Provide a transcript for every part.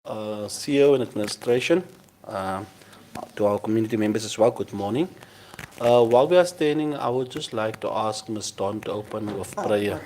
CEO and administration, uh, to our community members as well, good morning. While we are standing, I would just like to ask Ms. Dawn to open with prayer.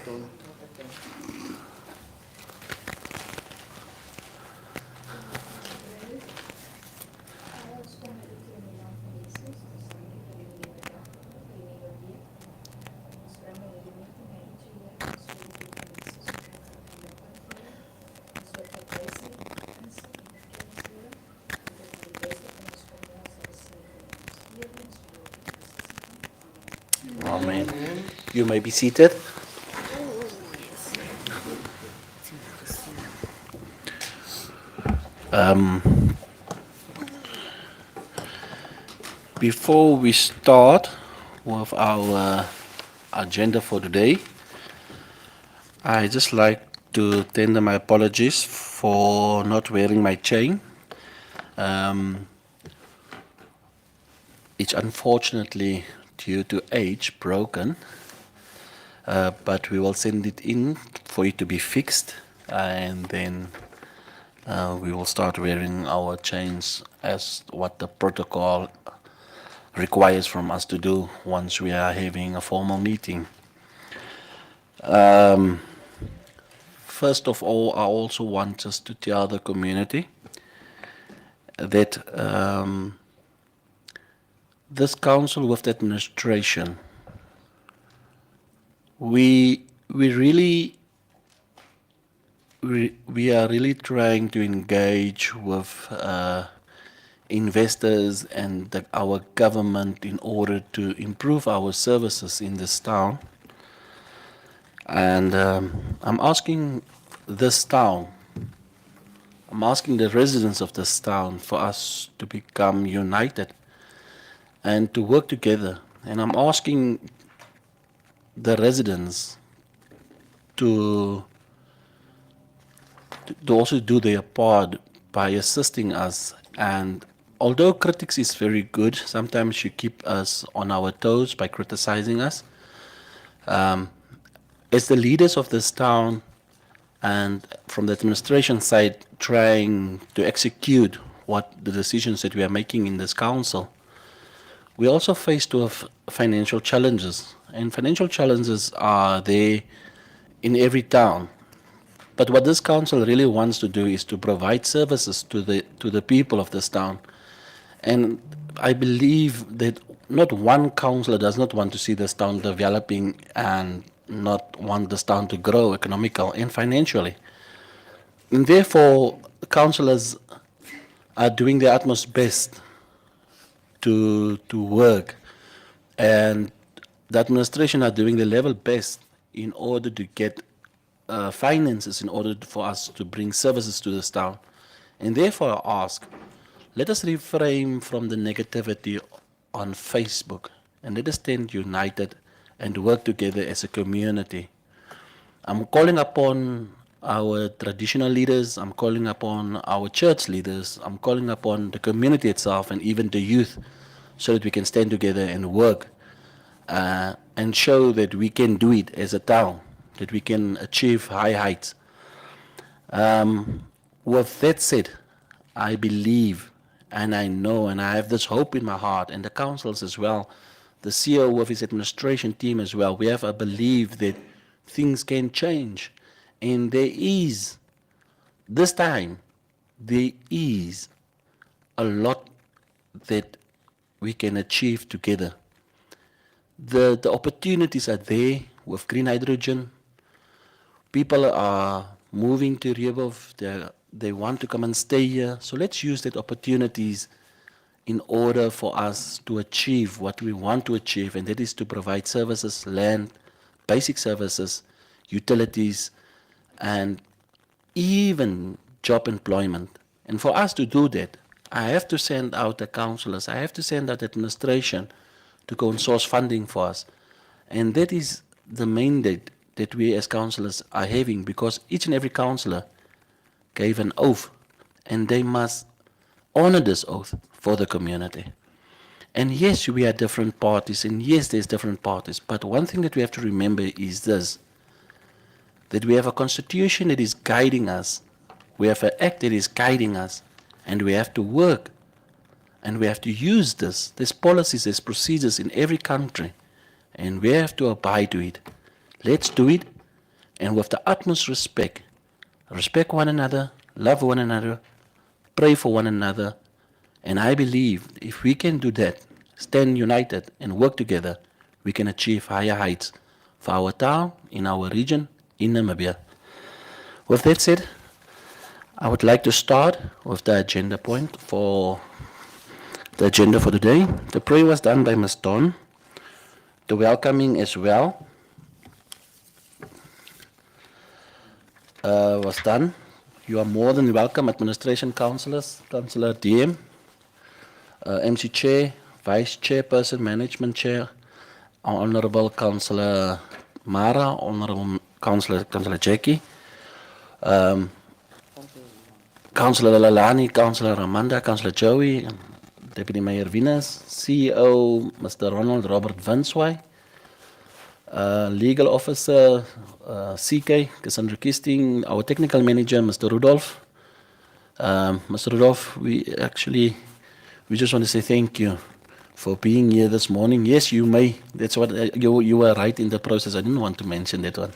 Amen. You may be seated. Before we start with our agenda for today, I just like to tender my apologies for not wearing my chain. Um, it's unfortunately due to age broken, but we will send it in for it to be fixed, and then we will start wearing our chains as what the protocol requires from us to do once we are having a formal meeting. First of all, I also want us to tell the community that this council with the administration, we really we are really trying to engage with investors and our government in order to improve our services in this town. And I'm asking this town, I'm asking the residents of this town for us to become united and to work together. And I'm asking the residents to also do their part by assisting us. And although critics is very good, sometimes you keep us on our toes by criticizing us. As the leaders of this town and from the administration side trying to execute what the decisions that we are making in this council, we also faced with financial challenges. And financial challenges are there in every town. But what this council really wants to do is to provide services to the people of this town. And I believe that not one councillor does not want to see this town developing and not want this town to grow economical and financially. And therefore, councillors are doing their utmost best to work, and the administration are doing the level best in order to get finances in order for us to bring services to this town. And therefore I ask, let us refrain from the negativity on Facebook and let us stand united and work together as a community. I'm calling upon our traditional leaders, I'm calling upon our church leaders, I'm calling upon the community itself and even the youth so that we can stand together and work and show that we can do it as a town, that we can achieve high heights. With that said, I believe and I know and I have this hope in my heart, and the councils as well, the CEO with his administration team as well, we have a belief that things can change. And there is, this time, there is a lot that we can achieve together. The opportunities are there with green hydrogen. People are moving to Rehoboth. They want to come and stay here. So let's use that opportunities in order for us to achieve what we want to achieve, and that is to provide services, land, basic services, utilities, and even job employment. And for us to do that, I have to send out the councillors, I have to send out administration to go and source funding for us. And that is the mandate that we as councillors are having, because each and every councillor gave an oath and they must honor this oath for the community. And yes, we are different parties, and yes, there's different parties, but one thing that we have to remember is this, that we have a constitution that is guiding us We have an act that is guiding us, and we have to work, and we have to use this. There's policies, there's procedures in every country, and we have to abide to it. Let's do it, and with the utmost respect. Respect one another, love one another, pray for one another, and I believe if we can do that, stand united and work together, we can achieve higher heights for our town, in our region, in Namibia. With that said, I would like to start with the agenda point for the agenda for today. The prayer was done by Ms. Dawn. The welcoming as well was done. You are more than welcome, administration councillors, Councillor DM, MC Chair, Vice Chairperson, Management Chair, Honourable Councillor Mara, Honourable Councillor Jackie, Councillor Lalani, Councillor Amanda, Councillor Joey, Deputy Mayor Venus, CEO Mr. Ronald Robert Vinsway, Legal Officer CK, Cassandra Kisting, our Technical Manager Mr. Rudolph. Mr. Rudolph, we just want to say thank you for being here this morning. Yes, you may. That's what you were right in the process. I didn't want to mention that one.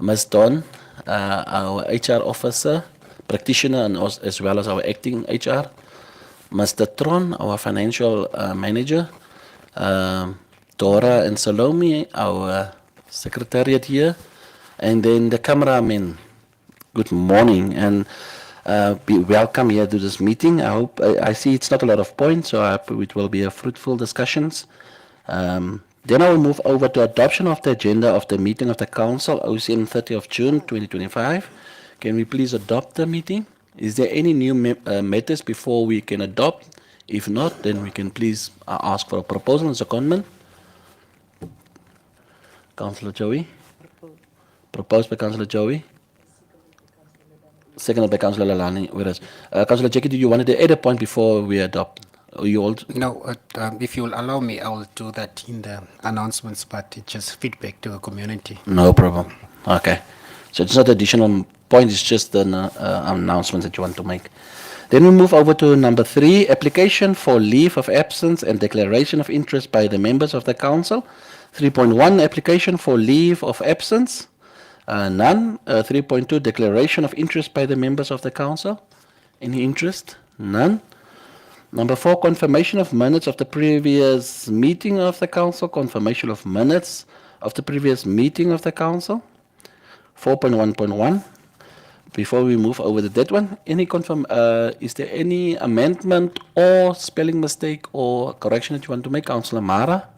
Ms. Dawn, our HR officer, practitioner, and as well as our acting HR. Mr. Tron, our financial manager. Dora and Salome, our secretariat here. And then the cameraman. Good morning, and be welcome here to this meeting. I see it's not a lot of points, so I hope it will be a fruitful discussions. Then I will move over to adoption of the agenda of the meeting of the council, OCM 30 of June 2025. Can we please adopt the meeting? Is there any new matters before we can adopt? If not, then we can please ask for a proposal and secondment. Councillor Joey? Proposed by Councillor Joey. Seconded by Councillor Lalani. Whereas, Councillor Jackie, do you want to add a point before we adopt? Or you all? No, if you will allow me, I will do that in the announcements, but it's just feedback to the community. No problem. Okay. So it's not additional point, it's just an announcement that you want to make. Then we move over to number 3, application for leave of absence and declaration of interest by the members of the council. 3.1, application for leave of absence. None. 3.2, declaration of interest by the members of the council. Any interest? None. Number 4, confirmation of minutes of the previous meeting of the council. Confirmation of minutes of the previous meeting of the council. 4.1.1. Before we move over to that one, is there any amendment or spelling mistake or correction that you want to make, Councillor Mara?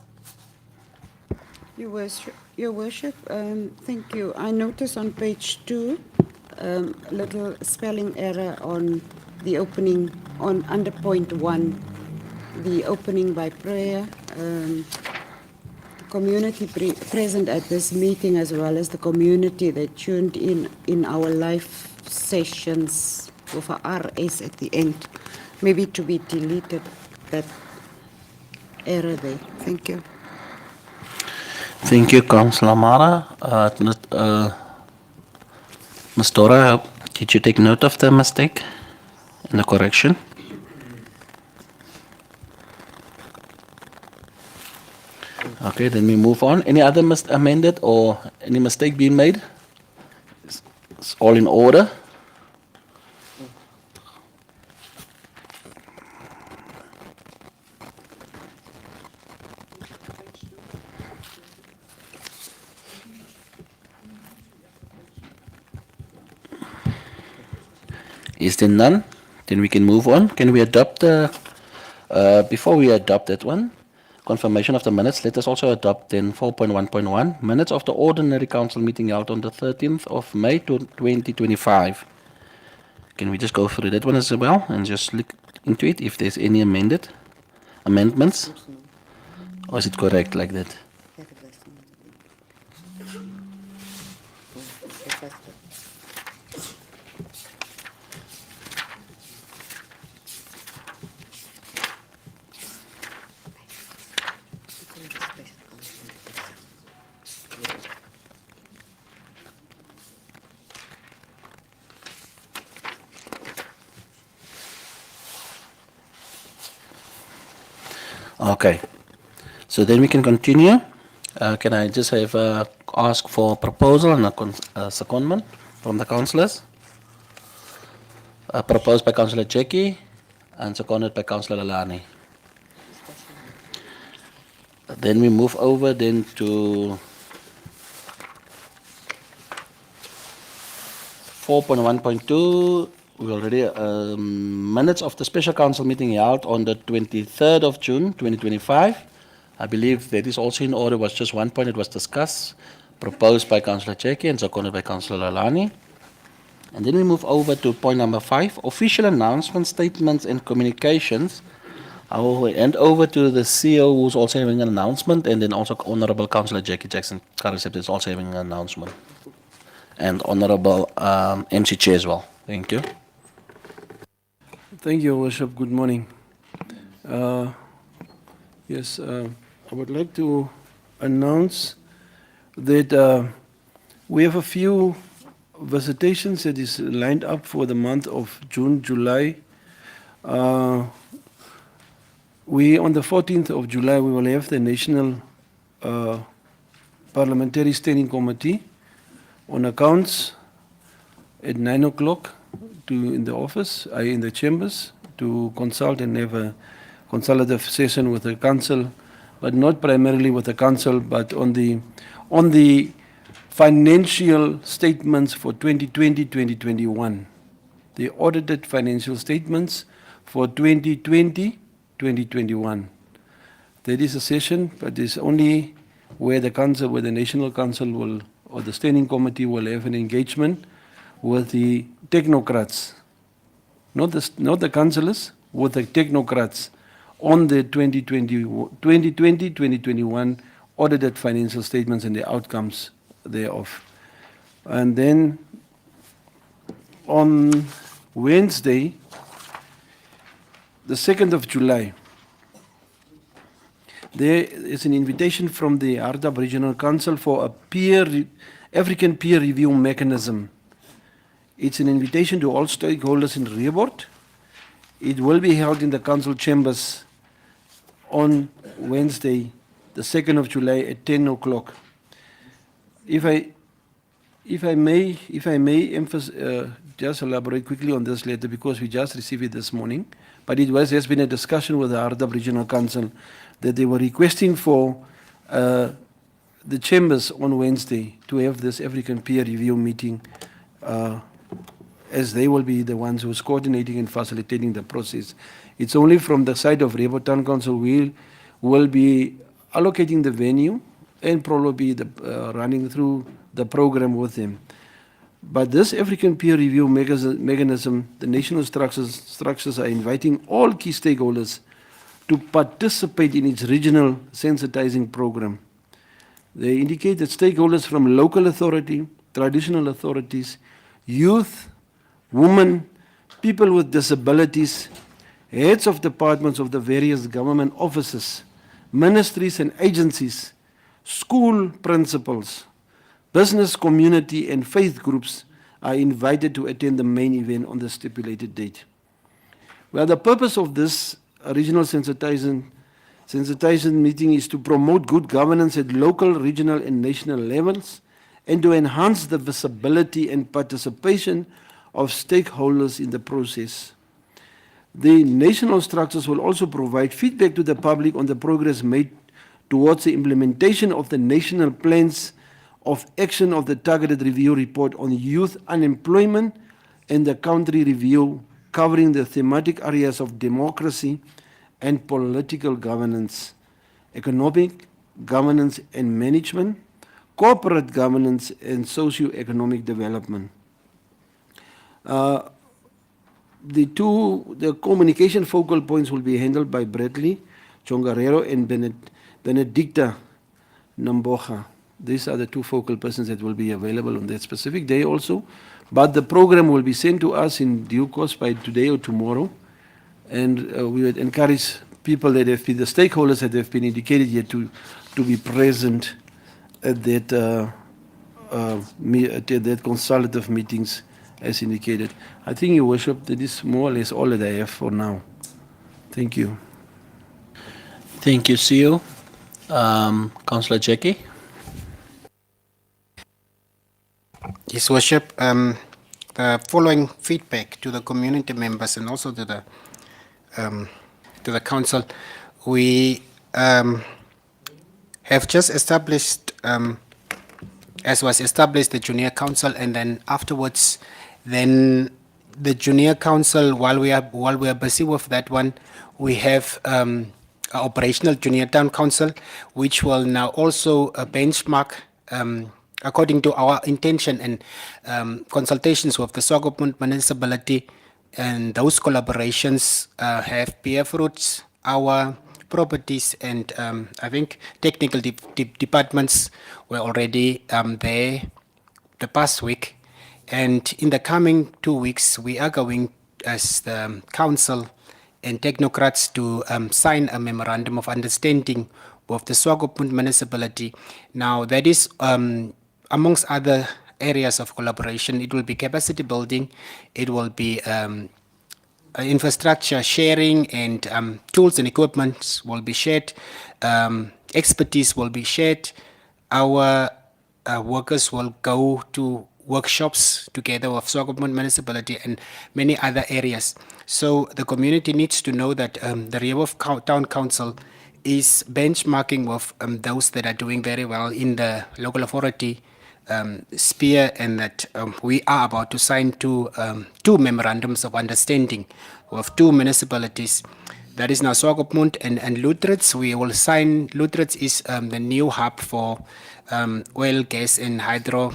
Your Worship, thank you. I noticed on page 2 a little spelling error on the opening, under point 1, the opening by prayer. Community present at this meeting, as well as the community that tuned in our live sessions with a RS at the end. Maybe to be deleted, that error there. Thank you. Thank you, Councillor Mara. Ms. Dora, did you take note of the mistake and the correction? Okay, then we move on. Any other amended or any mistake being made? It's all in order. Is there none? Then we can move on. Can we adopt before we adopt that one, confirmation of the minutes, let us also adopt then 4.1.1, minutes of the ordinary council meeting held on the 13th of May 2025. Can we just go through that one as well and just look into it if there's any amendments? Or is it correct like that? Okay. So then we can continue. Can I just have ask for a proposal and a secondment from the councillors? Proposed by Councillor Jackie and seconded by Councillor Lalani. Then we move over then to 4.1.2. We already minutes of the special council meeting held on the 23rd of June 2025. I believe that is also in order. Was just one point that was discussed, proposed by Councillor Jackie and seconded by Councillor Lalani. And then we move over to point number 5, official announcements, statements, and communications. I will hand over to the CEO, who's also having an announcement, and then also Honorable Councillor Jackie Jackson Caricep is also having an announcement, and Honorable MC Chair as well. Thank you. Thank you, Worship. Good morning. Yes, I would like to announce that we have a few visitations that is lined up for the month of June, July. On the 14th of July, we will have the National Parliamentary Standing Committee on accounts at 9 o'clock in the office, in the chambers, to consult and have a consultative session with the council, but not primarily with the council, but on the financial statements for 2020-2021, the audited financial statements for 2020-2021. That is a session, but it's only where the council, where the National Council will, or the Standing Committee will have an engagement with the technocrats, not the councillors, with the technocrats on the 2020-2021 audited financial statements and the outcomes thereof. And then on Wednesday, the 2nd of July, there is an invitation from the Hardap Regional Council for a African peer review mechanism. It's an invitation to all stakeholders in Rehoboth. It will be held in the council chambers on Wednesday, the 2nd of July at 10 o'clock. If I may just elaborate quickly on this letter, because we just received it this morning, but has been a discussion with the Hardap Regional Council that they were requesting for the chambers on Wednesday to have this African peer review meeting, as they will be the ones who's coordinating and facilitating the process. It's only from the side of Rehoboth Town Council we will be allocating the venue and probably be running through the program with them. But this African peer review mechanism, the national structures are inviting all key stakeholders to participate in its regional sensitizing program. They indicate that stakeholders from local authority, traditional authorities, youth, women, people with disabilities, heads of departments of the various government offices, ministries and agencies, school principals, business community and faith groups are invited to attend the main event on the stipulated date. Well, the purpose of this regional sensitization meeting is to promote good governance at local, regional and national levels, and to enhance the visibility and participation of stakeholders in the process. The national structures will also provide feedback to the public on the progress made towards the implementation of the national plans of action of the targeted review report on youth unemployment and the country review covering the thematic areas of democracy and political governance, economic governance and management, corporate governance and socio-economic development. The communication focal points will be handled by Bradley Chongarero and Benedicta Namboja. These are the two focal persons that will be available on that specific day also. But the program will be sent to us in due course by today or tomorrow. And we would encourage people that have been, the stakeholders that have been indicated here to be present at that consultative meetings as indicated. I think, Your Worship, that is more or less all that I have for now. Thank you. Thank you, CEO. Councillor Jackie. His Worship, the following feedback to the community members and also to the council, we have just established, as was established, the junior council, and then afterwards, then the junior council. While we are busy with that one, we have a operational junior town council, which will now also benchmark. According to our intention and consultations with the Swakopmund municipality, and those collaborations have bear fruits. Our properties and I think technical departments were already there the past week, and in the coming 2 weeks we are going as the council and technocrats to sign a memorandum of understanding with the Swakopmund municipality. Now that is amongst other areas of collaboration. It will be capacity building, it will be infrastructure sharing, and tools and equipment will be shared, expertise will be shared. Our workers will go to workshops together with Swakopmund municipality and many other areas. So the community needs to know that the Rehoboth Town Council is benchmarking with those that are doing very well in the local authority sphere, and that we are about to sign two memorandums of understanding with two municipalities. That is now Swakopmund and Lutrix. We will sign. Lutrix is the new hub for oil, gas, and hydrogen.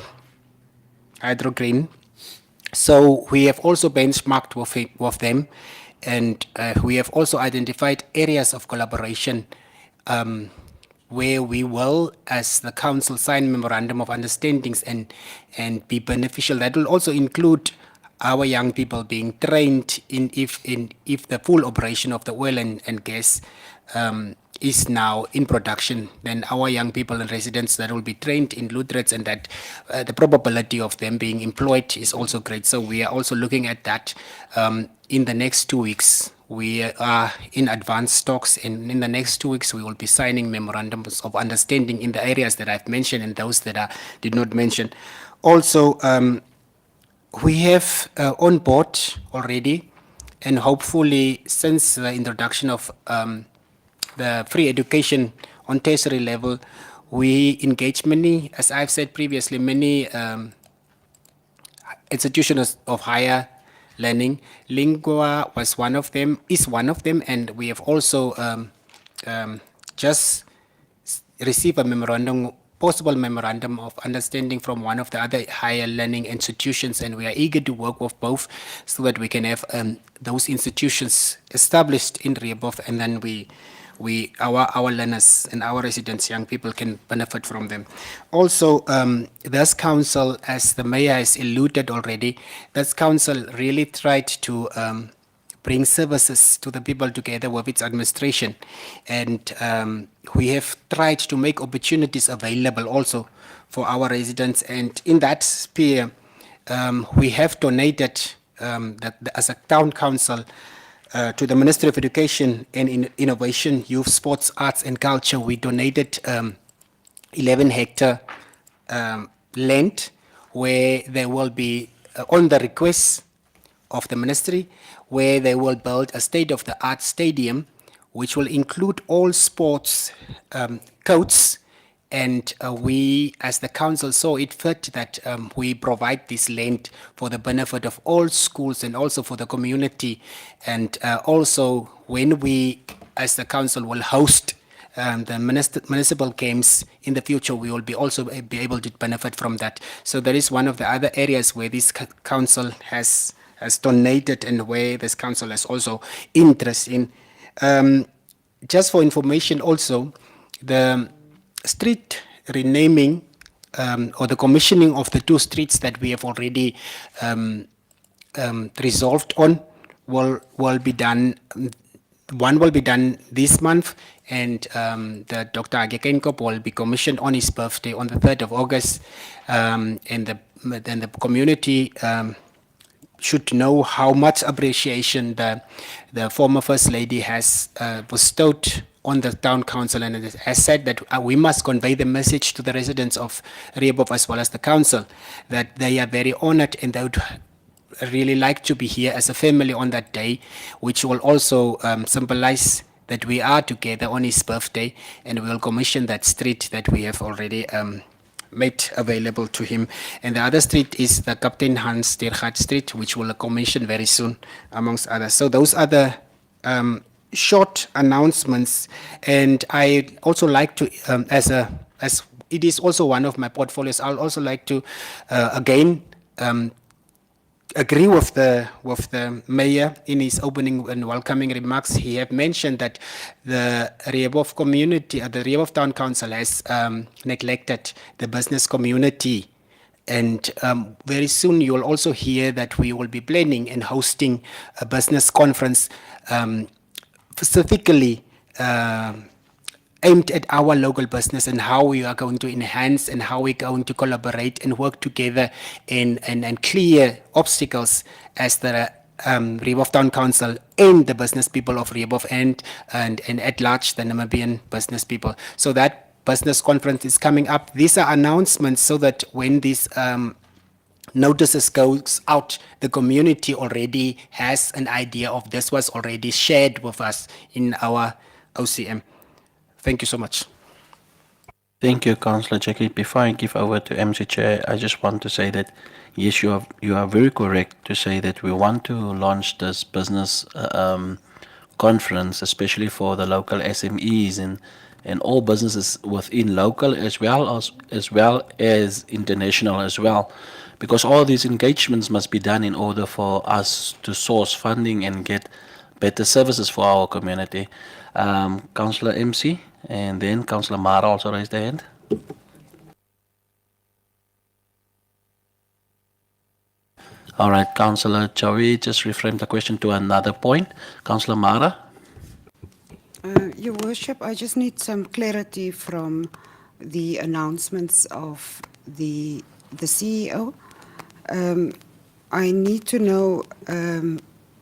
So we have also benchmarked with them, and we have also identified areas of collaboration where we will, as the council, sign memorandum of understandings and be beneficial. That will also include our young people being trained if the full operation of the oil and gas is now in production, then our young people and residents that will be trained in Lutrix, and that the probability of them being employed is also great. So we are also looking at that in the next 2 weeks. We are in advanced talks, and in the next 2 weeks we will be signing memorandums of understanding in the areas that I've mentioned and those that I did not mention. Also, we have on board already, and hopefully since the introduction of the free education on tertiary level, we engage many, as I've said previously, many institutions of higher learning. Lingua was one of them, is one of them, and we have also just received a possible memorandum of understanding from one of the other higher learning institutions, and we are eager to work with both so that we can have those institutions established in Rehoboth, and then our learners and our residents, young people, can benefit from them. Also, this council, as the mayor has alluded already, this council really tried to bring services to the people together with its administration, and we have tried to make opportunities available also for our residents, and in that sphere we have donated as a town council to the Ministry of Education and Innovation, Youth, Sports, Arts and Culture. We donated 11 hectare land where there will be, on the request of the ministry, where they will build a state-of-the-art stadium which will include all sports courts, and we as the council saw it fit that we provide this land for the benefit of all schools and also for the community, and also when we as the council will host the municipal games in the future, we will be also be able to benefit from that. So that is one of the other areas where this council has donated and where this council has also interest in. Just for information also, the street renaming or the commissioning of the 2 streets that we have already resolved on will be done. One will be done this month, and the Dr. Agekenkop will be commissioned on his birthday on the 3rd of August, and the community should know how much appreciation the former First Lady has bestowed on the town council, and it has said that we must convey the message to the residents of Rehoboth as well as the council that they are very honored and they would really like to be here as a family on that day, which will also symbolize that we are together on his birthday, and we will commission that street that we have already made available to him. And the other street is the Captain Hans Diergaard Street, which will commission very soon, amongst others. So those are the short announcements. And I also like to, as it is also one of my portfolios, I'll also like to again agree with the mayor in his opening and welcoming remarks. He have mentioned that the Rehoboth community, the Rehoboth Town Council has neglected the business community. And very soon you will also hear that we will be planning and hosting a business conference specifically aimed at our local business and how we are going to enhance and how we're going to collaborate and work together and clear obstacles as the Rehoboth Town Council and the business people of Rehoboth and at large the Namibian business people. So that business conference is coming up. These are announcements so that when these notices goes out, the community already has an idea of this was already shared with us in our OCM. Thank you so much. Thank you, Councillor Jackie. Before I give over to MC Chair, I just want to say that yes, you are very correct to say that we want to launch this business conference, especially for the local SMEs and all businesses within local as well as international as well, because all these engagements must be done in order for us to source funding and get better services for our community. Councillor MC, and then Councillor Mara also raised their hand. All right, Councillor, shall we just reframe the question to another point? Councillor Mara? Your Worship, I just need some clarity from the announcements of the CEO. I need to know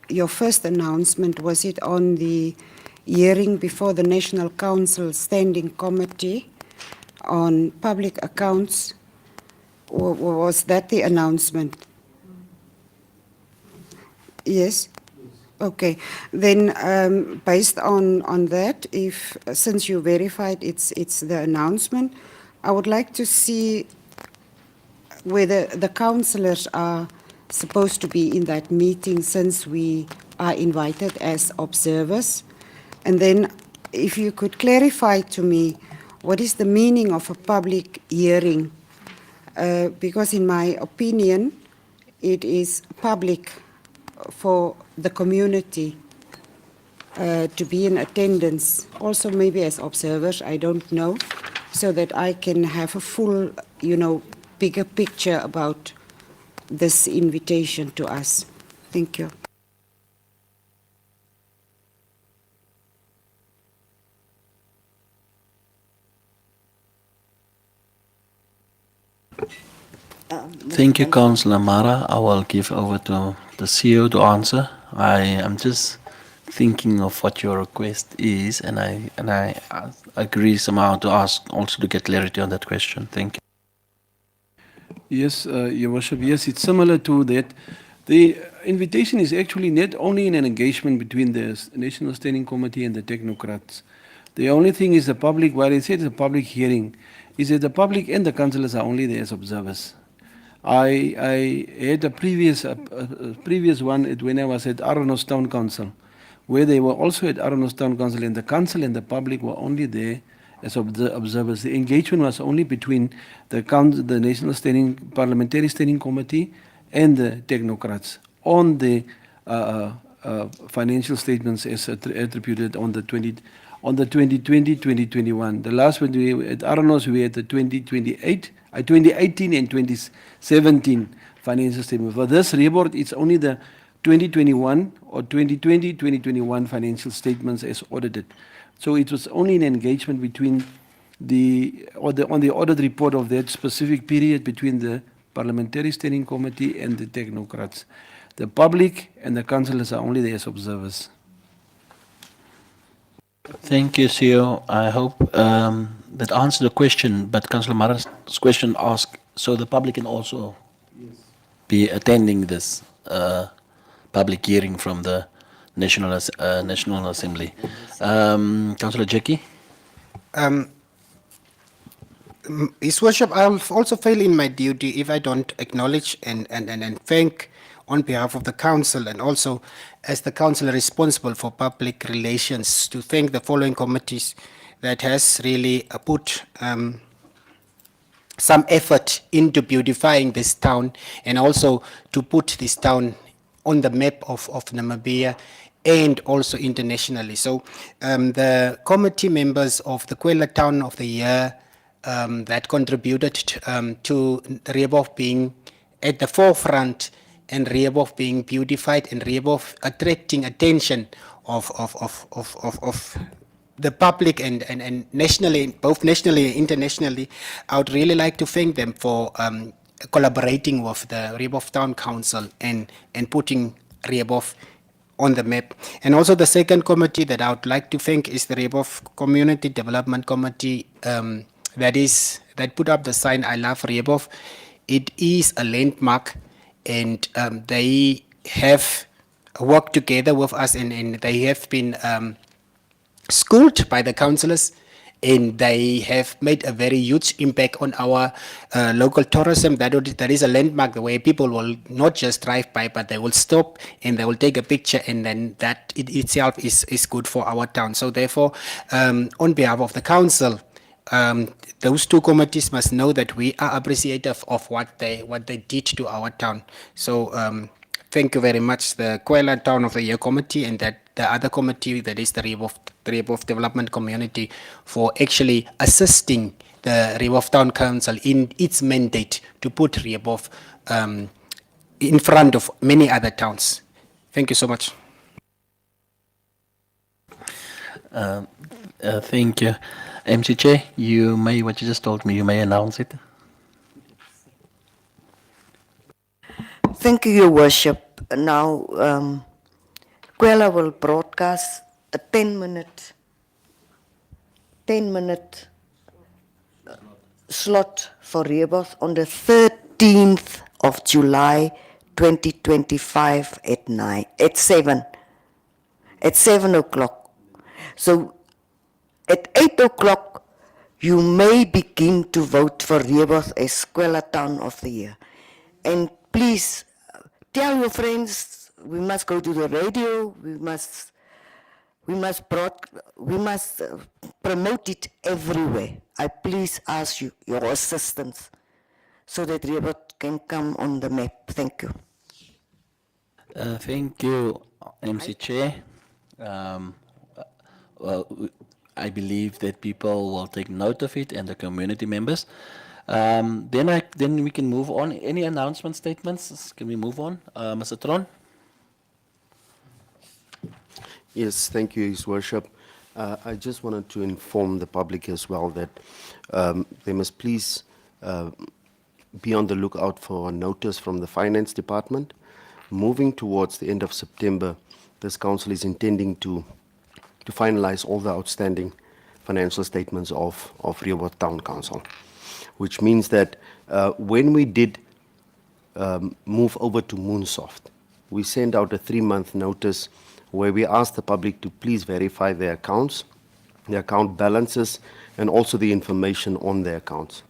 your first announcement, was it on the hearing before the National Council Standing Committee on Public Accounts, or was that the announcement? Yes? Okay. Then based on that, since you verified it's the announcement, I would like to see whether the councillors are supposed to be in that meeting, since we are invited as observers. And then if you could clarify to me, what is the meaning of a public hearing? Because in my opinion, it is public for the community to be in attendance, also maybe as observers, I don't know, so that I can have a full, bigger picture about this invitation to us. Thank you. Thank you, Councillor Mara. I will give over to the CEO to answer. I am just thinking of what your request is, and I agree somehow to ask also to get clarity on that question. Thank you. Yes, Your Worship, yes, it's similar to that. The invitation is actually not only an engagement between the National Standing Committee and the technocrats. The only thing is the public, while it says a public hearing, is that the public and the councillors are only there as observers. I had a previous one when I was at Aranos Town Council, where they were also at Aranos Town Council, and the council and the public were only there as observers. The engagement was only between the National Parliamentary Standing Committee and the technocrats on the financial statements as attributed on the 2020-2021. The last one we at Aranos, we had the 2018 and 2017 financial statement. For this report, it's only the 2021 or 2020-2021 financial statements as audited. So it was only an engagement between on the audit report of that specific period between the Parliamentary Standing Committee and the technocrats. The public and the councillors are only there as observers. Thank you, CEO. I hope that answered the question, but Councillor Mara's question asked so the public can also be attending this public hearing from the National Assembly. Councillor Jackie? His Worship, I'll also fail in my duty if I don't acknowledge and thank on behalf of the council and also as the council responsible for public relations to thank the following committees that has really put some effort into beautifying this town and also to put this town on the map of Namibia and also internationally. So the committee members of the Kwela Town of the Year that contributed to Rehoboth being at the forefront and Rehoboth being beautified and Rehoboth attracting attention of the public and nationally, both nationally and internationally. I would really like to thank them for collaborating with the Rehoboth Town Council and putting Rehoboth on the map. And also the second committee that I would like to thank is the Rehoboth Community Development Committee that put up the sign, I Love Rehoboth. It is a landmark and they have worked together with us and they have been schooled by the councillors and they have made a very huge impact on our local tourism. That is a landmark where people will not just drive by, but they will stop and they will take a picture, and then that it itself is good for our town. So therefore, on behalf of the council, those two committees must know that we are appreciative of what they did to our town. So thank you very much, the Kwela Town of the Year Committee, and that the other committee, that is the Rehoboth Development Community, for actually assisting the Rehoboth Town Council in its mandate to put Rehoboth in front of many other towns. Thank you so much. Thank you. MCJ, you may, what you just told me, you may announce it. Thank you, Your Worship. Now, Kwela will broadcast a 10-minute slot for Rehoboth on the 13th of July 2025 at 7 o'clock. So at 8 o'clock, you may begin to vote for Rehoboth as Kwela Town of the Year. And please tell your friends, we must go to the radio, we must promote it everywhere. I please ask you your assistance so that Rehoboth can come on the map. Thank you. Thank you, MC Chair. Well, I believe that people will take note of it and the community members. Then we can move on. Any announcement statements? Can we move on? Mr. Tron? Yes, thank you, His Worship. I just wanted to inform the public as well that they must please be on the lookout for a notice from the Finance Department. Moving towards the end of September, this council is intending to finalize all the outstanding financial statements of Rehoboth Town Council, which means that when we did move over to Moonsoft, we sent out a 3-month notice where we asked the public to please verify their accounts, their account balances, and also the information on their accounts.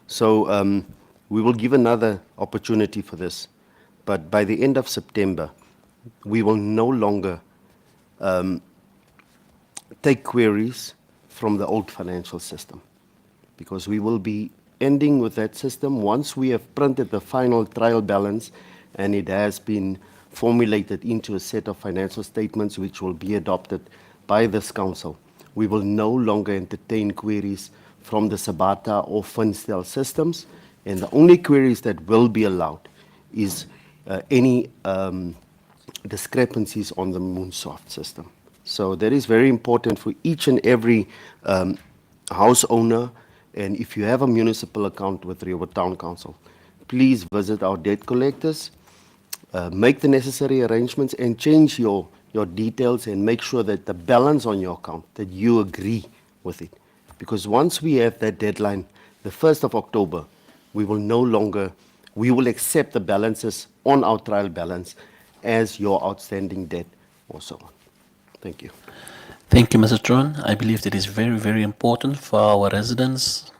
So we will give another opportunity for this, but by the end of September, we will no longer take queries from the old financial system, because we will be ending with that system once we have printed the final trial balance and it has been formulated into a set of financial statements which will be adopted by this council. We will no longer entertain queries from the Sabata or Finstel systems, and the only queries that will be allowed is any discrepancies on the Moonsoft system. So that is very important for each and every house owner, and if you have a municipal account with Rehoboth Town Council, please visit our debt collectors, make the necessary arrangements and change your your details and make sure that the balance on your account, that you agree with it. Because once we have that deadline, the 1st of October, we will accept the balances on our trial balance as your outstanding debt or so on. Thank you. Thank you, Mr. Tron. I believe that is very, very important for our residents.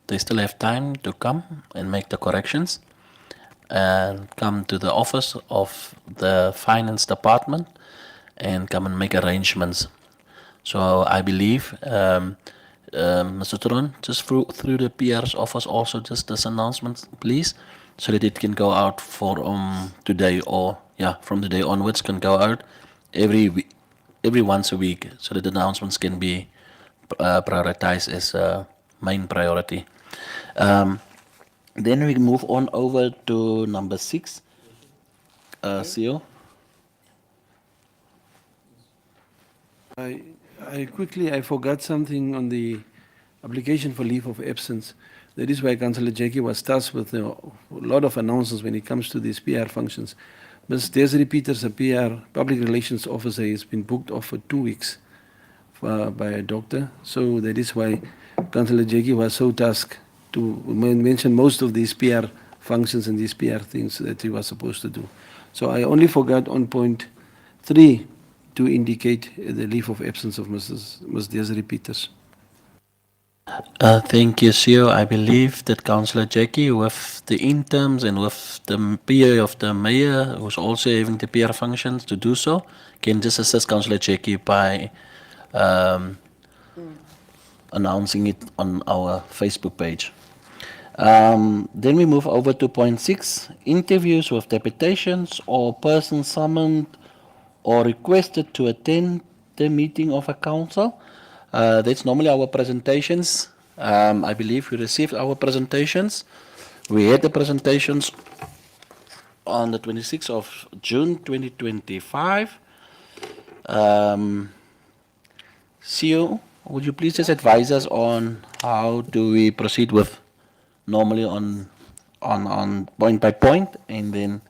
They still have time to come and make the corrections and come to the office of the finance department and come and make arrangements. So I believe, Mr. Tron, just through the PR's office also, just this announcement, please, so that it can go out for today, or from the day onwards can go out every once a week, so that the announcements can be prioritized as a main priority. Then we move on over to number 6. CEO. I forgot something on the application for leave of absence. That is why Councillor Jackie was tasked with a lot of announcements when it comes to these PR functions. Ms. Desiree Peters, a PR public relations officer, has been booked off for 2 weeks by a doctor. So that is why Councillor Jackie was so tasked to mention most of these PR functions and these PR things that he was supposed to do. So I only forgot on point 3 to indicate the leave of absence of Ms. Desiree Peters. Thank you, CEO. I believe that Councillor Jackie, with the interims and with the PA of the mayor, who's also having the PR functions to do so, can just assist Councillor Jackie by announcing it on our Facebook page. Then we move over to point 6, interviews with deputations or persons summoned or requested to attend the meeting of a council. That's normally our presentations. I believe we received our presentations. We had the presentations on the 26th of June 2025. CEO, would you please just advise us on how do we proceed with normally on point by point, and then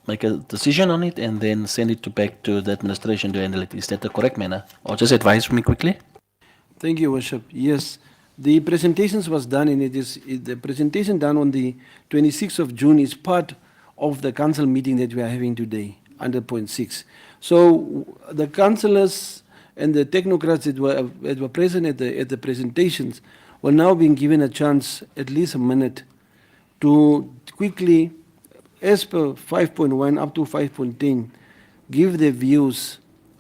make a decision on it and then send it back to the administration to handle it. Is that the correct manner? Or just advise me quickly? Thank you, Worship. Yes, the presentations was done, and the presentation done on the 26th of June is part of the council meeting that we are having today under point 6. So the councillors and the technocrats that were present at the presentations were now being given a chance, at least a minute, to quickly, as per 5.1 up to 5.10, give their views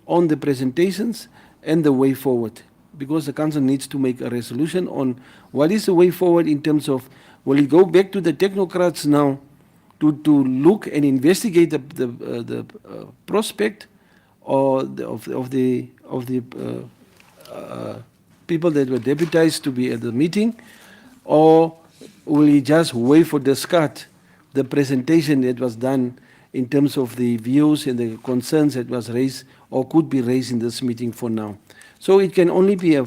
on the presentations and the way forward, because the council needs to make a resolution on what is the way forward in terms of, will it go back to the technocrats now to look and investigate the prospect or of the people that were deputized to be at the meeting, or will he just wait for the presentation that was done in terms of the views and the concerns that was raised or could be raised in this meeting for now? So it can only be a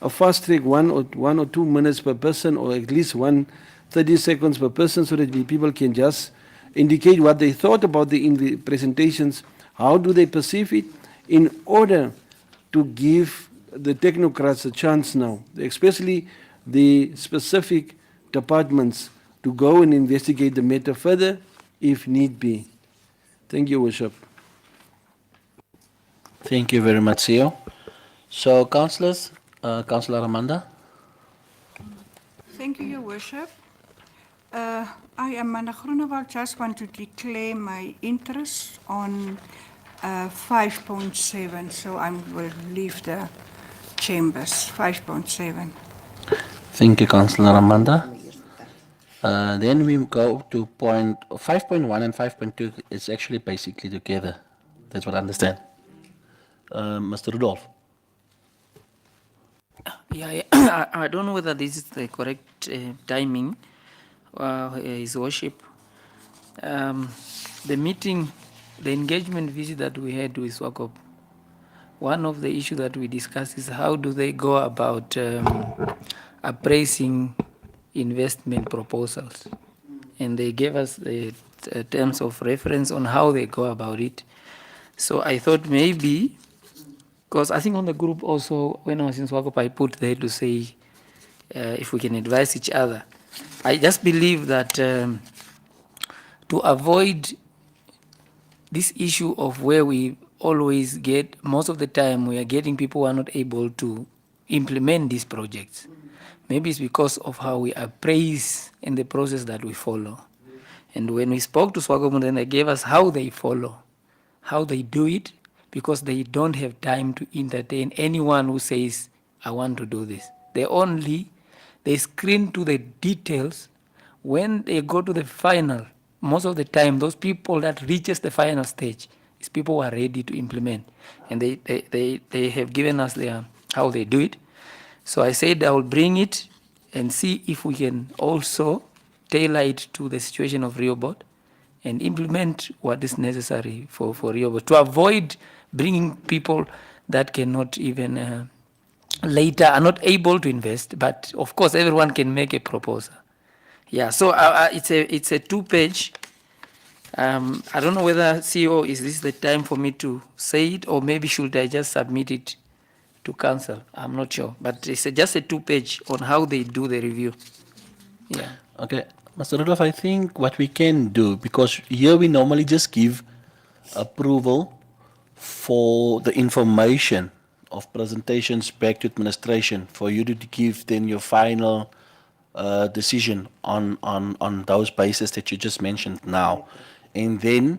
fast track, 1 or 2 minutes per person, or at least 30 seconds per person, so that the people can just indicate what they thought about the presentations, how do they perceive it, in order to give the technocrats a chance now, especially the specific departments, to go and investigate the matter further if need be. Thank you, Worship. Thank you very much, CEO. So, councillors, Councillor Amanda. Thank you, Your Worship. I, Amanda Groenewald, just want to declare my interest on 5.7, so I will leave the chambers. 5.7. Thank you, Councillor Amanda. Then we go to point 5.1 and 5.2. It's actually basically together. That's what I understand. Mr. Rudolph. Yeah, I don't know whether this is the correct timing, His Worship. The meeting, the engagement visit that we had with SWACOP, one of the issues that we discussed is how do they go about appraising investment proposals. And they gave us the terms of reference on how they go about it. So I thought maybe, because I think on the group also, when I was in Swakop, I put there to say if we can advise each other. I just believe that to avoid this issue of where we always get, most of the time we are getting people who are not able to implement these projects. Maybe it's because of how we appraise in the process that we follow. And when we spoke to Swakopmund, then they gave us how they follow, how they do it, because they don't have time to entertain anyone who says, I want to do this. They screen to the details. When they go to the final, most of the time, those people that reaches the final stage is people who are ready to implement. And they have given us their, how they do it. So I said I will bring it and see if we can also tailor it to the situation of Rehoboth and implement what is necessary for Rehoboth to avoid bringing people that cannot even later are not able to invest. But of course, everyone can make a proposal. Yeah, so it's a 2-page. I don't know whether CEO, is this the time for me to say it, or maybe should I just submit it to council? I'm not sure, but it's just a 2-page on how they do the review. Yeah. Okay, Mr. Rudolph, I think what we can do, because here we normally just give approval for the information of presentations back to administration for you to give then your final decision on those bases that you just mentioned now. And then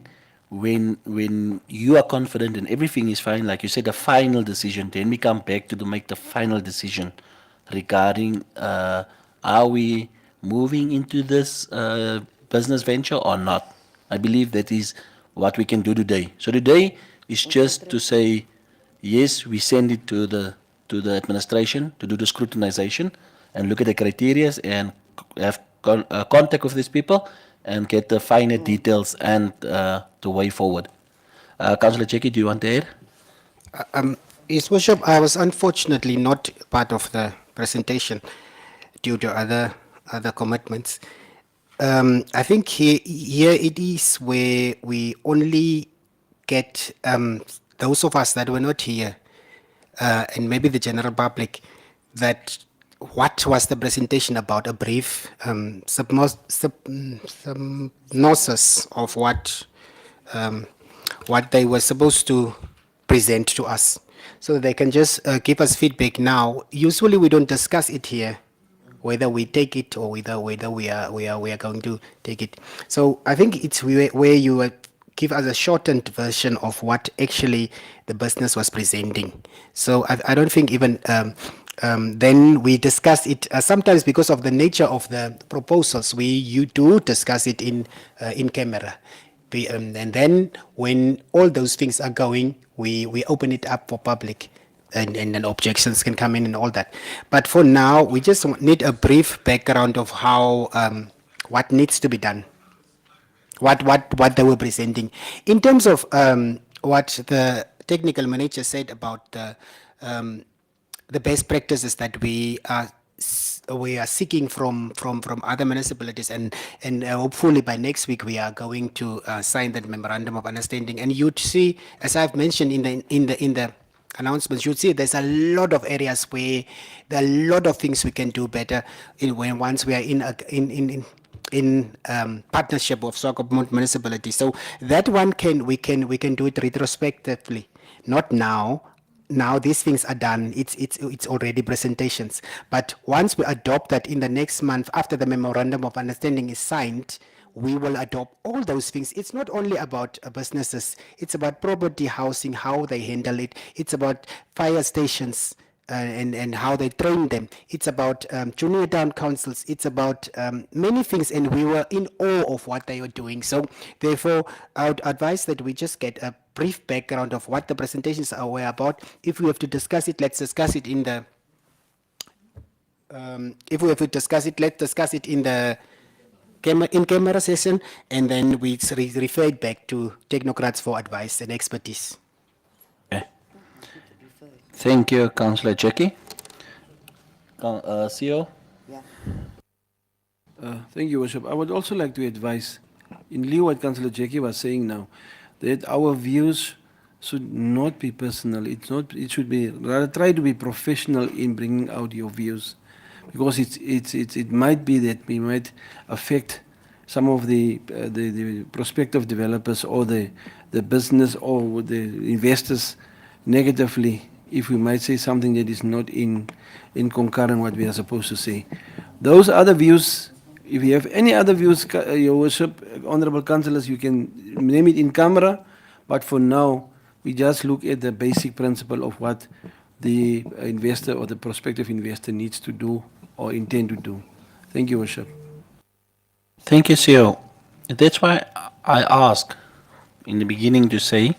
when you are confident and everything is fine, like you said, the final decision, then we come back to make the final decision regarding are we moving into this business venture or not. I believe that is what we can do today. So today is just to say, yes, we send it to the administration to do the scrutinization and look at the criteria and have contact with these people and get the finer details and the way forward. Councillor Cheki, do you want to add? His Worship, I was unfortunately not part of the presentation due to other commitments. I think here it is where we only get those of us that were not here, and maybe the general public, that what was the presentation about, a brief synopsis of what they were supposed to present to us, so that they can just give us feedback now. Usually we don't discuss it here, whether we take it or whether we are going to take it. So I think it's where you give us a shortened version of what actually the business was presenting. So I don't think even then we discuss it sometimes because of the nature of the proposals. You do discuss it in camera. And then when all those things are going, we open it up for public, and then objections can come in and all that. But for now, we just need a brief background of how what needs to be done, what they were presenting. In terms of what the technical manager said about the best practices that we are seeking from other municipalities, and hopefully by next week we are going to sign that memorandum of understanding. And you'd see, as I've mentioned in the announcements, you'd see there's a lot of areas where there are a lot of things we can do better once we are in partnership with Swakopmund municipality. So that one we can do it retrospectively, not now. Now these things are done. It's already presentations. But once we adopt that in the next month, after the memorandum of understanding is signed, we will adopt all those things. It's not only about businesses. It's about property, housing, how they handle it. It's about fire stations and how they train them. It's about junior town councils. It's about many things, and we were in awe of what they were doing. So therefore, I would advise that we just get a brief background of what the presentations were about. If we have to discuss it, let's discuss it in the let's discuss it in the in-camera session, and then we refer it back to technocrats for advice and expertise. Okay. Thank you, Councillor Jackie. CEO? Thank you, Worship. I would also like to advise, in lieu of what Councillor Jackie was saying now, that our views should not be personal. It's not. It should be rather try to be professional in bringing out your views, because it might be that we might affect some of the prospective developers or the business or the investors negatively if we might say something that is not in concurrent what we are supposed to say. Those other views, if you have any other views, Your Worship, Honorable Councillors, you can name it in camera, but for now, we just look at the basic principle of what the investor or the prospective investor needs to do or intend to do. Thank you, Worship. Thank you, CEO. That's why I asked in the beginning to say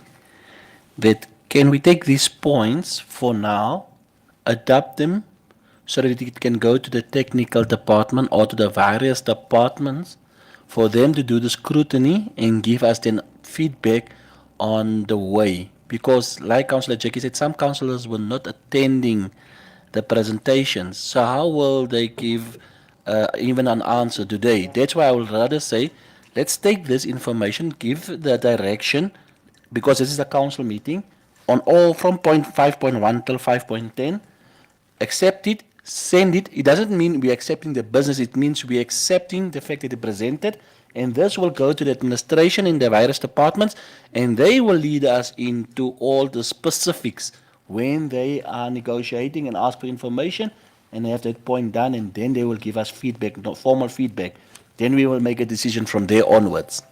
that can we take these points for now, adapt them so that it can go to the technical department or to the various departments for them to do the scrutiny and give us then feedback on the way. Because like Councillor Jackie said, some councillors were not attending the presentations. So how will they give even an answer today? That's why I would rather say, let's take this information, give the direction, because this is a council meeting, on all from point 5.1 till 5.10, accept it, send it. It doesn't mean we're accepting the business, it means we're accepting the fact that it presented, and this will go to the administration in the various departments, and they will lead us into all the specifics when they are negotiating and ask for information, and they have that point done, and then they will give us feedback, not formal feedback. Then we will make a decision from there onwards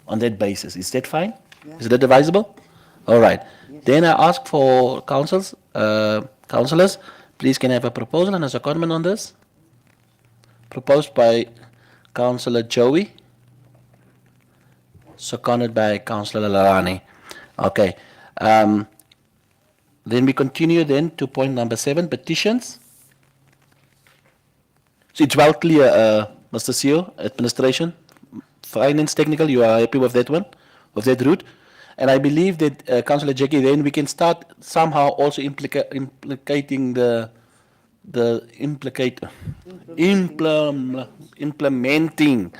on that basis. Is that fine? Yeah. Is that advisable? All right. Yes. Then I ask for councillors, please can I have a proposal and a secondment on this? Proposed by Councillor Joey, seconded by Councillor Lalani. Okay. Then we continue then to point number 7, petitions. So it's well clear, Mr. CEO, administration, finance, technical, you are happy with that one, with that route? And I believe that, Councillor Jackie, then we can start somehow also implicating implementing.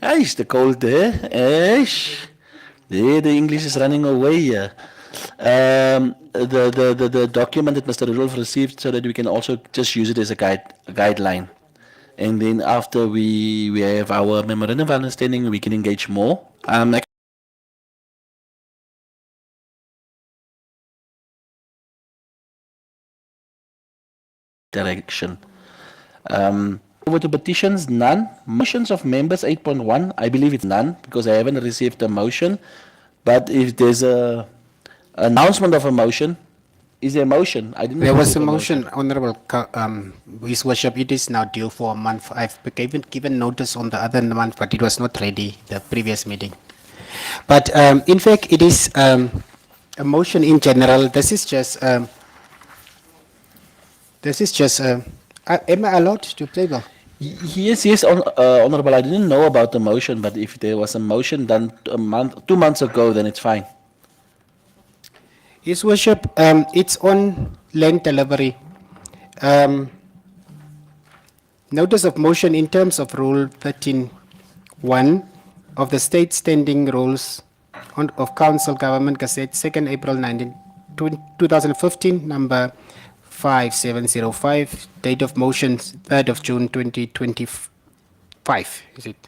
Aish, the cold there. Aish. There, the English is running away here. The document that Mr. Rudolph received so that we can also just use it as a guideline. And then after we have our memorandum of understanding, we can engage more. Direction. Over to petitions, none. Motions of members, 8.1, I believe it's none because I haven't received a motion. But if there's a announcement of a motion, is there a motion? I didn't. There was a motion, Honorable His Worship. It is now due for a month. I've given notice on the other month, but it was not ready the previous meeting. But in fact, it is a motion in general. This is just. Am I allowed to table? Yes, Honorable. I didn't know about the motion, but if there was a motion done 2 months ago, then it's fine. His Worship, it's on land delivery. Notice of motion in terms of Rule 13.1 of the State Standing Rules of Council Government Gazette, 2nd April 2015, number 5705, date of motion 3rd of June 2025, is it?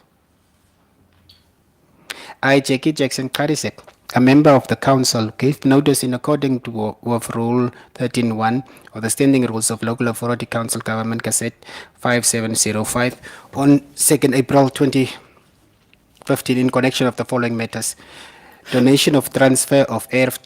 I, Jackie Jackson Karisek, a member of the council, gave notice in accordance with Rule 13.1 of the Standing Rules of Local Authority Council Government Gazette 5705 on 2nd April 2015 in connection of the following matters. Donation of transfer of ERF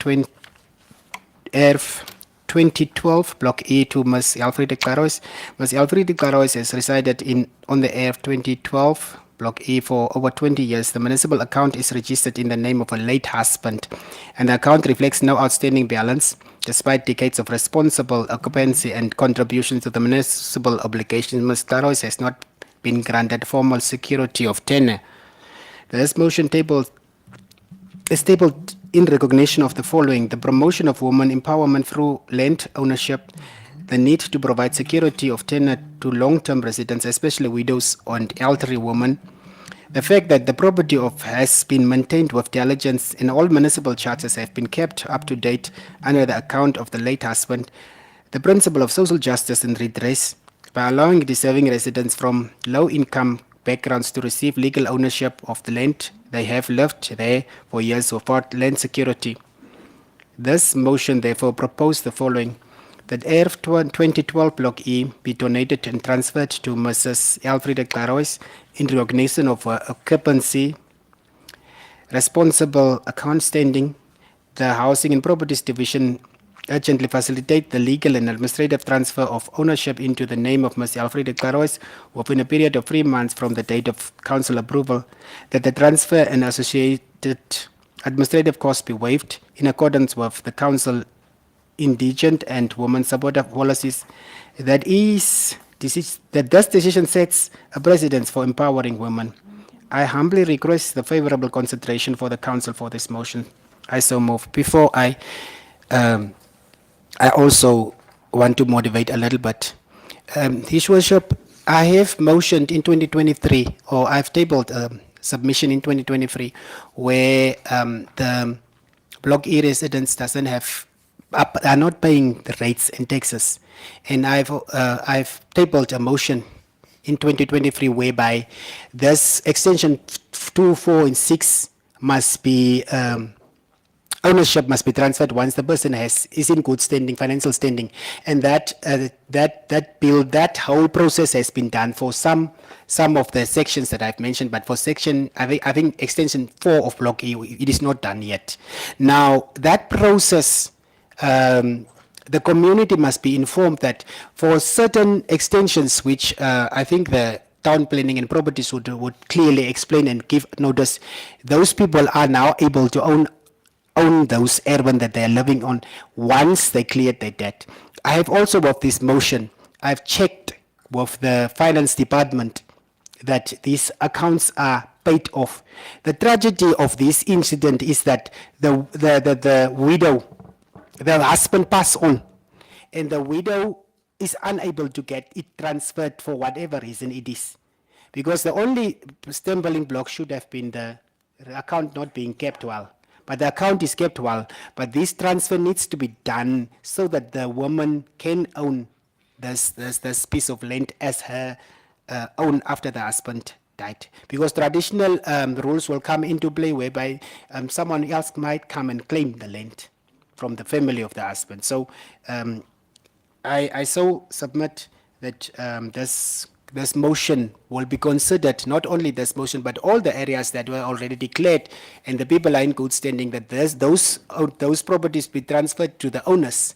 2012 Block E to Ms. Elfriede Clarois. Ms. Elfriede Clarois has resided on the ERF 2012 Block E for over 20 years. The municipal account is registered in the name of a late husband, and the account reflects no outstanding balance, despite decades of responsible occupancy and contributions to the municipal obligations. Ms. Clarois has not been granted formal security of tenure. This motion is tabled in recognition of the following: the promotion of women empowerment through land ownership, the need to provide security of tenure to long-term residents, especially widows and elderly women, The fact that the property has been maintained with diligence and all municipal charters have been kept up to date under the account of the late husband, the principle of social justice and redress by allowing deserving residents from low-income backgrounds to receive legal ownership of the land they have lived there for years without land security. This motion therefore proposed the following: that AIRF 2012 Block E be donated and transferred to Mrs. Elfrida Clarois in recognition of her occupancy, responsible account standing. The Housing and Properties Division urgently facilitate the legal and administrative transfer of ownership into the name of Ms. Elfrida Clarois within a period of 3 months from the date of council approval, that the transfer and associated administrative costs be waived in accordance with the council indigent and women supportive policies, that this decision sets a precedent for empowering women. I humbly request the favorable consideration for the council for this motion. I so move. Before I also want to motivate a little bit. His Worship, I have motioned in 2023, or I've tabled a submission in 2023, where the Block E residents are not paying the rates and taxes, and I've tabled a motion in 2023 whereby this extension 2, 4, and 6 must be ownership must be transferred once the person is in good standing, financial standing, and that whole process has been done for some of the sections that I've mentioned, but for section I think extension 4 of Block E, it is not done yet. Now that process, the community must be informed that for certain extensions, which I think the town planning and properties would clearly explain and give notice, those people are now able to own those urban that they're living on once they cleared their debt. I have also, with this motion, I've checked with the finance department that these accounts are paid off. The tragedy of this incident is that the widow, the husband passed on, and the widow is unable to get it transferred for whatever reason it is. Because the only stumbling block should have been the account not being kept well. But the account is kept well. But this transfer needs to be done so that the woman can own this piece of land as her own after the husband died. Because traditional rules will come into play whereby someone else might come and claim the land from the family of the husband. So I so submit that this motion will be considered, not only this motion, but all the areas that were already declared and the people are in good standing, that those properties be transferred to the owners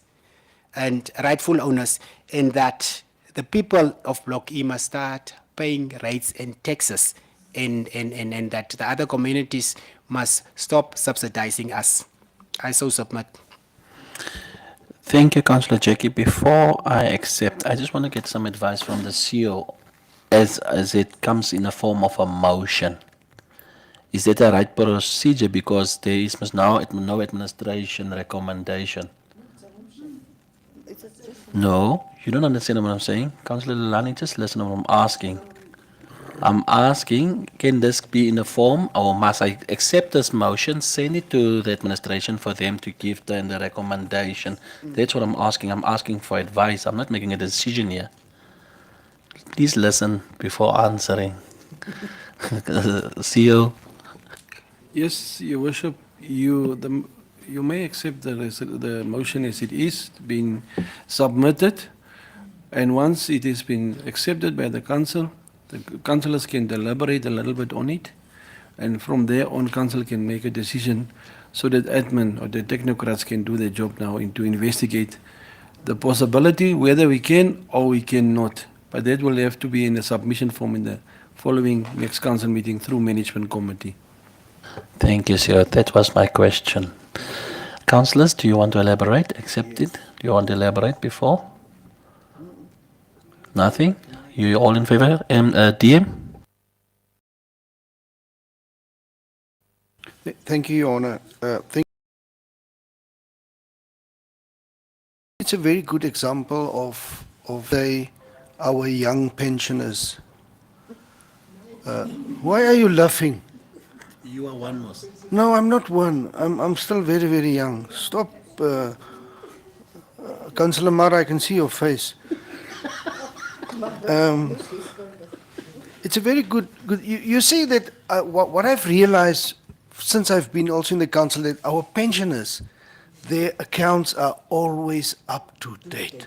and rightful owners, and that the people of Block E must start paying rates and taxes, and that the other communities must stop subsidizing us. I so submit. Thank you, Councillor Jackie. Before I accept, I just want to get some advice from the CEO as it comes in the form of a motion. Is that a right procedure? Because there is no administration recommendation. No, you don't understand what I'm saying. Councillor Lelani, just listen to what I'm asking. I'm asking, can this be in a form, or must I accept this motion, send it to the administration for them to give the recommendation? That's what I'm asking. I'm asking for advice. I'm not making a decision here. Please listen before answering. CEO. Yes, Your Worship, you may accept the motion as it is being submitted, and once it has been accepted by the council, the councillors can deliberate a little bit on it, and from there on, council can make a decision so that admin or the technocrats can do their job now to investigate the possibility whether we can or we cannot. But that will have to be in a submission form in the following next council meeting through management committee. Thank you, sir. That was my question. Councillors, do you want to elaborate? Accept it? Do you want to elaborate before? Nothing? You all in favor? DM? Thank you, Your Honour. It's a very good example of our young pensioners. Why are you laughing? You are one most. No, I'm not one. I'm still very, very young. Stop. Councillor Mara, I can see your face. It's a very good. You see that what I've realized since I've been also in the council, that our pensioners, their accounts are always up to date.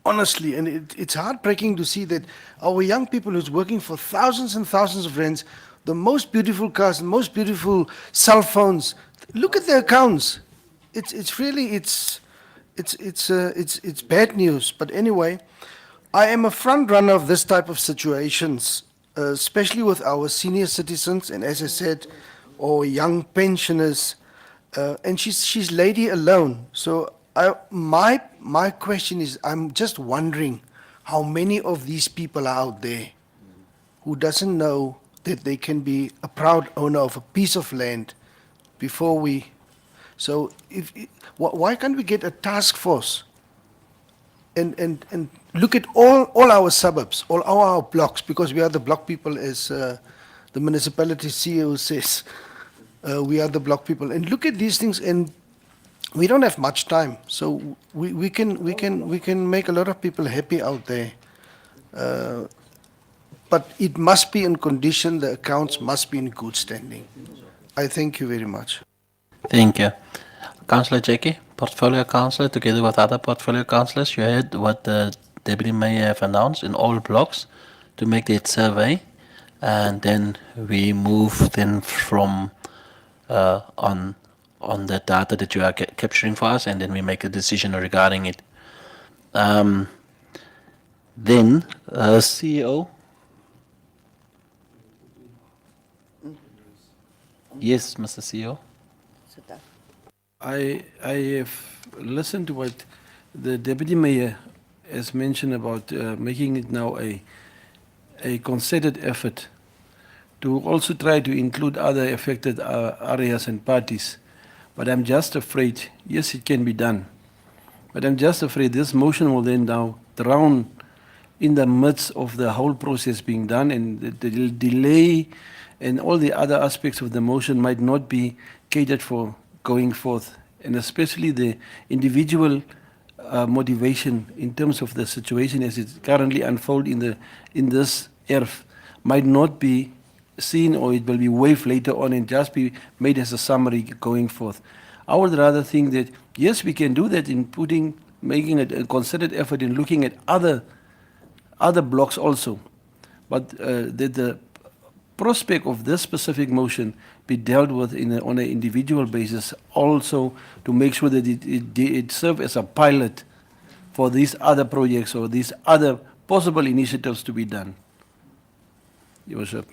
Honestly, and it's heartbreaking to see that our young people who's working for thousands and thousands of rands, the most beautiful cars, the most beautiful cell phones, look at their accounts. It's really it's bad news. But anyway, I am a front runner of this type of situations, especially with our senior citizens, and as I said, or young pensioners. And she's lady alone. So my question is, I'm just wondering how many of these people are out there who doesn't know that they can be a proud owner of a piece of land before we. So why can't we get a task force and look at all our suburbs, all our blocks, because we are the block people, as the municipality CEO says. We are the block people, and look at these things, and we don't have much time, so we can make a lot of people happy out there. But it must be in condition, the accounts must be in good standing. I thank you very much. Thank you. Councillor Jackie, Portfolio Councillor, together with other Portfolio Councillors, you heard what the Deputy Mayor have announced in all blocks to make that survey, and then we move then from on the data that you are capturing for us, and then we make a decision regarding it. Then CEO. Yes, Mr. CEO. I have listened to what the Deputy Mayor has mentioned about making it now a concerted effort to also try to include other affected areas and parties. But I'm just afraid, yes, it can be done, but I'm just afraid this motion will then now drown in the midst of the whole process being done, and the delay and all the other aspects of the motion might not be catered for going forth, and especially the individual motivation in terms of the situation as it's currently unfold in this earth might not be seen, or it will be waived later on and just be made as a summary going forth. I would rather think that yes, we can do that in making it a concerted effort in looking at other blocks also, but that the prospect of this specific motion be dealt with on an individual basis, also to make sure that it serves as a pilot for these other projects or these other possible initiatives to be done. Your Worship.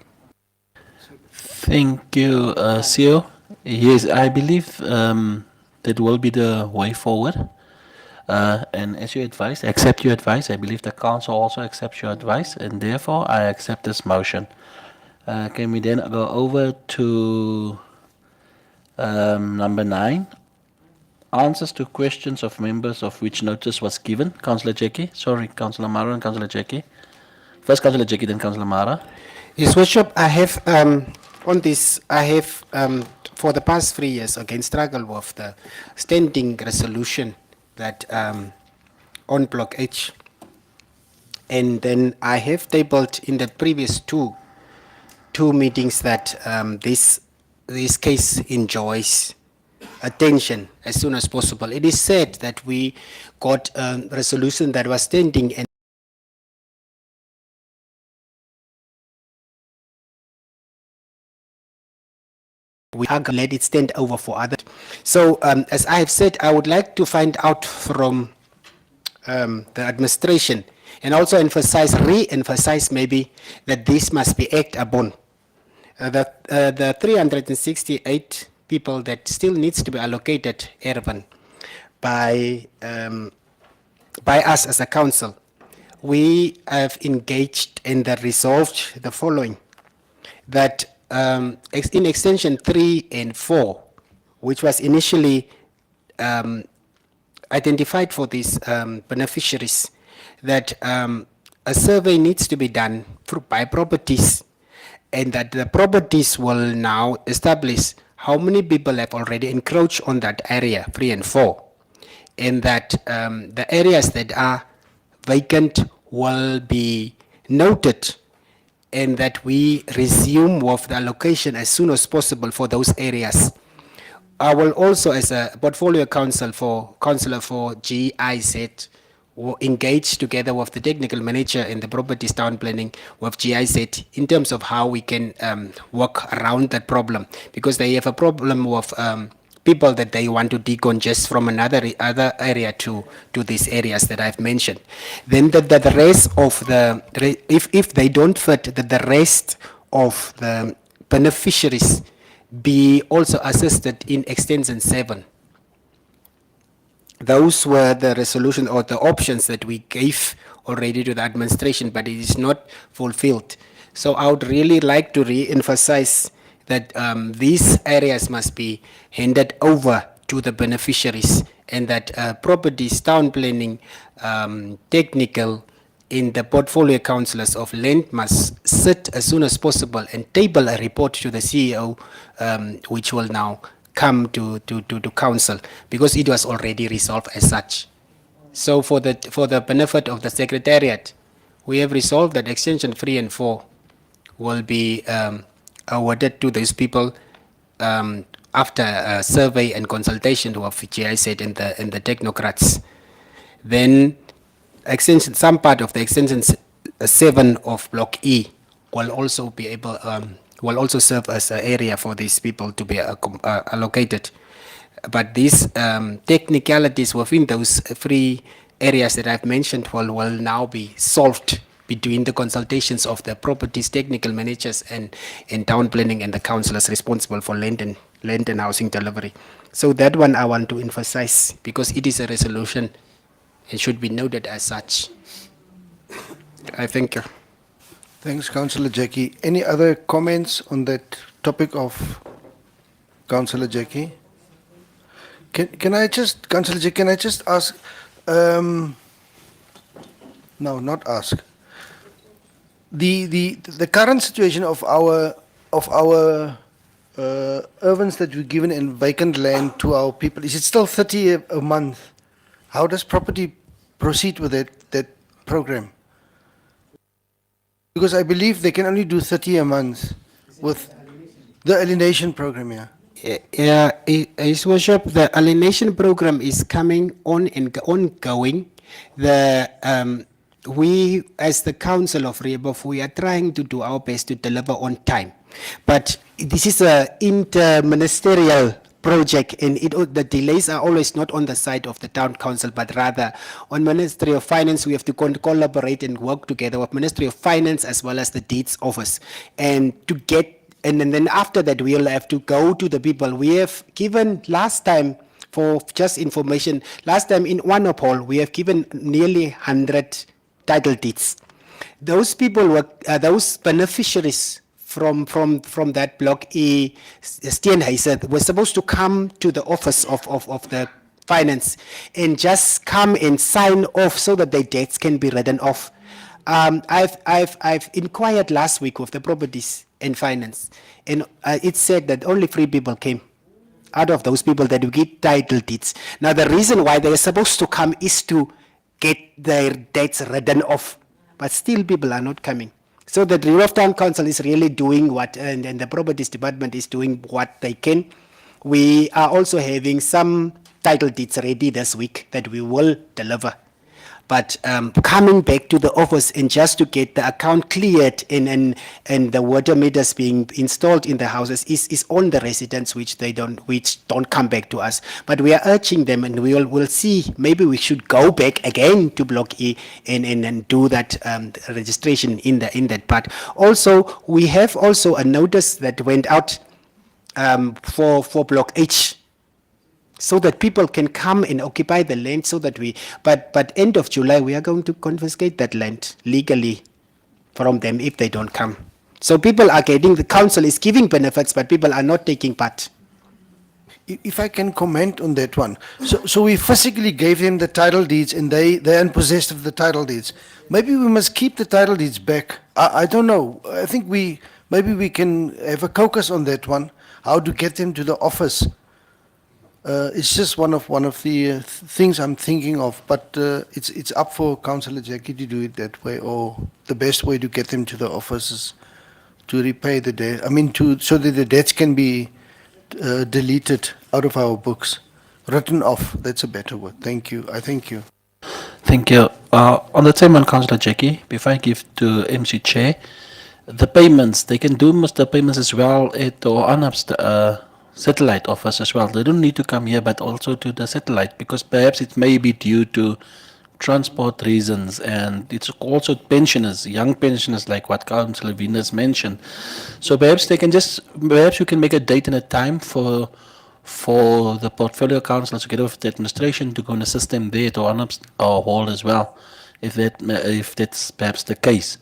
Thank you, CEO. Yes, I believe that will be the way forward. And as you advise, I accept your advice. I believe the council also accepts your advice, and therefore I accept this motion. Can we then go over to number 9? Answers to questions of members of which notice was given. Councillor Jackie. Sorry, Councillor Mara and Councillor Jackie. First Councillor Jackie, then Councillor Mara. Yes, Worship, I have on this, I have for the past 3 years again struggled with the standing resolution that on Block H, and then I have tabled in the previous two meetings that this case enjoys attention as soon as possible. It is said that we got a resolution that was standing and we are going to let it stand over for others. So as I have said, I would like to find out from the administration and also re-emphasize maybe that this must be acted upon. The 368 people that still needs to be allocated urban by us as a council, we have engaged and resolved the following, that in extension 3 and 4, which was initially identified for these beneficiaries, that a survey needs to be done by properties and that the properties will now establish how many people have already encroached on that area, 3 and 4, and that the areas that are vacant will be noted, and that we resume with the allocation as soon as possible for those areas. I will also, as a portfolio councillor for GIZ, will engage together with the technical manager in the properties town planning with GIZ in terms of how we can work around that problem, because they have a problem with people that they want to decongest from other area to these areas that I've mentioned. Then the rest of if they don't fit, that the rest of the beneficiaries be also assisted in extension 7. Those were the resolution or the options that we gave already to the administration, but it is not fulfilled. So I would really like to re-emphasize that these areas must be handed over to the beneficiaries, and that properties, town planning, technical, in the portfolio councillors of land must sit as soon as possible and table a report to the CEO, which will now come to council, because it was already resolved as such. So for the benefit of the secretariat, we have resolved that extension 3 and 4 will be awarded to these people after a survey and consultation with GIZ and the technocrats. Then extension, some part of the extension 7 of Block E will also be able, will also serve as an area for these people to be allocated. But these technicalities within those 3 areas that I've mentioned will now be solved between the consultations of the properties technical managers and town planning and the councillors responsible for land and housing delivery. So that one I want to emphasize, because it is a resolution and should be noted as such. I thank you. Thanks, Councillor Jackie. Any other comments on that topic of Councillor Jackie? Can I just, Councillor Jackie, can I just ask, no, not ask. The current situation of our urbans that we've given in vacant land to our people, is it still 30 a month? How does property proceed with that program? Because I believe they can only do 30 a month with the alienation program, yeah. Yeah, His Worship, the alienation program is coming on and ongoing. We, as the Council of Rehbof, we are trying to do our best to deliver on time. But this is an interministerial project, and the delays are always not on the side of the town council, but rather on Ministry of Finance. We have to collaborate and work together with Ministry of Finance as well as the Deeds Office, and to get. And then after that, we'll have to go to the people. We have given last time, for just information, last time in Wanapol, we have given nearly 100 title deeds. Those people were, those beneficiaries from that Block E, Steenhuisen, were supposed to come to the office of the finance and just come and sign off so that their debts can be written off. I've inquired last week with the properties and finance, and it said that only 3 people came out of those people that will get title deeds. Now, the reason why they are supposed to come is to get their debts written off, but still people are not coming. So the Rehbof Town Council is really doing what, and the properties department is doing what they can. We are also having some title deeds ready this week that we will deliver. But coming back to the office and just to get the account cleared and the water meters being installed in the houses is on the residents, which don't come back to us. But we are urging them, and we'll see. Maybe we should go back again to Block E and do that registration in that part. Also, we have also a notice that went out for Block H, so that people can come and occupy the land, so that but end of July, we are going to confiscate that land legally from them if they don't come. So people are getting, the council is giving benefits, but people are not taking part. If I can comment on that one. So we physically gave them the title deeds, and they're possessed of the title deeds. Maybe we must keep the title deeds back. I don't know. I think we maybe we can have a caucus on that one, how to get them to the office. It's just one of the things I'm thinking of, but it's up for Councillor Jackie to do it that way, or the best way to get them to the office is to repay the debt. I mean, so that the debts can be deleted out of our books, written off. That's a better word. Thank you. I thank you. Thank you. On the same one, Councillor Jackie, before I give to MC Chair, the payments, they can do most of the payments as well at or UNAP's satellite office as well. They don't need to come here, but also to the satellite, because perhaps it may be due to transport reasons, and it's also pensioners, young pensioners, like what Councillor Venus mentioned. So perhaps they can perhaps you can make a date and a time for the portfolio councillors together with the administration to go and assist them there to UNAP's hall as well, if that's perhaps the case.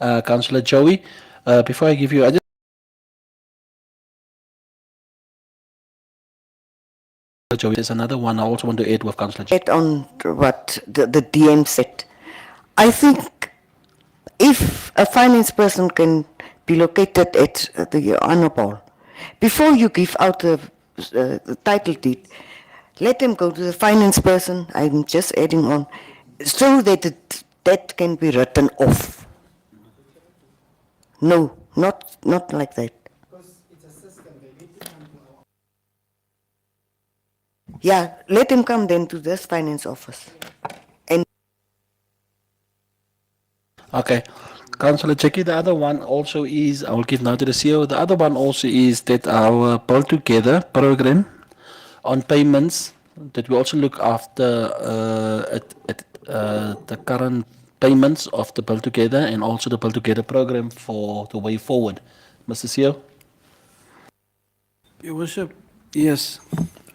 Councillor Joey, before I give you, I just Joey, there's another one I also want to add with Councillor Joey. Add on to what the DM said. I think if a finance person can be located at the honourable, before you give out the title deed, let them go to the finance person, I'm just adding on, so that that can be written off. No, not like that. Yeah, let him come then to this finance office. And Okay. Councillor Jackie, the other one also is, I will give now to the CEO, the other one also is that our Build Together program on payments, that we also look after at the current payments of the Build Together and also the Build Together program for the way forward. Mr. CEO? Your Worship, yes,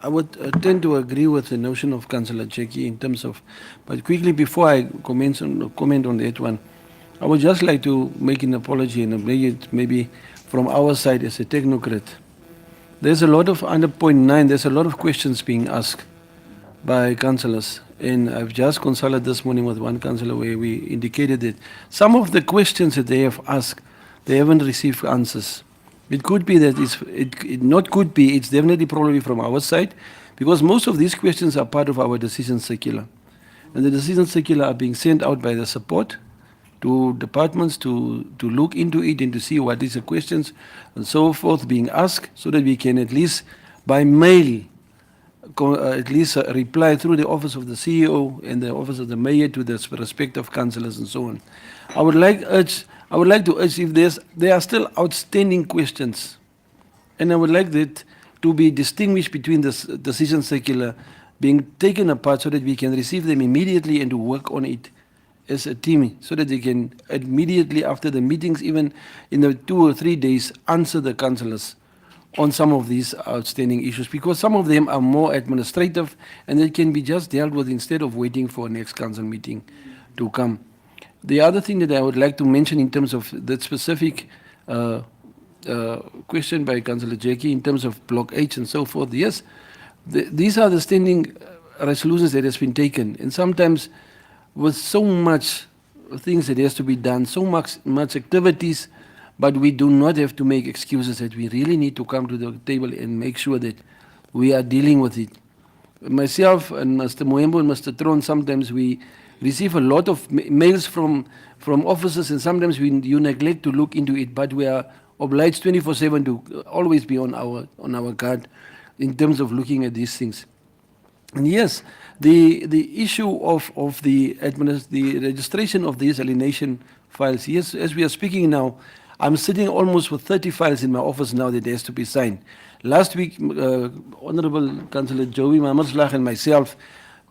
I would tend to agree with the notion of Councillor Jackie in terms of, but quickly before I comment on that one, I would just like to make an apology and maybe from our side as a technocrat. There's a lot of, under point 9, there's a lot of questions being asked by councillors. And I've just consulted this morning with one councillor where we indicated that some of the questions that they have asked, they haven't received answers. It could be that it not could be, it's definitely probably from our side, because most of these questions are part of our decision circular. And the decision circular are being sent out by the support to departments to look into it and to see what is the questions and so forth being asked, so that we can at least by mail at least reply through the office of the CEO and the office of the mayor to the respective councillors and so on. I would like to urge if there are still outstanding questions, and I would like that to be distinguished between the decision circular being taken apart so that we can receive them immediately and to work on it as a team, so that they can immediately after the meetings, even in the 2 or 3 days, answer the councillors on some of these outstanding issues, because some of them are more administrative and they can be just dealt with instead of waiting for next council meeting to come. The other thing that I would like to mention in terms of that specific question by Councillor Jackie in terms of Block H and so forth, yes, these are the standing resolutions that has been taken, and sometimes with so much things that has to be done, so much activities, but we do not have to make excuses that we really need to come to the table and make sure that we are dealing with it. Myself and Mr. Moembo and Mr. Tron, sometimes we receive a lot of mails from officers, and sometimes you neglect to look into it, but we are obliged 24/7 to always be on our guard in terms of looking at these things. And yes, the issue of the registration of these alienation files, yes, as we are speaking now, I'm sitting almost with 30 files in my office now that has to be signed. Last week, Honorable Councillor Joey Mamatslag and myself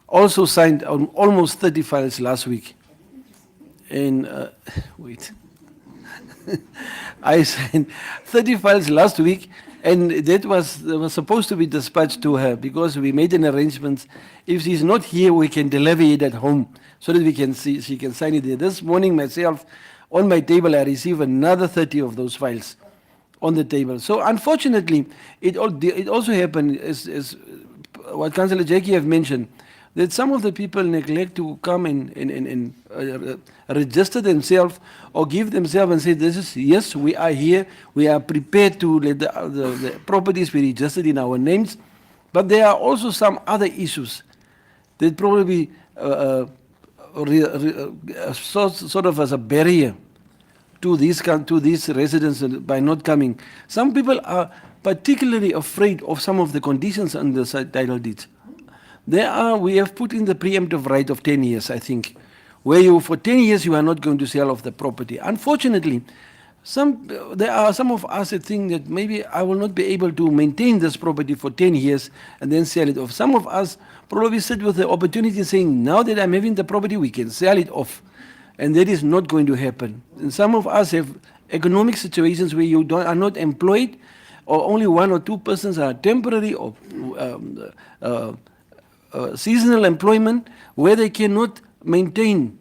also signed almost 30 files last week. And wait, I signed 30 files last week, and that was supposed to be dispatched to her, because we made an arrangement. If she's not here, we can deliver it at home so that we can see she can sign it there. This morning myself, on my table, I received another 30 of those files on the table. So unfortunately, it also happened as what Councillor Jackie have mentioned. that some of the people neglect to come and register themselves or give themselves and say, this is, yes, we are here, we are prepared to let the properties be registered in our names, but there are also some other issues that probably sort of as a barrier to these residents by not coming. Some people are particularly afraid of some of the conditions under the title deeds. We have put in the preemptive right of 10 years, I think, where for 10 years you are not going to sell off the property. Unfortunately, there are some of us that think that maybe I will not be able to maintain this property for 10 years and then sell it off. Some of us probably sit with the opportunity saying, now that I'm having the property, we can sell it off. And that is not going to happen. And some of us have economic situations where you are not employed, or only one or two persons are temporary or seasonal employment, where they cannot maintain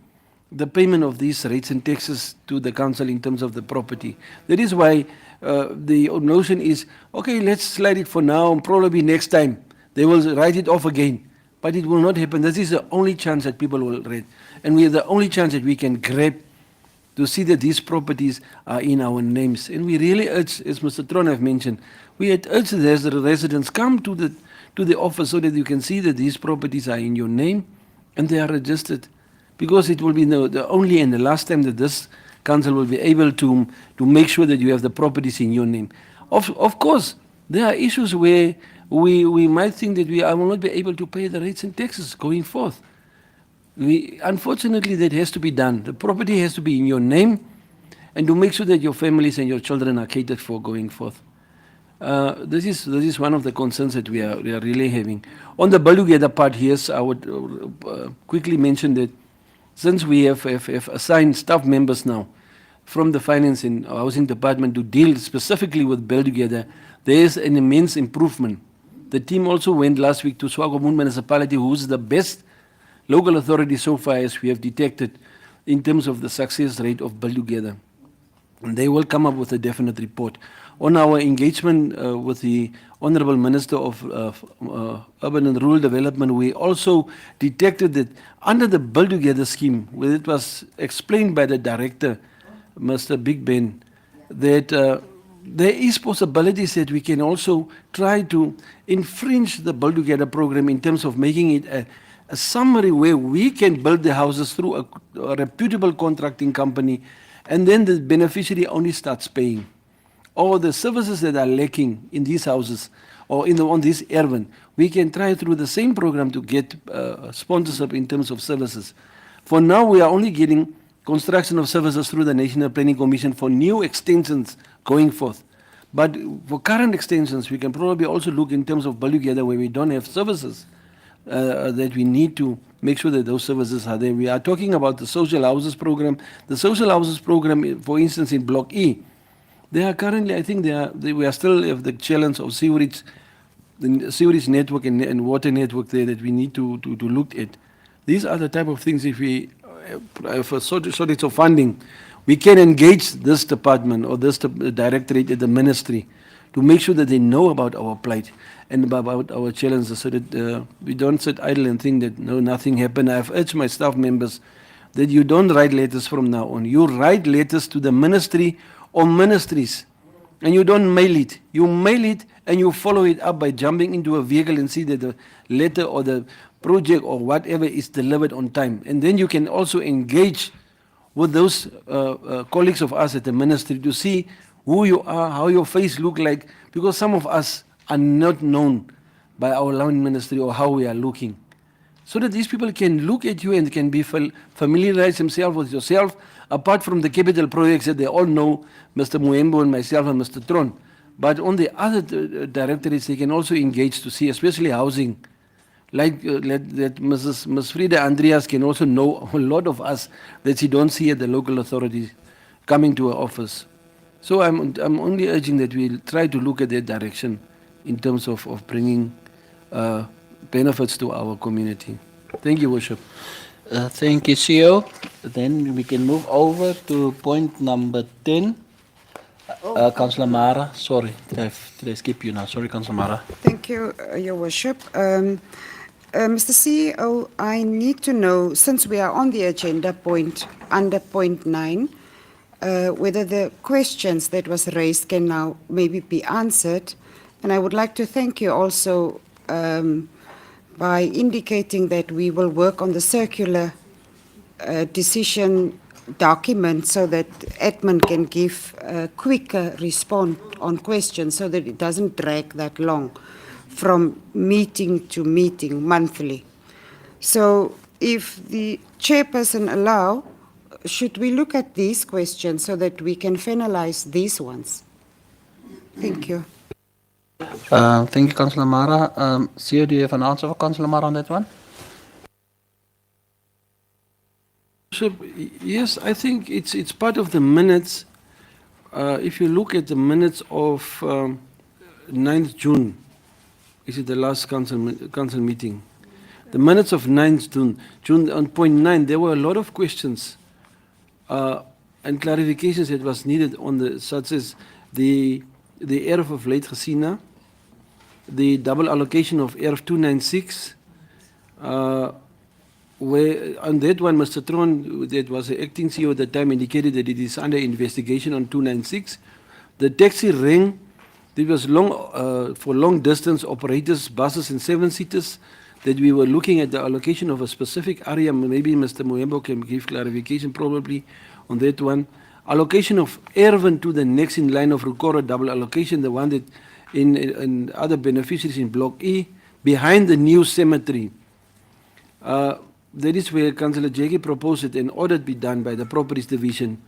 the payment of these rates and taxes to the council in terms of the property. That is why the notion is, okay, let's slide it for now, and probably next time they will write it off again. But it will not happen. This is the only chance that people will read. And we are the only chance that we can grab to see that these properties are in our names. And we really urge, as Mr. Tron have mentioned, we had urged the residents come to the office so that you can see that these properties are in your name and they are registered. Because it will be the only and the last time that this council will be able to make sure that you have the properties in your name. Of course, there are issues where we might think that I will not be able to pay the rates and taxes going forth. Unfortunately, that has to be done. The property has to be in your name and to make sure that your families and your children are catered for going forth. This is one of the concerns that we are really having. On the Balugeda part, yes, I would quickly mention that since we have assigned staff members now from the Finance and Housing Department to deal specifically with Balugeda, there is an immense improvement. The team also went last week to Swakopmund Municipality, who is the best local authority so far as we have detected in terms of the success rate of Balugeda. And they will come up with a definite report. On our engagement with the Honorable Minister of Urban and Rural Development, we also detected that under the Build Together scheme, where it was explained by the director, Mr. Big Ben, that there is possibilities that we can also try to infringe the Build Together program in terms of making it a summary where we can build the houses through a reputable contracting company, and then the beneficiary only starts paying. Or the services that are lacking in these houses or on this urban, we can try through the same program to get sponsorship in terms of services. For now, we are only getting construction of services through the National Planning Commission for new extensions going forth. But for current extensions, we can probably also look in terms of Balugeda where we don't have services that we need to make sure that those services are there. We are talking about the social houses program. The social houses program, for instance, in Block E, they are currently, I think we are still have the challenge of sewerage, the sewerage network and water network there that we need to look at. These are the type of things, if we for shortage of funding, we can engage this department or this directorate at the ministry to make sure that they know about our plight and about our challenges, so that we don't sit idle and think that no, nothing happened. I've urged my staff members that you don't write letters from now on. You write letters to the ministry or ministries, and you don't mail it. You mail it and you follow it up by jumping into a vehicle and see that the letter or the project or whatever is delivered on time. And then you can also engage with those colleagues of us at the ministry to see who you are, how your face look like, because some of us are not known by our land ministry or how we are looking. So that these people can look at you and can be familiarize themselves with yourself, apart from the capital projects that they all know, Mr. Muembo and myself and Mr. Tron. But on the other directorates, they can also engage to see, especially housing. Like that Ms. Frida Andreas can also know a lot of us that she don't see at the local authorities coming to her office. So I'm only urging that we try to look at that direction in terms of bringing benefits to our community. Thank you, Worship. Thank you, CEO. Then we can move over to point number 10. Councillor Mara, sorry, did I skip you now? Sorry, Councillor Mara. Thank you, Your Worship. Mr. CEO, I need to know, since we are on the agenda point, under point 9, whether the questions that was raised can now maybe be answered. And I would like to thank you also by indicating that we will work on the circular decision document so that admin can give a quicker response on questions so that it doesn't drag that long from meeting to meeting monthly. So if the chairperson allow, should we look at these questions so that we can finalize these ones? Thank you. Thank you, Councillor Mara. CEO, do you have an answer for Councillor Mara on that one? Bishop, yes, I think it's part of the minutes. If you look at the minutes of 9th June, is it the last council meeting? The minutes of 9th June on point 9, there were a lot of questions and clarifications that was needed on the, such as the erf of late Gesina, the double allocation of erf 296, where on that one, Mr. Tron, that was the acting CEO at the time, indicated that it is under investigation on 296. The taxi ring, there was long for long distance operators, buses and 7-seaters, that we were looking at the allocation of a specific area. Maybe Mr. Moembo can give clarification probably on that one. Allocation of Erwin to the next in line of Rukora double allocation, the one that in other beneficiaries in Block E, behind the new cemetery. That is where Councillor Jackie proposed that an audit be done by the Properties Division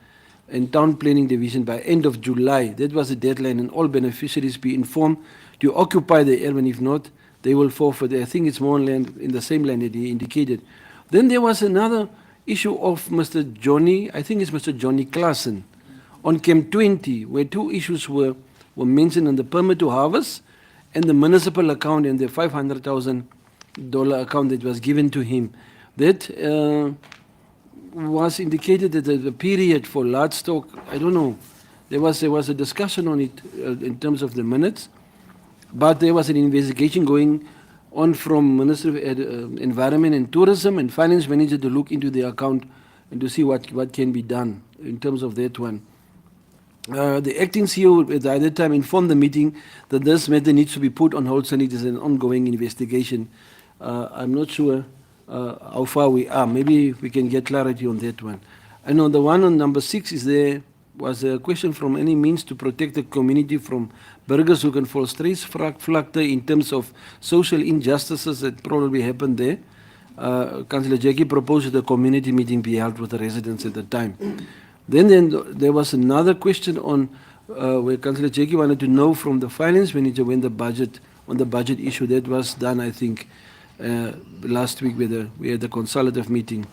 and Town Planning Division by end of July. That was the deadline, and all beneficiaries be informed to occupy the Erwin. If not, they will forfeit. I think it's more land in the same land that he indicated. Then there was another issue of Mr. Johnny, I think it's Mr. Johnny Klassen, on Camp 20, where two issues were mentioned in the permit to harvest and the municipal account and the $500,000 account that was given to him. That was indicated that the period for large stock, I don't know, there was a discussion on it in terms of the minutes, but there was an investigation going on from Ministry of Environment and Tourism and Finance Manager to look into the account and to see what can be done in terms of that one. The acting CEO at either time informed the meeting that this matter needs to be put on hold, and it is an ongoing investigation. I'm not sure how far we are. Maybe we can get clarity on that one. And on the one on number 6 is there was a question from any means to protect the community from burgers who can fall stressvlakte in terms of social injustices that probably happened there. Councillor Jackie proposed that a community meeting be held with the residents at the time. Then there was another question on where Councillor Jackie wanted to know from the finance manager when the budget, on the budget issue, that was done, I think, last week we had the consultative meeting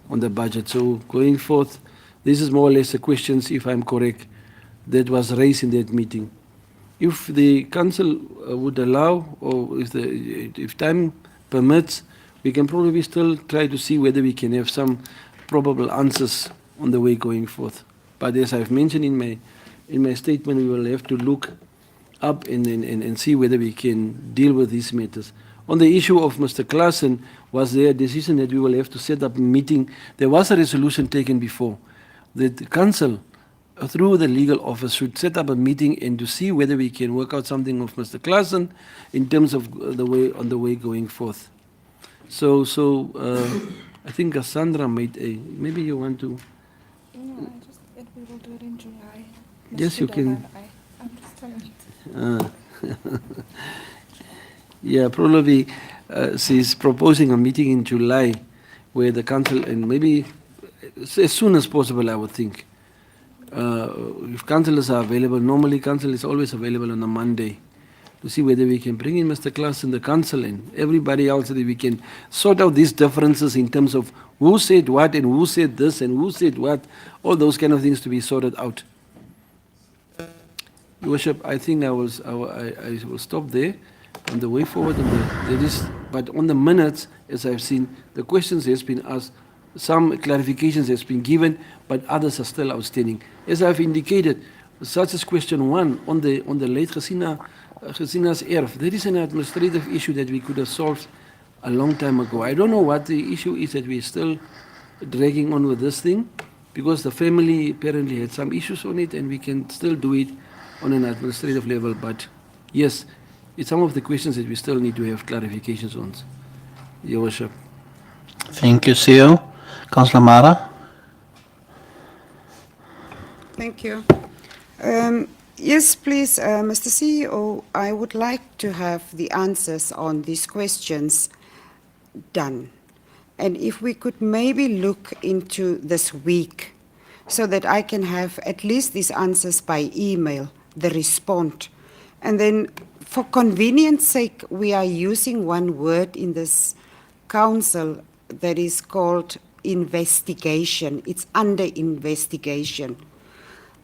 on the budget. So going forth, this is more or less the questions, if I'm correct, that was raised in that meeting. If the council would allow, or if time permits, we can probably still try to see whether we can have some probable answers on the way going forth. But as I've mentioned in my statement, we will have to look up and see whether we can deal with these matters. On the issue of Mr. Klassen, was there a decision that we will have to set up a meeting? There was a resolution taken before that the council, through the legal office, should set up a meeting and to see whether we can work out something of Mr. Klassen in terms of the way going forth. So I think Cassandra made a. Maybe you want to. No, I just said we will do it in July. Yes, you can. I'm just telling you. Yeah, probably she's proposing a meeting in July where the council, and maybe as soon as possible, I would think. If councillors are available, normally council is always available on a Monday, to see whether we can bring in Mr. Klassen, the council, and everybody else, so that we can sort out these differences in terms of who said what and who said this and who said what, all those kind of things to be sorted out. Your Worship, I think I will stop there. On the way forward, but on the minutes, as I've seen, the questions has been asked, some clarifications has been given, but others are still outstanding. As I've indicated, such as question 1 on the late Gesina's erf, there is an administrative issue that we could have solved a long time ago. I don't know what the issue is that we're still dragging on with this thing, because the family apparently had some issues on it, and we can still do it on an administrative level. But yes, it's some of the questions that we still need to have clarifications on, Your Worship. Thank you, CEO. Councillor Mara? Thank you. Yes, please, Mr. CEO, I would like to have the answers on these questions done. And if we could maybe look into this week so that I can have at least these answers by email, the response. And then for convenience sake, we are using one word in this council that is called investigation. It's under investigation.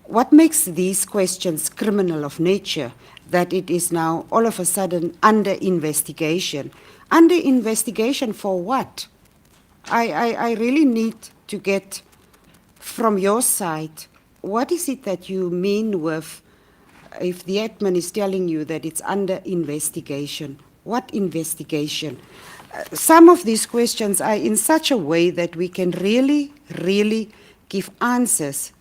What makes these questions criminal of nature, that it is now all of a sudden under investigation? Under investigation for what? I really need to get from your side, what is it that you mean with, if the admin is telling you that it's under investigation? What investigation? Some of these questions are in such a way that we can really give answers.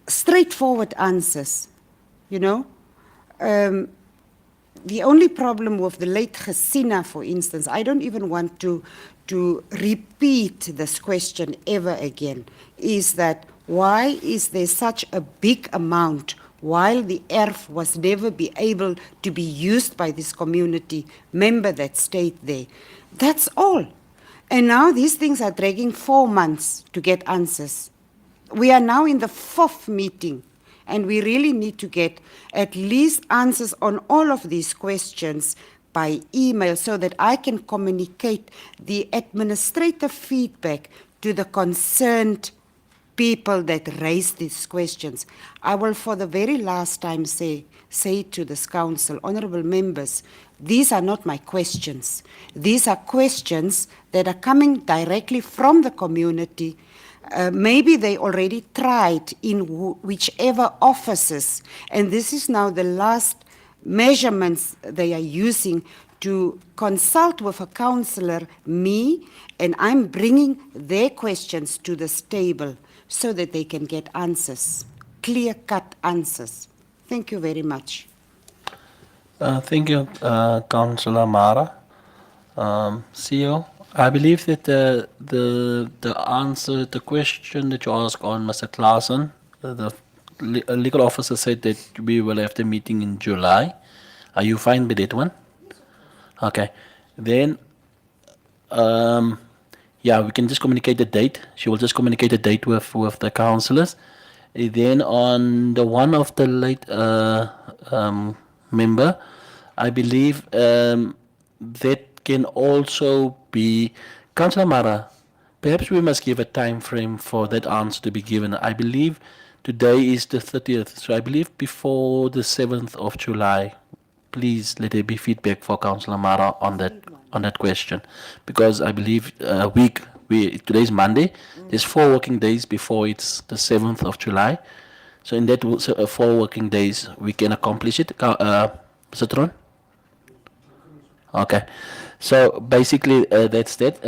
Straightforward answers, you know. The only problem with the late Gesina, for instance, I don't even want to repeat this question ever again, is that why is there such a big amount while the ERF was never be able to be used by this community member that stayed there? That's all. And now these things are dragging 4 months to get answers. We are now in the 4th meeting, and we really need to get at least answers on all of these questions by email so that I can communicate the administrative feedback to the concerned people that raised these questions. I will for the very last time say to this council, honourable members, these are not my questions. These are questions that are coming directly from the community. Maybe they already tried in whichever offices, and this is now the last measurements they are using to consult with a councillor, me, and I'm bringing their questions to this table so that they can get answers, clear-cut answers. Thank you very much. Thank you, Councillor Mara. CEO, I believe that the answer, the question that you asked on Mr. Claassen, the legal officer said that we will have the meeting in July. Are you fine with that one? Okay. Then, yeah, we can just communicate the date. She will just communicate the date with the councillors. Then on the one of the late member, I believe that can also be, Councillor Mara, perhaps we must give a time frame for that answer to be given. I believe today is the 30th, so I believe before the 7th of July, please let there be feedback for Councillor Mara on that question, because I believe today's Monday, there's 4 working days before it's the 7th of July. So in that 4 working days, we can accomplish it. Mr. Tron? Okay. So basically, that's that.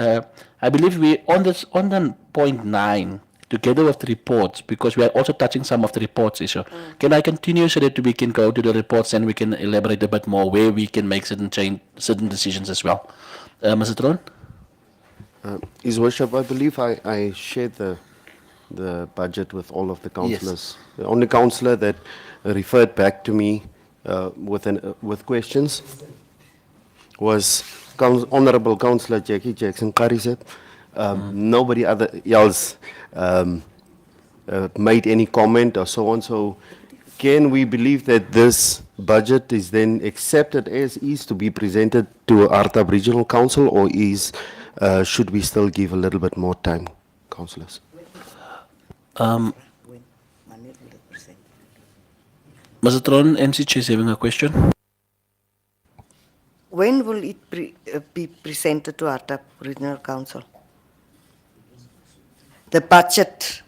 I believe we on the point 9, together with the reports, because we are also touching some of the reports issue. Can I continue so that we can go to the reports and we can elaborate a bit more where we can make certain decisions as well? Mr. Tron? His Worship, I believe I shared the budget with all of the councillors. The only councillor that referred back to me with questions was Honourable Councillor Jackie Jackson Karisep. Nobody else made any comment or so on. So can we believe that this budget is then accepted as is to be presented to Artab Regional Council, or should we still give a little bit more time, councillors? Mr. Tron, MCH is having a question. When will it be presented to Artab Regional Council? The budget.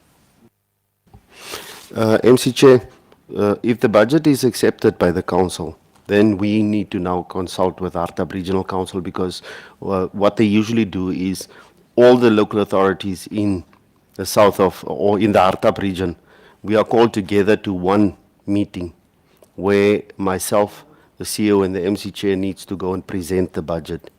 MC Chair, if the budget is accepted by the council, then we need to now consult with Artab Regional Council, because what they usually do is all the local authorities in the south of, or in the Artab region, we are called together to one meeting where myself, the CEO and the MC chair needs to go and present the budget.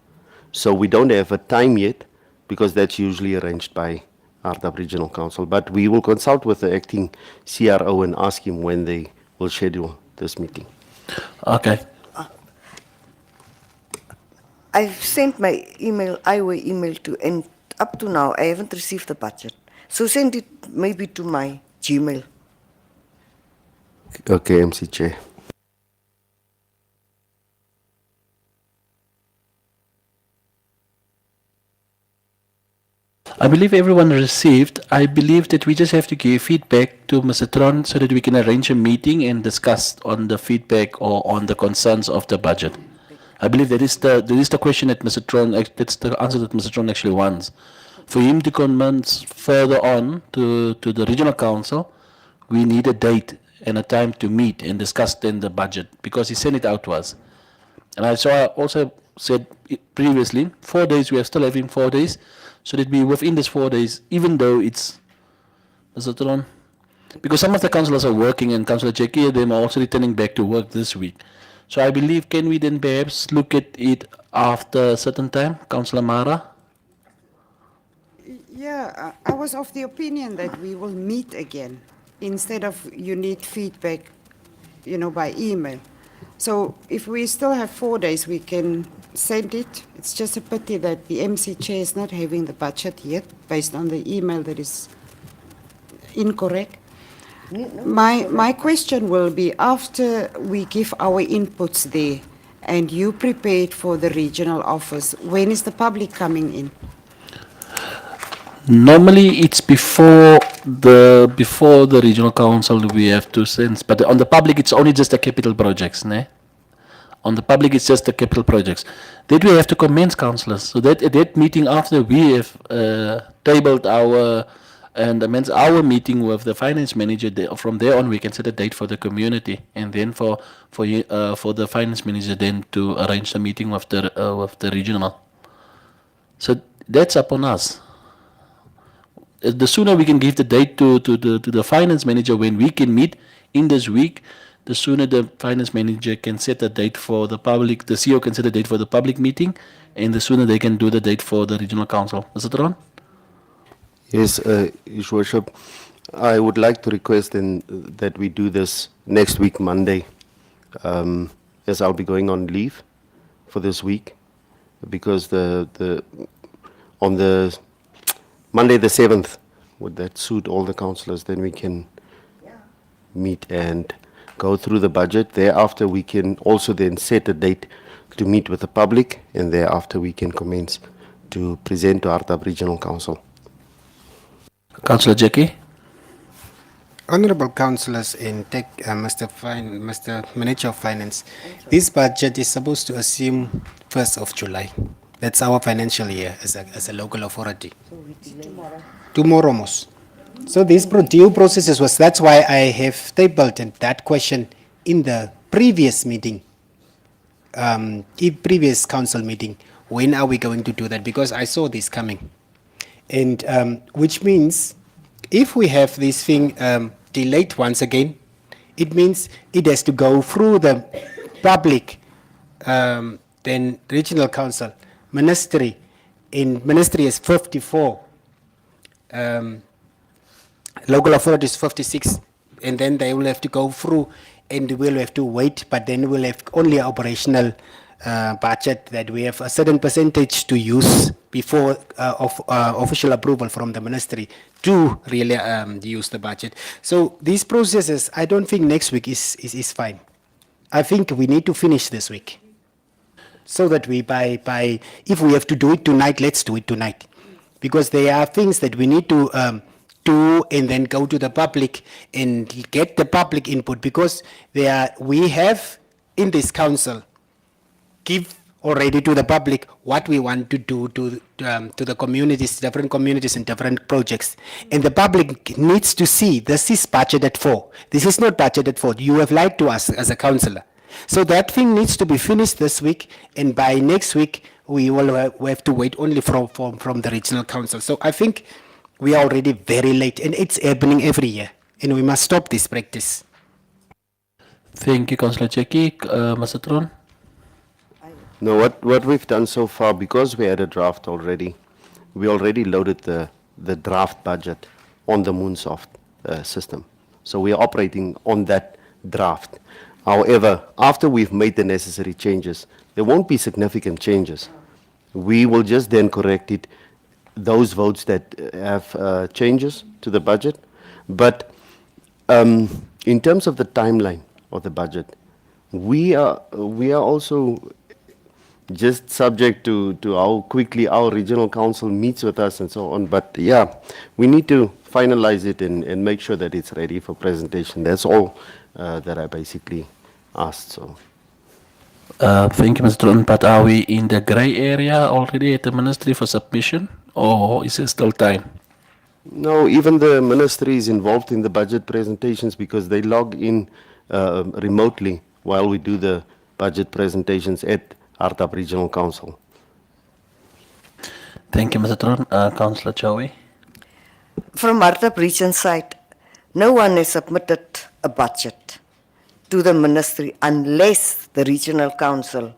So we don't have a time yet, because that's usually arranged by Artab Regional Council. But we will consult with the acting CRO and ask him when they will schedule this meeting. Okay. I've sent my email, Iowa email to, and up to now, I haven't received the budget. So send it maybe to my Gmail. Okay, MC chair. I believe everyone received. I believe that we just have to give feedback to Mr. Tron so that we can arrange a meeting and discuss on the feedback or on the concerns of the budget. I believe that is the question that Mr. Tron, that's the answer that Mr. Tron actually wants. For him to commence further on to the regional council, we need a date and a time to meet and discuss then the budget, because he sent it out to us. And I also said previously, 4 days, we are still having 4 days, so that we within these 4 days, even though it's, Mr. Tron, because some of the councillors are working and Councillor Jackie, them are also returning back to work this week. So I believe, can we then perhaps look at it after a certain time, Councillor Mara? Yeah, I was of the opinion that we will meet again instead of you need feedback, by email. So if we still have 4 days, we can send it. It's just a pity that the MC chair is not having the budget yet, based on the email that is incorrect. My question will be, after we give our inputs there and you prepared for the regional office, when is the public coming in? Normally, it's before the regional council we have to send, but on the public, it's only just the capital projects, ne? On the public, it's just the capital projects. That we have to commence, councillors. So that at that meeting, after we have tabled our meeting with the finance manager, from there on we can set a date for the community, and then for the finance manager then to arrange the meeting with the regional. So that's upon us. The sooner we can give the date to the finance manager when we can meet in this week, the sooner the finance manager can set a date for the public, the CEO can set a date for the public meeting, and the sooner they can do the date for the regional council. Mr. Tron? Yes, His Worship, I would like to request that we do this next week, Monday, as I'll be going on leave for this week, because on the Monday the 7th, would that suit all the councillors? Then we can meet and go through the budget. Thereafter, we can also then set a date to meet with the public, and thereafter we can commence to present to Artab Regional Council. Councillor Jackie? Honorable councillors and Mr. Manager of Finance, this budget is supposed to assume 1st of July. That's our financial year as a local authority. Tomorrow almost. So this due processes that's why I have tabled that question in the previous meeting, previous council meeting. When are we going to do that? Because I saw this coming. And which means if we have this thing delayed once again, it means it has to go through the public, then regional council, ministry. In ministry is 54, local authorities 56, and then they will have to go through and we'll have to wait, but then we'll have only operational budget that we have a certain percentage to use before official approval from the ministry to really use the budget. So these processes, I don't think next week is fine. I think we need to finish this week, so that we by if we have to do it tonight, let's do it tonight, because there are things that we need to do and then go to the public and get the public input, because we have in this council give already to the public what we want to do to the communities, different communities and different projects. And the public needs to see this is budgeted for. This is not budgeted for. You have lied to us as a councillor. So that thing needs to be finished this week, and by next week, we have to wait only from the regional council. So I think we are already very late, and it's happening every year, and we must stop this practice. Thank you, Councillor Jackie. Mr. Tron? No, what we've done so far, because we had a draft already, we already loaded the draft budget on the Moonsoft system. So we are operating on that draft. However, after we've made the necessary changes, there won't be significant changes. We will just then correct it, those votes that have changes to the budget. But in terms of the timeline of the budget, we are also just subject to how quickly our regional council meets with us and so on. But yeah, we need to finalize it and make sure that it's ready for presentation. That's all that I basically asked. So. Thank you, Mr. Tron. But are we in the grey area already at the ministry for submission, or is there still time? No, even the ministry is involved in the budget presentations because they log in remotely while we do the budget presentations at Hardap Regional Council. Thank you, Mr. Tron. Councillor Chowie? From Hardap region side, no one has submitted a budget to the ministry unless the regional council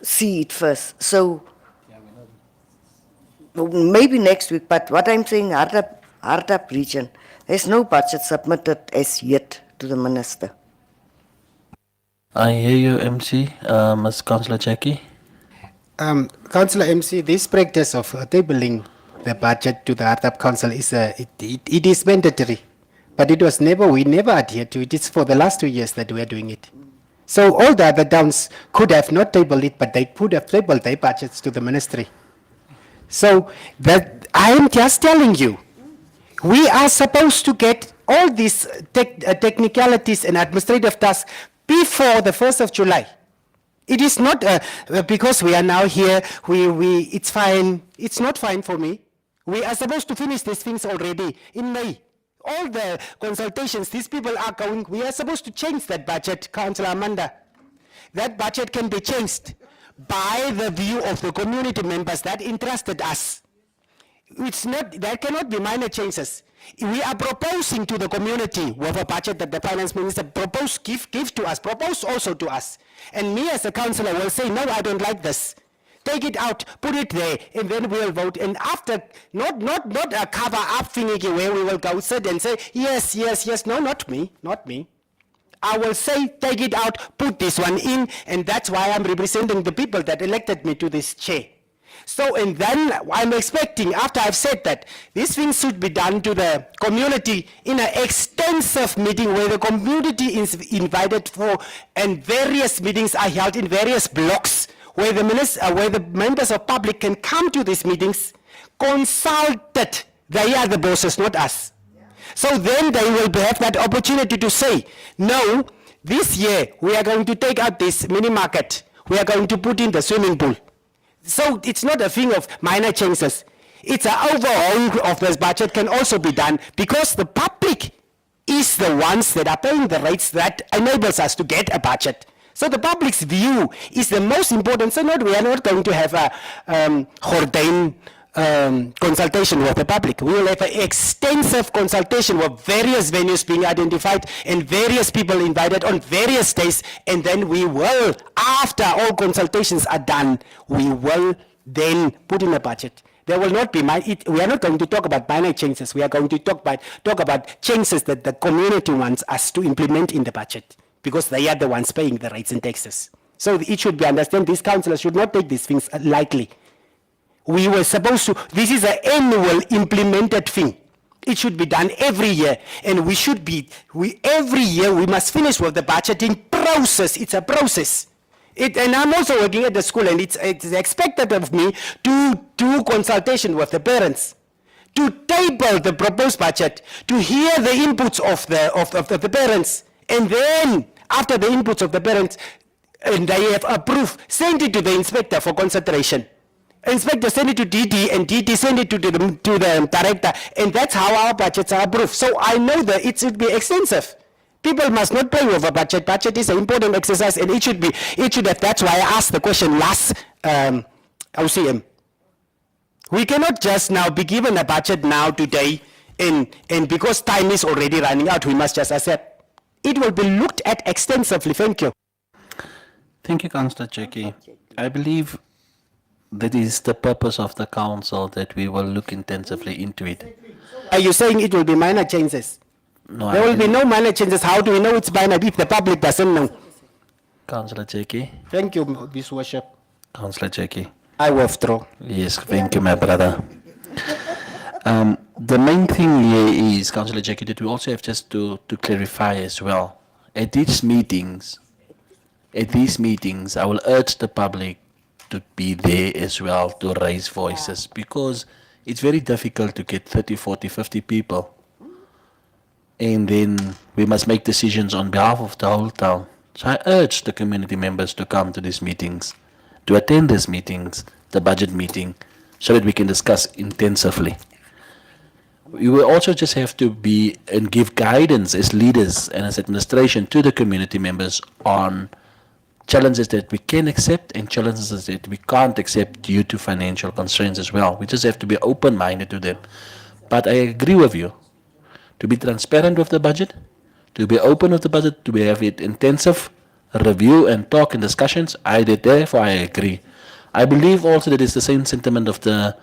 see it first. So maybe next week, but what I'm saying, Hardap region, there's no budget submitted as yet to the minister. I hear you, MC. Ms. Councillor Jackie? Councillor MC, this practice of tabling the budget to the Hardap Council is it is mandatory, but we never adhered to it. It's for the last 2 years that we are doing it. So all the other towns could have not tabled it, but they could have tabled their budgets to the ministry. So that I am just telling you, we are supposed to get all these technicalities and administrative tasks before the 1st of July. It is not because we are now here, it's fine. It's not fine for me. We are supposed to finish these things already in May. All the consultations, these people are going, we are supposed to change that budget, Councillor Amanda. That budget can be changed by the view of the community members that entrusted us. It's not, there cannot be minor changes. We are proposing to the community with a budget that the finance minister proposed, give to us, propose also to us. And me as a councillor will say, no, I don't like this. Take it out, put it there, and then we'll vote. And after, not a cover-up thingy where we will go sit and say, yes, yes, yes. No, not me, not me. I will say, take it out, put this one in, and that's why I'm representing the people that elected me to this chair. So, and then I'm expecting, after I've said that, these things should be done to the community in an extensive meeting where the community is invited for, and various meetings are held in various blocks where the members of public can come to these meetings, consulted. They are the bosses, not us. So then they will have that opportunity to say, no, this year we are going to take out this mini market. We are going to put in the swimming pool. So it's not a thing of minor changes. It's an overhaul of this budget can also be done because the public is the ones that are paying the rates that enables us to get a budget. So the public's view is the most important. So we are not going to have a ordained consultation with the public. We will have an extensive consultation with various venues being identified and various people invited on various days, and then we will, after all consultations are done, we will then put in a budget. There will not be, we are not going to talk about minor changes. We are going to talk about changes that the community wants us to implement in the budget, because they are the ones paying the rates and taxes. So it should be understood, these councillors should not take these things lightly. We were supposed to, this is an annual implemented thing. It should be done every year, and every year we must finish with the budgeting process. It's a process. And I'm also working at the school, and it's expected of me to do consultation with the parents, to table the proposed budget, to hear the inputs of the parents, and then after the inputs of the parents, and they have approved, send it to the inspector for consideration. Inspector send it to DD, and DD send it to the director, and that's how our budgets are approved. So I know that it should be extensive. People must not play with a budget. Budget is an important exercise, and it should have, that's why I asked the question last, OCM. We cannot just now be given a budget now today, and because time is already running out, we must just accept. It will be looked at extensively. Thank you. Thank you, Councillor Jackie. I believe that is the purpose of the council, that we will look intensively into it. Are you saying it will be minor changes? No, There I will be didn't- no minor changes. How do we know it's minor if the public doesn't know? Councillor Jackie, Thank you, His Worship. Councillor Jackie. I withdraw. Yes, thank you, my brother. The main thing here is, Councillor Jackie, that we also have just to clarify as well. At these meetings, I will urge the public to be there as well to raise voices, because it's very difficult to get 30, 40, 50 people. And then we must make decisions on behalf of the whole town. So I urge the community members to come to these meetings, to attend these meetings, the budget meeting, so that we can discuss intensively. We will also just have to be and give guidance as leaders and as administration to the community members on challenges that we can accept and challenges that we can't accept due to financial constraints as well. We just have to be open-minded to them. But I agree with you, to be transparent with the budget, to be open with the budget, to be have it intensive review and talk and discussions. Therefore I agree. I believe also that it's the same sentiment of the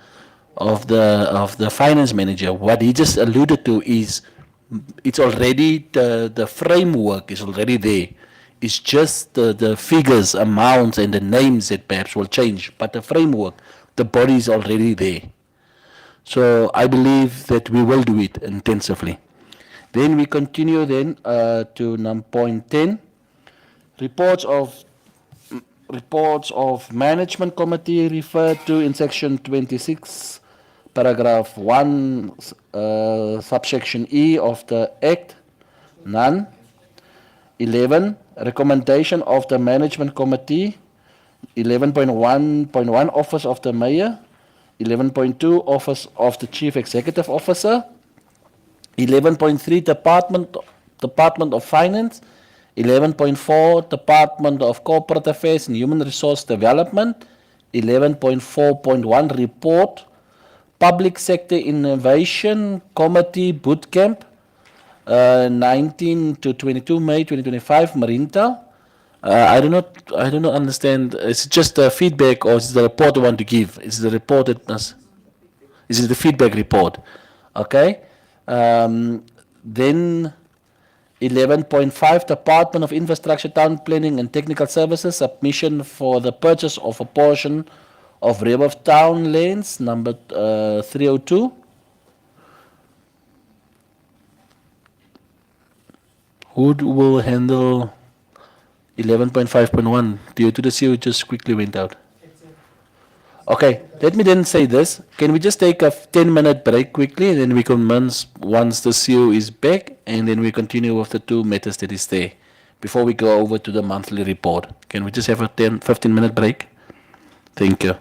finance manager. What he just alluded to is it's already the framework is already there. It's just the figures, amounts, and the names that perhaps will change, but the framework, the body is already there. So I believe that we will do it intensively. Then we continue then to point 10, reports of management committee referred to in section 26, paragraph 1, subsection E of the Act, none. 11, recommendation of the management committee, 11.1.1, office of the mayor, 11.2, office of the chief executive officer, 11.3, Department of Finance, 11.4, Department of Corporate Affairs and Human Resource Development, 11.4.1, report, Public Sector Innovation Committee Bootcamp, 19 to 22 May 2025, Marinta. I do not understand. Is it just the feedback, or is it the report you want to give? Is it the report that is it the feedback report? Okay. Then 11.5, Department of Infrastructure, Town Planning and Technical Services, submission for the purchase of a portion of River Town Lanes, number 302. Who will handle 11.5.1? Due to the CO just quickly went out. Okay, let me then say this. Can we just take a 10-minute break quickly, and then we commence once the CO is back, and then we continue with the two matters that is there before we go over to the monthly report. Can we just have a 15-minute break? Thank you.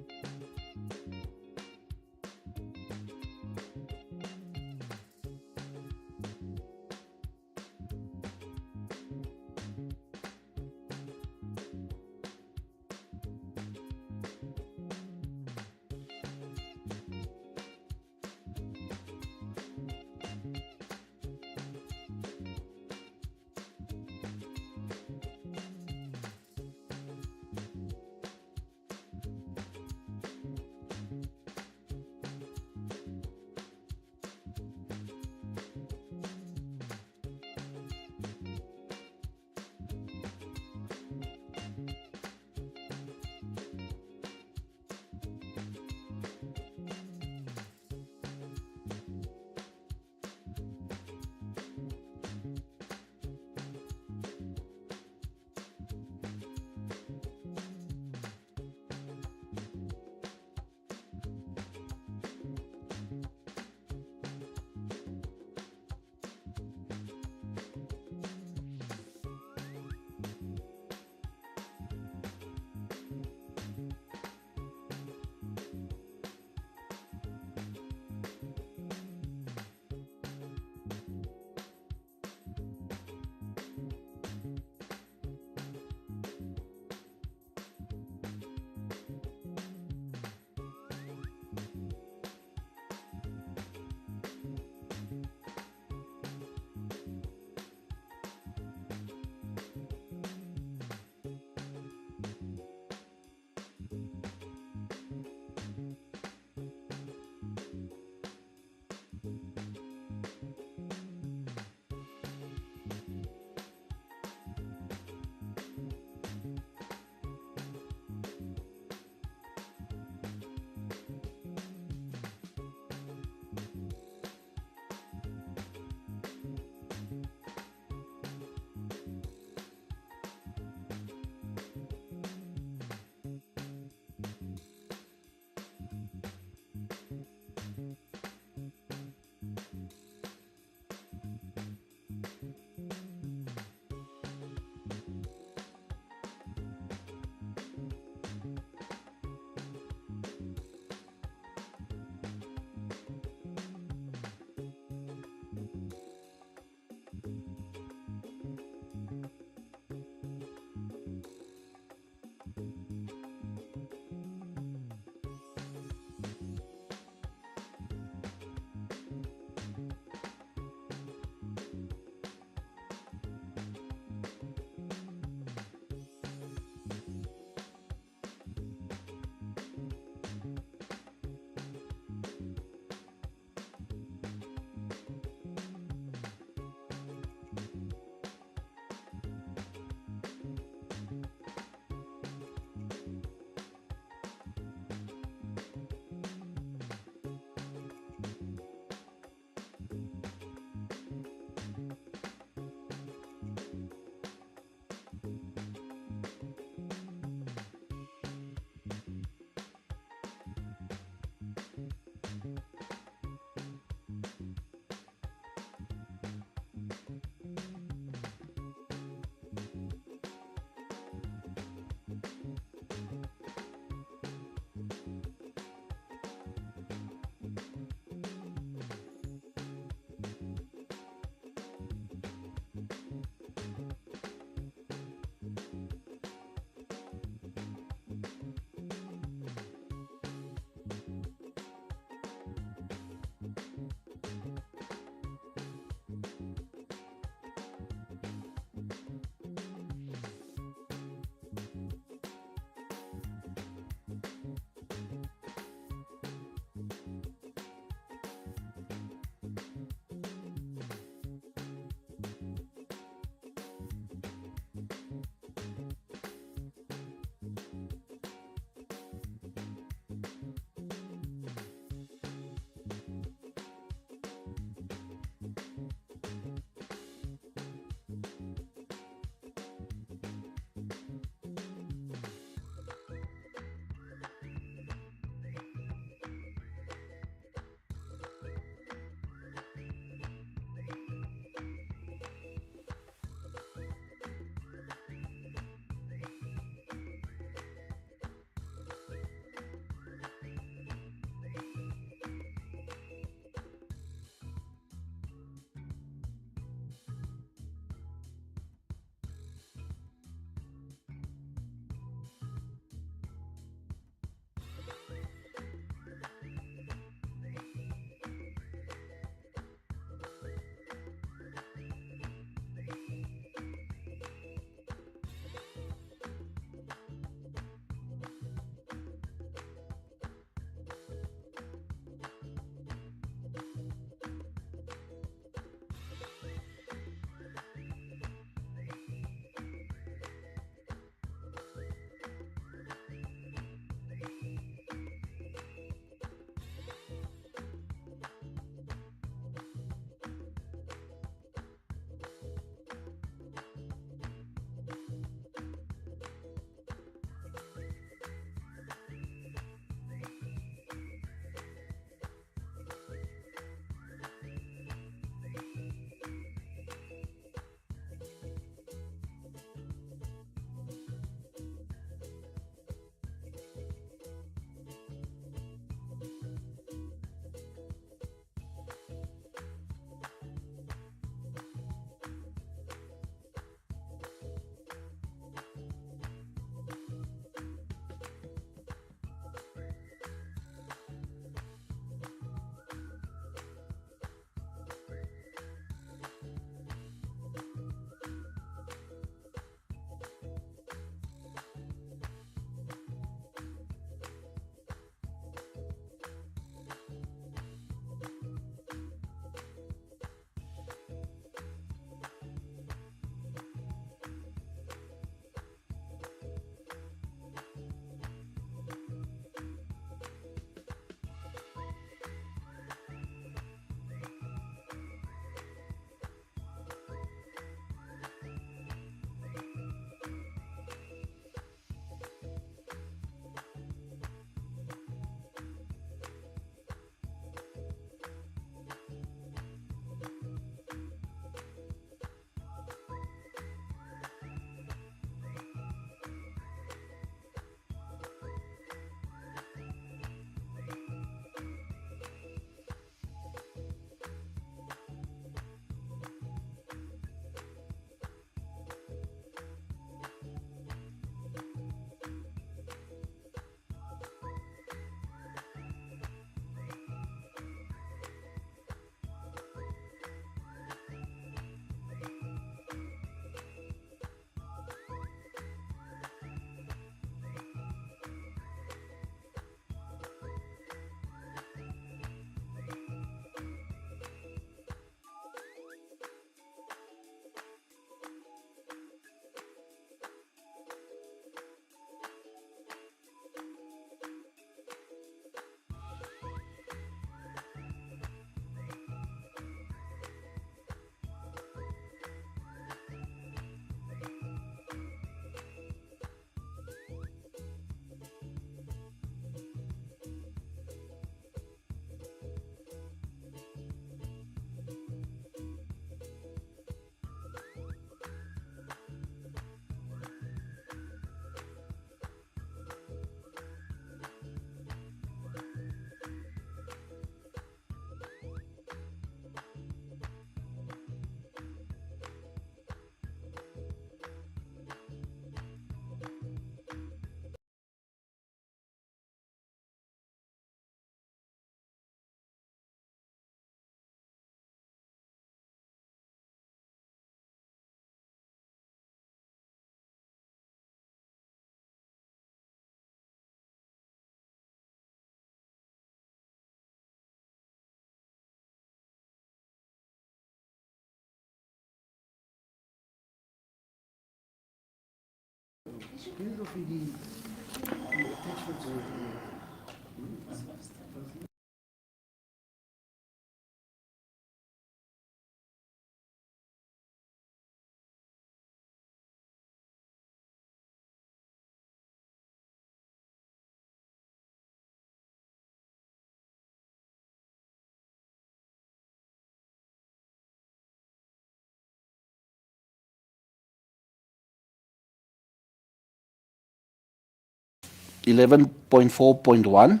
11.4.1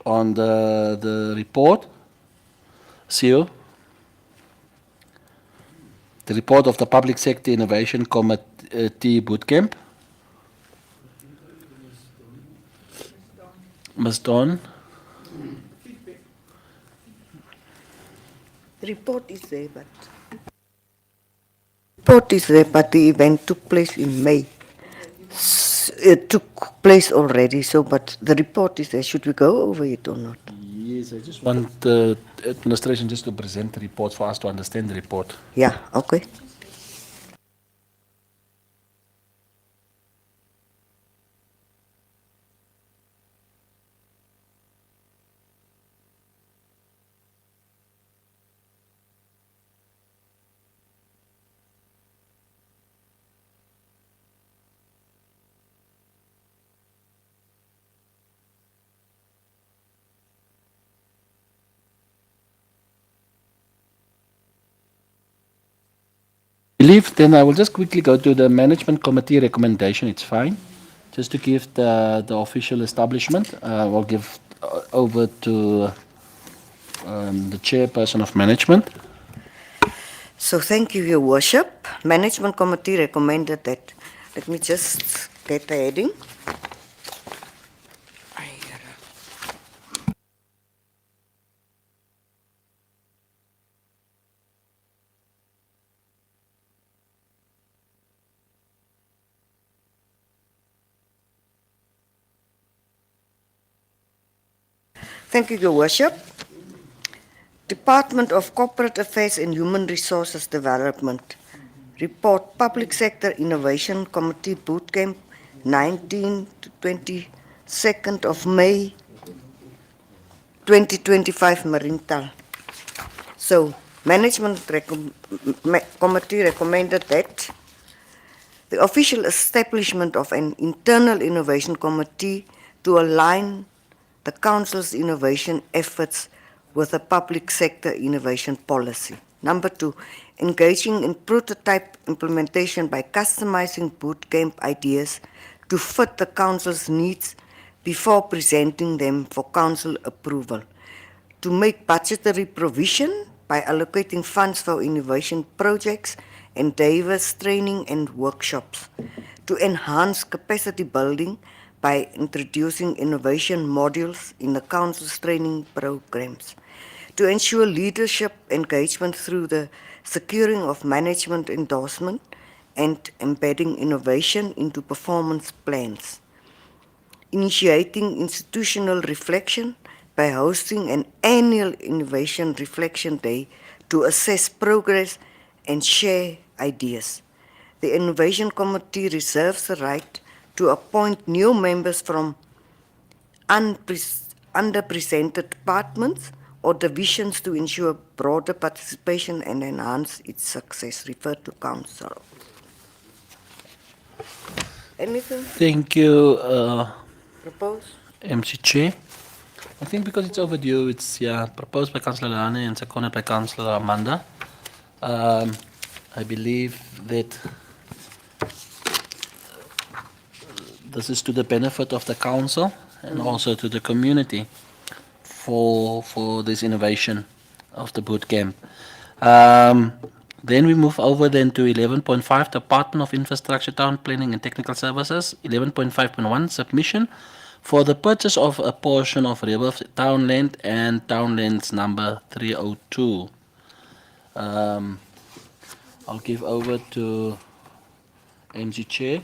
on the report, CEO. The report of the Public Sector Innovation Committee Bootcamp. Ms. Dawn. The report is there, but the event took place in May. It took place already, so but the report is there. Should we go over it or not? Yes, I just want the administration just to present the report for us to understand the report. Yeah, okay. Believe, then I will just quickly go to the management committee recommendation. It's fine. Just to give the official establishment, I'll give over to the chairperson of management. So thank you, Your Worship. Management Committee recommended that. Let me just get the heading. Thank you, Your Worship. Department of Corporate Affairs and Human Resources Development. Report Public Sector Innovation Committee Bootcamp 19 to 22nd of May 2025 Marintal. So, Management Committee recommended that the official establishment of an internal innovation committee to align the Council's innovation efforts with the public sector innovation policy. Number 2, engaging in prototype implementation by customizing bootcamp ideas to fit the Council's needs before presenting them for Council approval. To make budgetary provision by allocating funds for innovation projects and diverse training and workshops. To enhance capacity building by introducing innovation modules in the Council's training programs. To ensure leadership engagement through the securing of management endorsement and embedding innovation into performance plans. Initiating institutional reflection by hosting an annual Innovation Reflection Day to assess progress and share ideas. The Innovation Committee reserves the right to appoint new members from underrepresented departments or divisions to ensure broader participation and enhance its success. Refer to Council. Anything Thank you, proposed? MC Chair. I think because it's overdue, it's proposed by Councillor Lane and seconded by Councillor Amanda. I believe that this is to the benefit of the council and also to the community for this innovation of the bootcamp. Then we move over then to 11.5, Department of Infrastructure, Town Planning and Technical Services. 11.5.1, submission for the purchase of a portion of Rebirth Townland and Townlands number 302. I'll give over to MG Chair.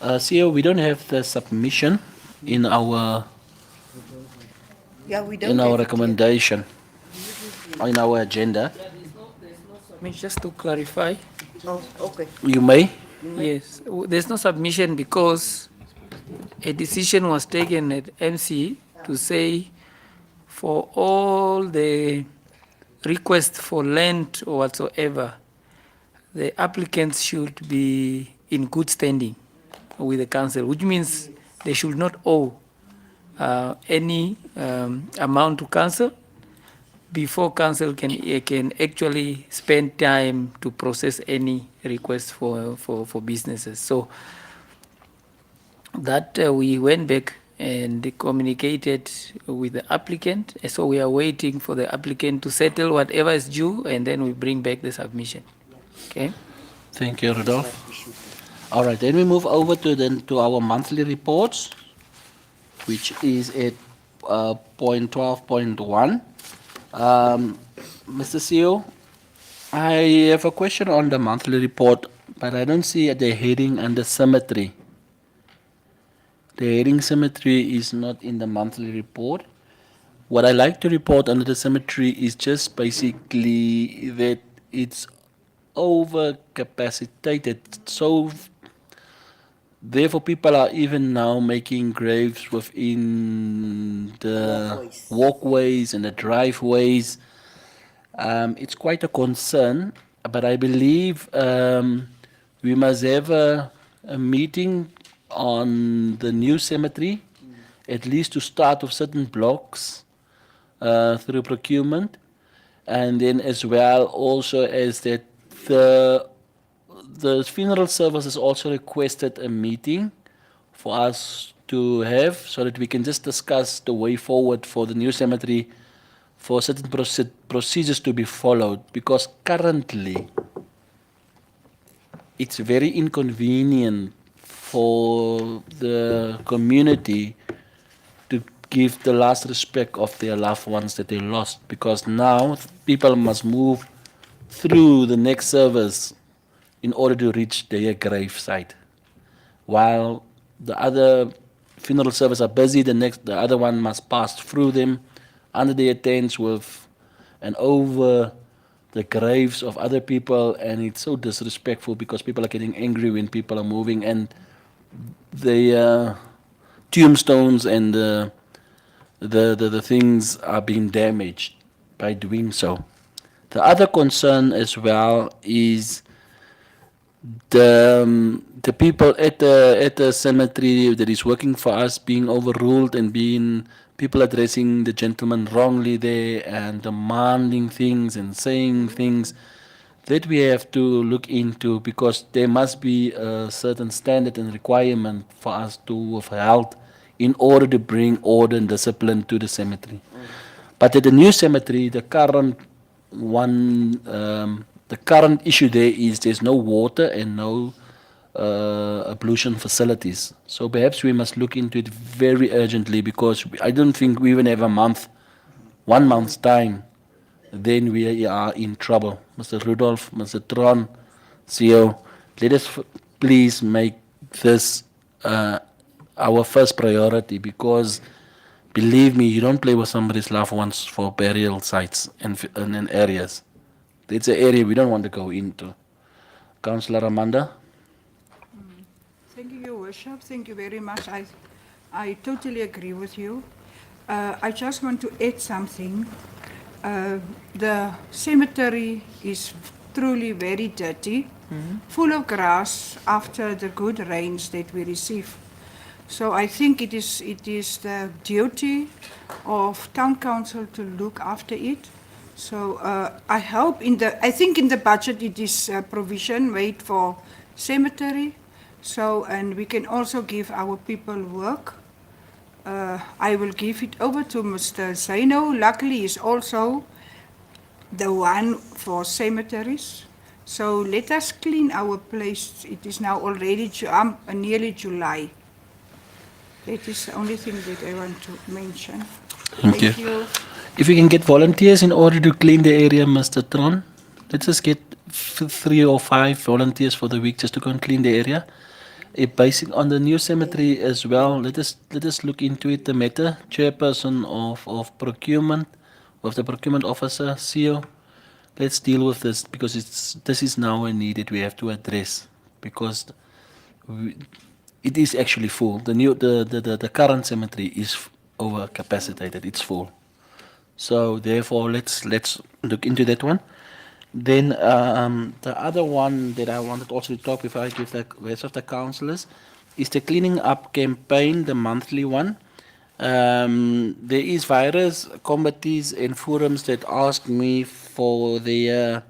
CEO, we don't have the submission in our Yeah, we don't in have our it here. recommendation, in our agenda. I mean, just to clarify, Oh, okay. You may. yes, there's no submission because a decision was taken at MC to say for all the requests for land or whatsoever, the applicants should be in good standing with the council, which means they should not owe any amount to council before council can actually spend time to process any request for businesses. So that we went back and communicated with the applicant. So we are waiting for the applicant to settle whatever is due, and then we bring back the submission. Okay. Thank you, Rudolph. All right, then we move over to our monthly reports, which is at point 12.1. Mr. CEO, I have a question on the monthly report, but I don't see the heading under cemetery. The heading cemetery is not in the monthly report. What I like to report under the cemetery is just basically that it's overcapacitated. So therefore people are even now making graves within the walkways and the driveways. It's quite a concern, but I believe we must have a meeting on the new cemetery, at least to start with certain blocks through procurement, and then as well also as that the funeral service has also requested a meeting for us to have so that we can just discuss the way forward for the new cemetery, for certain procedures to be followed, because currently it's very inconvenient for the community to give the last respect of their loved ones that they lost, because now people must move through the next service in order to reach their grave site. While the other funeral service are busy, the other one must pass through them under their tents with and over the graves of other people, and it's so disrespectful because people are getting angry when people are moving, and the tombstones and the things are being damaged by doing so. The other concern as well is the people at the cemetery that is working for us being overruled and being people addressing the gentleman wrongly there and demanding things and saying things that we have to look into, because there must be a certain standard and requirement for us to have held in order to bring order and discipline to the cemetery. But at the new cemetery, the current issue there is there's no water and no ablution facilities. So perhaps we must look into it very urgently, because I don't think we even have 1 month's time, then we are in trouble. Mr. Rudolph, Mr. Tron, CEO, let us please make this our first priority, because believe me, you don't play with somebody's loved ones for burial sites and in areas. It's an area we don't want to go into. Councillor Amanda? Thank you, Your Worship. Thank you very much. I totally agree with you. I just want to add something. The cemetery is truly very dirty, full of grass after the good rains that we receive. So I think it is the duty of town council to look after it. So I hope I think in the budget it is provision made for cemetery. So, and we can also give our people work. I will give it over to Mr. Zaino. Luckily, he's also the one for cemeteries. So let us clean our place. It is now already nearly July. That is the only thing that I want to mention. Thank you. If we can get volunteers in order to clean the area, Mr. Tron, let's just get 3 or 5 volunteers for the week just to go and clean the area. Basing on the new cemetery as well, let us look into it. The matter, chairperson of procurement, of the procurement officer, CEO. Let's deal with this because this is now a need that we have to address because it is actually full. The current cemetery is over capacitated. It's full. So therefore, let's look into that one. Then the other one that I wanted also to talk before I give the rest of the councillors is the cleaning up campaign, the monthly one. There is various committees and forums that ask me for the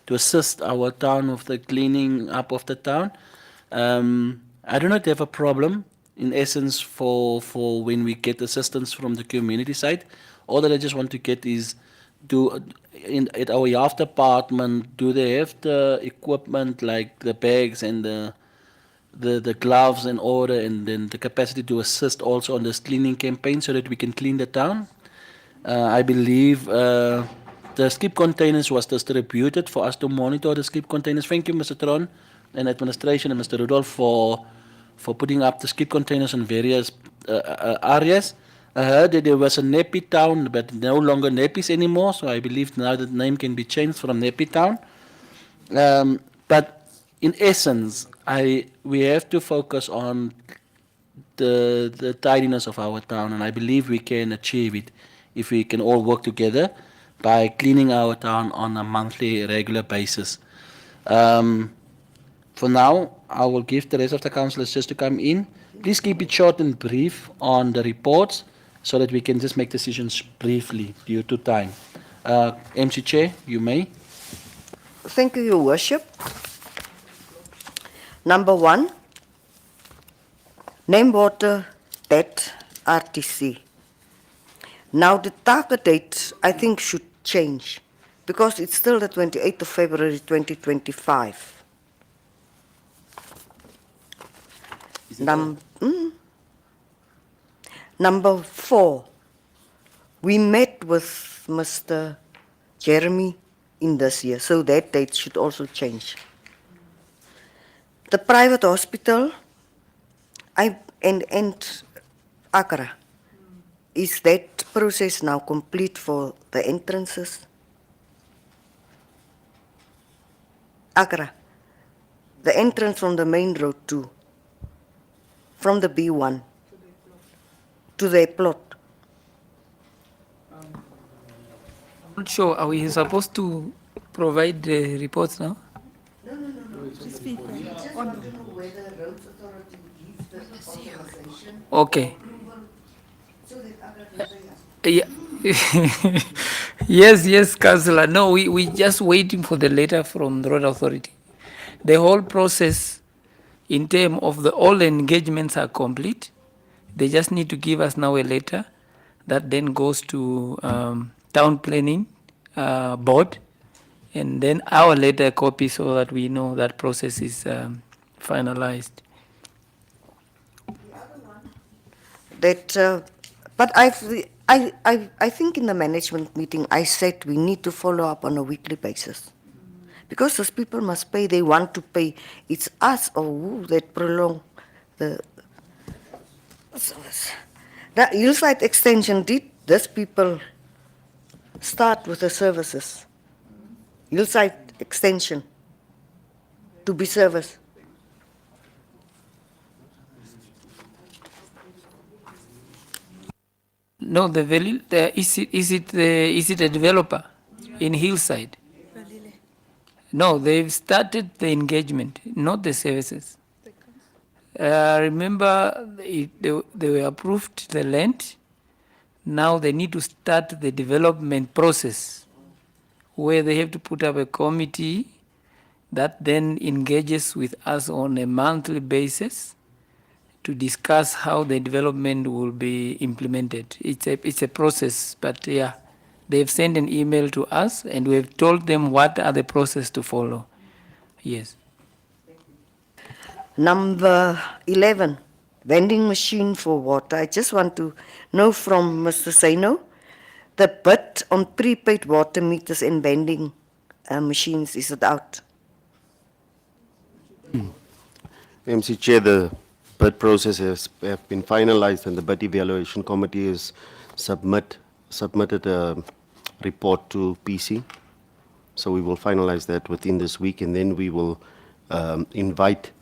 to assist our town with the cleaning up of the town. I do not have a problem in essence for when we get assistance from the community side. All that I just want to get is at our health department, do they have the equipment like the bags and the gloves in order, and then the capacity to assist also on this cleaning campaign so that we can clean the town? I believe the skip containers was distributed for us to monitor the skip containers. Thank you, Mr. Tron and administration and Mr. Rudolph for putting up the skip containers in various areas. I heard that there was a Nepi town, but no longer Nepis anymore, so I believe now the name can be changed from Nepi town. But in essence, we have to focus on the tidiness of our town, and I believe we can achieve it if we can all work together by cleaning our town on a monthly, regular basis. For now, I will give the rest of the councillors just to come in. Please keep it short and brief on the reports so that we can just make decisions briefly due to time. MC Chair, you may. Thank you, Your Worship. Number 1, name water debt RTC. Now the target date, I think, should change because it's still the 28th of February 2025. Number 4, we met with Mr. Jeremy in this year, so that date should also change. The private hospital, and Accra, is that process now complete for the entrances? Accra, the entrance from the main road too, from the B1 to the plot. I'm not sure, are we supposed to provide the reports now? Okay. Yeah. Yes, Councillor. No, we just waiting for the letter from the road authority. The whole process in terms of all the engagements are complete. They just need to give us now a letter that then goes to town planning board, and then our letter copy so that we know that process is finalized. That, but I think in the management meeting I said we need to follow up on a weekly basis. Because those people must pay, they want to pay. It's us or who that prolong the service. The hillside extension, did these people start with the services? Hillside extension to be serviced. No, is it a developer in Hillside? No, they've started the engagement, not the services. Remember, they were approved the land. Now they need to start the development process, where they have to put up a committee that then engages with us on a monthly basis to discuss how the development will be implemented. It's a process, but yeah, they've sent an email to us and we've told them what are the process to follow. Yes. Number 11, vending machine for water. I just want to know from Mr. Saino, the bid on prepaid water meters and vending machines, is it out? MC Chair, the bid process has have been finalized and the bid evaluation committee has submitted a report to PC. So we will finalize that within this week, and then we will invite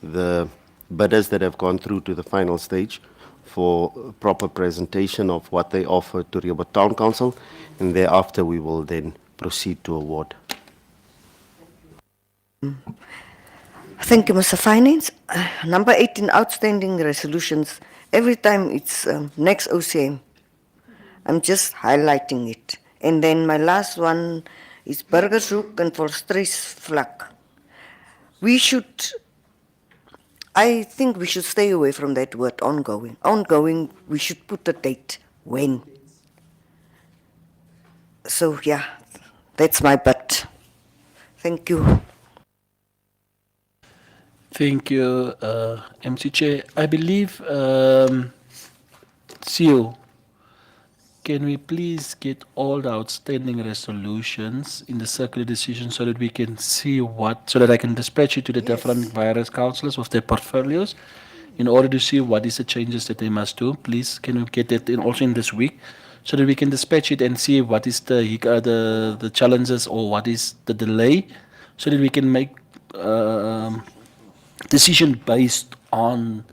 the bidders that have gone through to the final stage for proper presentation of what they offer to Rehoboth Town Council, and thereafter we will then proceed to award. Thank you, Mr. Finance. Number 18, outstanding resolutions. Every time it's next OCM, I'm just highlighting it. And then my last one is Burgershoek and Volstruisvlak. I think we should stay away from that word ongoing. Ongoing, we should put a date when. So yeah, that's my but. Thank you. Thank you, MC Chair. I believe, CEO, can we please get all the outstanding resolutions in the circular decision so that we can see so that I can dispatch it to the different various councillors with their portfolios in order to see what is the changes that they must do. Please, can we get that in also in this week so that we can dispatch it and see what is the challenges or what is the delay so that we can make decision based on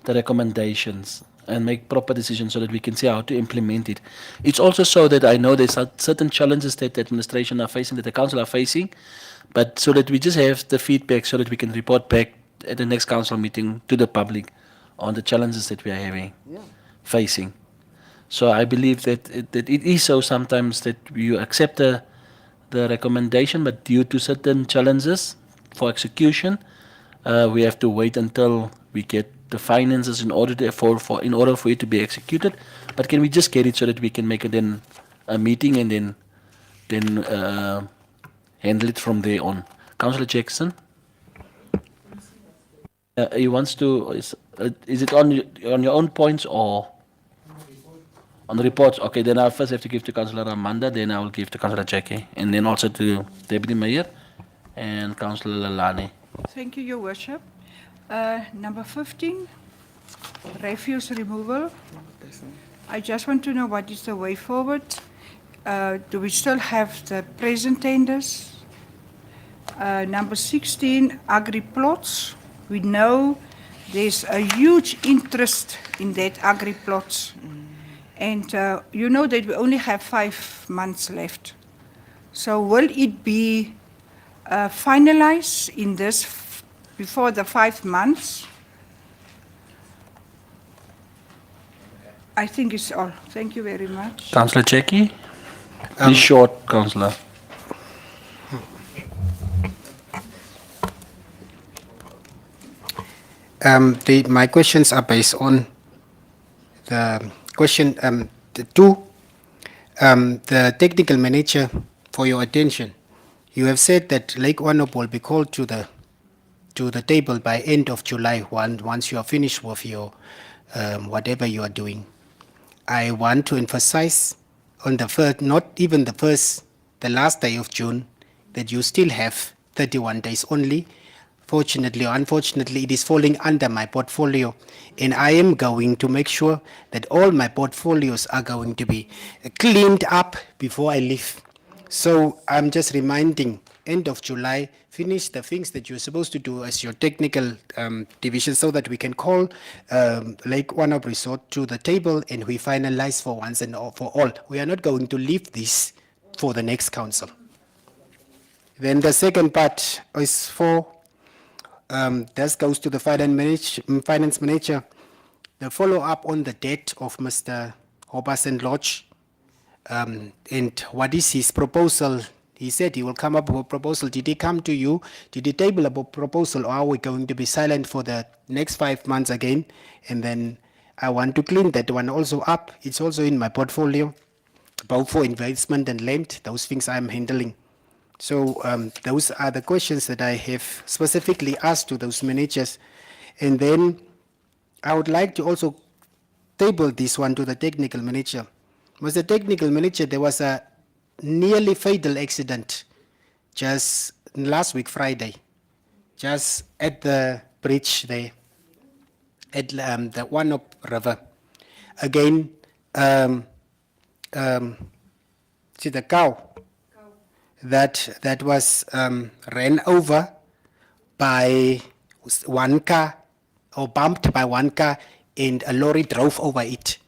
the recommendations and make proper decisions so that we can see how to implement it. It's also so that I know there's certain challenges that the administration are facing, that the council are facing, but so that we just have the feedback so that we can report back at the next council meeting to the public on the challenges that we are facing. So I believe that it is so sometimes that you accept the recommendation, but due to certain challenges for execution, we have to wait until we get the finances in order for it to be executed. But can we just get it so that we can make it then a meeting and then handle it from there on? Councillor Jackson, he wants to. Is it on your own points or on the reports? Okay, then I first have to give to Councillor Amanda, then I will give to Councillor Jackie, and then also to Deputy Mayor and Councillor Lalani. Thank you, Your Worship. Number 15, refuse removal. I just want to know what is the way forward. Do we still have the present tenders? Number 16, agri plots. We know there's a huge interest in that agri plots. And you know that we only have 5 months left. So will it be finalized in this before the 5 months? I think it's all. Thank you very much. Councillor Jackie, be short, Councillor. My questions are based on the question 2. The technical manager, for your attention, you have said that Lake Wanop will be called to the table by end of July once you are finished with your whatever you are doing. I want to emphasize on the first, not even the last day of June, that you still have 31 days only. Fortunately or unfortunately, it is falling under my portfolio, and I am going to make sure that all my portfolios are going to be cleaned up before I leave. So I'm just reminding, end of July, finish the things that you're supposed to do as your technical division so that we can call Lake Wanop Resort to the table and we finalize for once and for all. We are not going to leave this for the next council. Then the second part is for, this goes to the finance manager, the follow-up on the debt of Mr. Hobson Lodge. And what is his proposal? He said he will come up with a proposal. Did he come to you? Did he table a proposal, or are we going to be silent for the next 5 months again? And then I want to clean that one also up. It's also in my portfolio, both for investment and land, those things I'm handling. So those are the questions that I have specifically asked to those managers. And then I would like to also table this one to the technical manager. Was the technical manager, there was a nearly fatal accident just last week, Friday, just at the bridge there, at the Wanop River. Again, see the cow that was ran over by one car or bumped by one car and a lorry drove over it.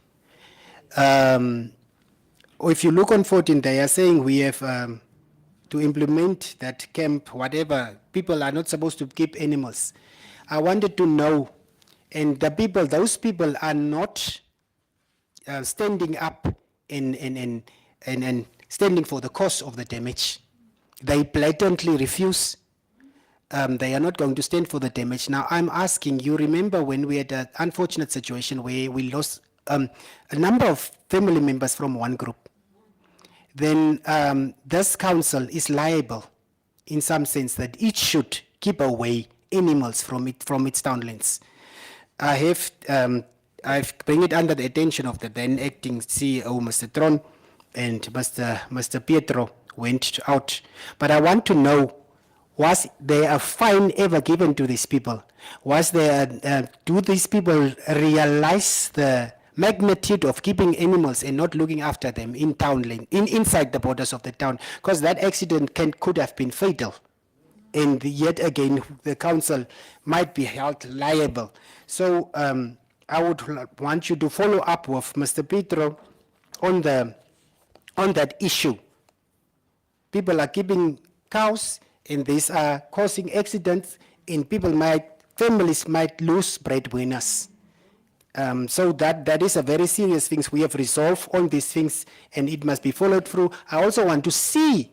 If you look on 14, they are saying we have to implement that camp, whatever. People are not supposed to keep animals. I wanted to know, and the people, those people are not standing up and standing for the cause of the damage. They blatantly refuse. They are not going to stand for the damage. Now, I'm asking, you remember when we had an unfortunate situation where we lost a number of family members from one group? Then this council is liable in some sense that it should keep away animals from its townlands. I've bring it under the attention of the then acting CEO, Mr. Tron, and Mr. Pietro went out. But I want to know, was there a fine ever given to these people? Was there, do these people realize the magnitude of keeping animals and not looking after them in townland, inside the borders of the town? Because that accident could have been fatal. And yet again, the council might be held liable. So I would want you to follow up with Mr. Pietro on that issue. People are keeping cows, and these are causing accidents, and families might lose breadwinners. So that is a very serious thing. We have resolved all these things, and it must be followed through. I also want to see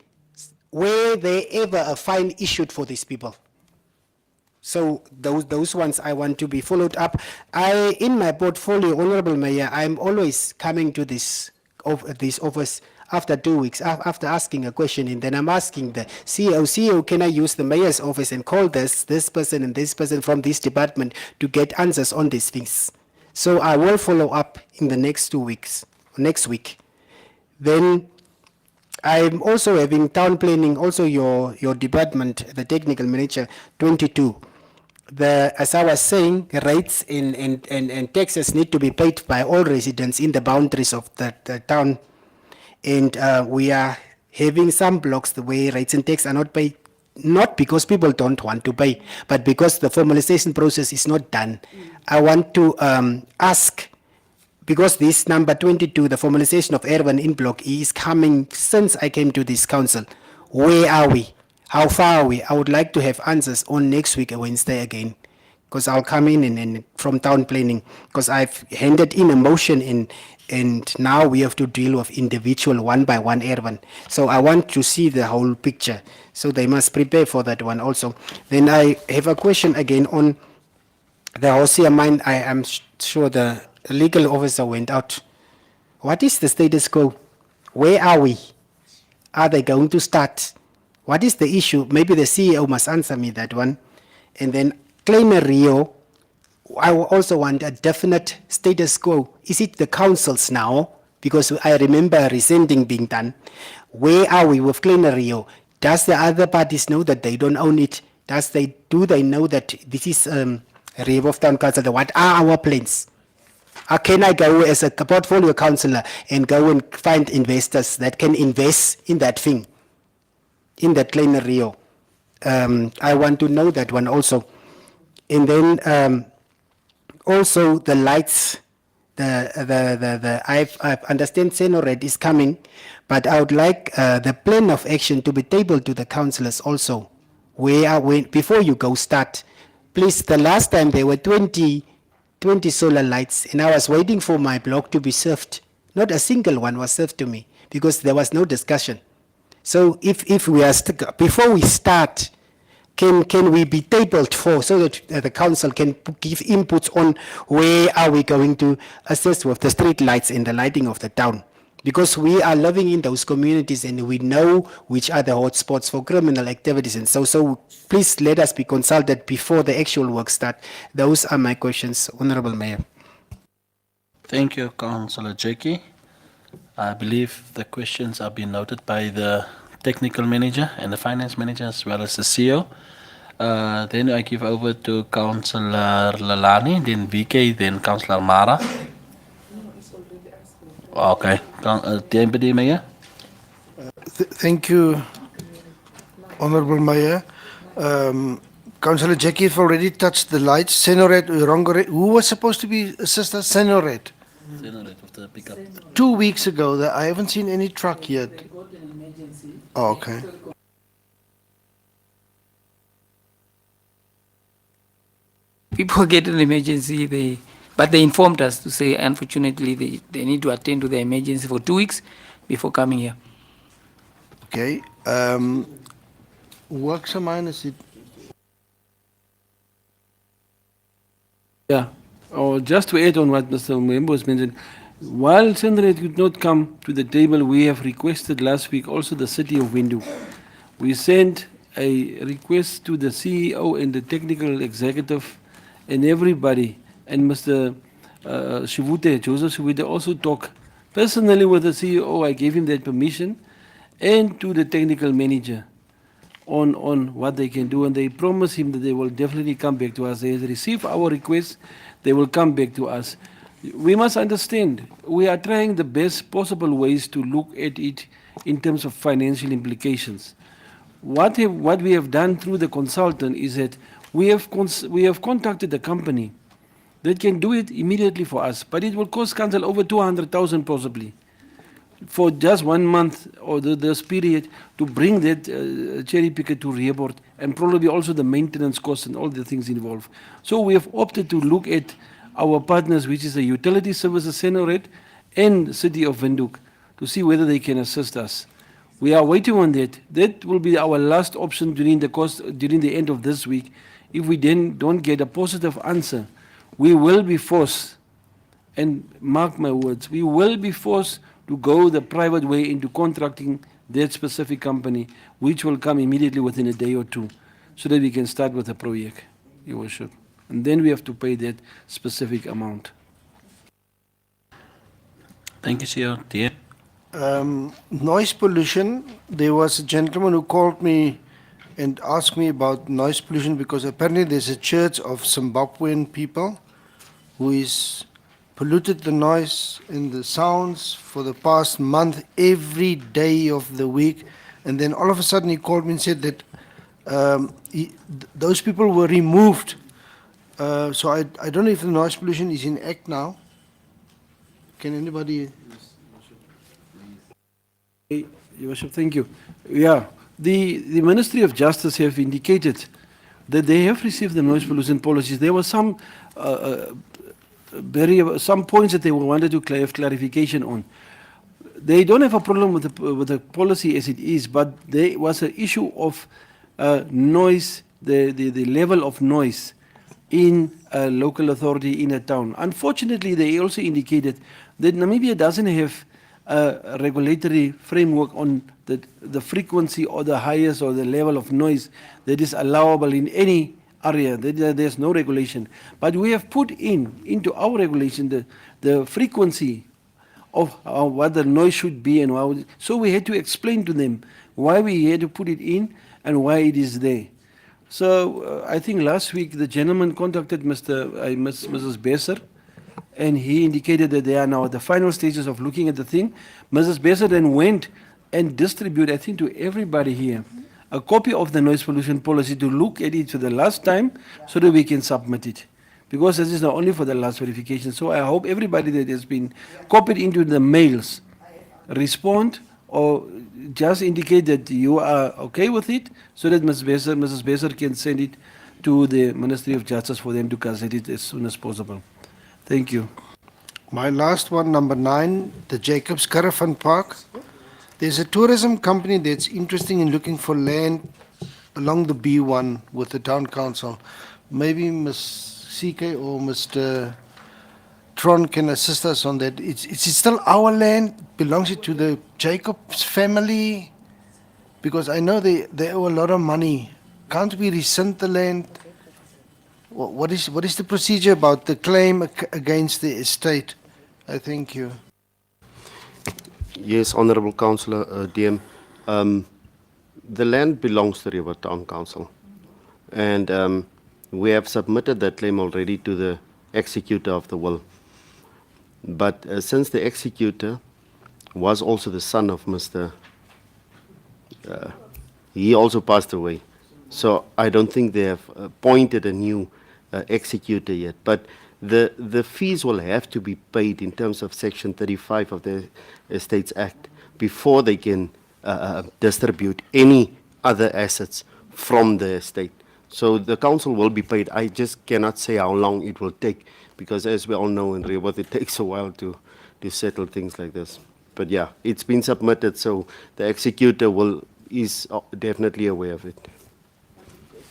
where there ever a fine issued for these people. So those ones I want to be followed up. In my portfolio, Honorable Mayor, I'm always coming to this office after 2 weeks, after asking a question, and then I'm asking the CEO, can I use the mayor's office and call this person and this person from this department to get answers on these things? So I will follow up in the next 2 weeks, next week. Then I'm also having town planning, also your department, the technical manager, 22. As I was saying, rates and taxes need to be paid by all residents in the boundaries of the town. And we are having some blocks the way rates and taxes are not paid, not because people don't want to pay, but because the formalization process is not done. I want to ask, because this number 22, the formalization of urban in block E, is coming since I came to this council. Where are we? How far are we? I would like to have answers on next week, Wednesday again, because I'll come in and from town planning, because I've handed in a motion and now we have to deal with individual one by one urban. So I want to see the whole picture. So they must prepare for that one also. Then I have a question again on the Hosea mine. I am sure the legal officer went out. What is the status quo? Where are we? Are they going to start? What is the issue? Maybe the CEO must answer me that one. And then Claimer Rio, I also want a definite status quo. Is it the councils now? Because I remember rescinding being done. Where are we with Claimer Rio? Does the other parties know that they don't own it? Do they know that this is Rio of Town Council? What are our plans? Can I go as a portfolio councillor and go and find investors that can invest in that thing, in that Claimer Rio? I want to know that one also. And then also the lights, I understand Senored is coming, but I would like the plan of action to be tabled to the councillors also. Before you go start, please, the last time there were 20 solar lights, and I was waiting for my block to be served. Not a single one was served to me because there was no discussion. So if we are before we start, can we be tabled for so that the council can give inputs on where are we going to assist with the street lights and the lighting of the town? Because we are living in those communities and we know which are the hotspots for criminal activities. And so please let us be consulted before the actual work start. Those are my questions, Honorable Mayor. Thank you, Councillor Jackie. I believe the questions have been noted by the technical manager and the finance manager as well as the CEO. Then I give over to Councillor Lalani, then VK, then Councillor Mara. Okay. Deputy Mayor? Thank you, Honorable Mayor. Councillor Jackie have already touched the lights. Senoret Urongore, who was supposed to be Sister Senoret? Of the pickup. 2 weeks ago, I haven't seen any truck yet. Oh, okay. People get an emergency, but they informed us to say, unfortunately, they need to attend to the emergency for 2 weeks before coming here. Okay. Works of mine, is it? Yeah, or just to add on what Mr. Mwembo has mentioned, while Senred could not come to the table, we have requested last week also the City of Windhoek. We sent a request to the CEO and the technical executive and everybody, and Mr. Shivute, Joseph Shivute also talked personally with the CEO. I gave him that permission, and to the technical manager on what they can do, and they promise him that they will definitely come back to us. They receive our request, they will come back to us. We must understand, we are trying the best possible ways to look at it in terms of financial implications. What we have done through the consultant is that we have contacted the company that can do it immediately for us, but it will cost council over 200,000 possibly for just 1 month or this period to bring that cherry picker to Rehoboth, and probably also the maintenance costs and all the things involved. So we have opted to look at our partners, which is the Utility Services Senoret and City of Windhoek, to see whether they can assist us. We are waiting on that. That will be our last option during the end of this week. If we then don't get a positive answer, we will be forced, and mark my words, we will be forced to go the private way into contracting that specific company, which will come immediately within a day or two, so that we can start with the project, Your Worship. And then we have to pay that specific amount. Thank you, CEO. Dear. Noise pollution, there was a gentleman who called me and asked me about noise pollution because apparently there's a church of Zimbabwean people who is polluted the noise and the sounds for the past month, every day of the week. And then all of a sudden he called me and said that those people were removed. So I don't know if the noise pollution is in act now. Can anybody? Your Worship, thank you. Yeah, the Ministry of Justice have indicated that they have received the noise pollution policies. There were some some points that they wanted to have clarification on. They don't have a problem with the policy as it is, but there was an issue of noise, the level of noise in a local authority in a town. Unfortunately, they also indicated that Namibia doesn't have a regulatory framework on the frequency or the highest or the level of noise that is allowable in any area. There's no regulation. But we have put into our regulation the frequency of what the noise should be, and how. So we had to explain to them why we had to put it in and why it is there. So I think last week the gentleman contacted Mrs. Besser, and he indicated that they are now at the final stages of looking at the thing. Mrs. Besser then went and distributed, I think, to everybody here, a copy of the noise pollution policy to look at it for the last time so that we can submit it. Because this is not only for the last verification. So I hope everybody that has been copied into the mails respond or just indicate that you are okay with it so that Mrs. Besser can send it to the Ministry of Justice for them to gazette it as soon as possible. Thank you. My last one, number 9, the Jacobs Caravan Park. There's a tourism company that's interested in looking for land along the B1 with the town council. Maybe Ms. CK or Mr. Tron can assist us on that. It's still our land? Belongs it to the Jacobs family? Because I know they owe a lot of money. Can't we rescind the land? What is the procedure about the claim against the estate? I thank you. Yes, Honourable Councillor DM. The land belongs to Rehoboth Town Council. and we have submitted that claim already to the executor of the will. But since the executor was also the son of Mr. He also passed away. So I don't think they have appointed a new executor yet. But the fees will have to be paid in terms of Section 35 of the Estates Act before they can distribute any other assets from the estate. So the council will be paid. I just cannot say how long it will take, because as we all know in Rehoboth, it takes a while to settle things like this. But yeah, it's been submitted, so the executor is definitely aware of it.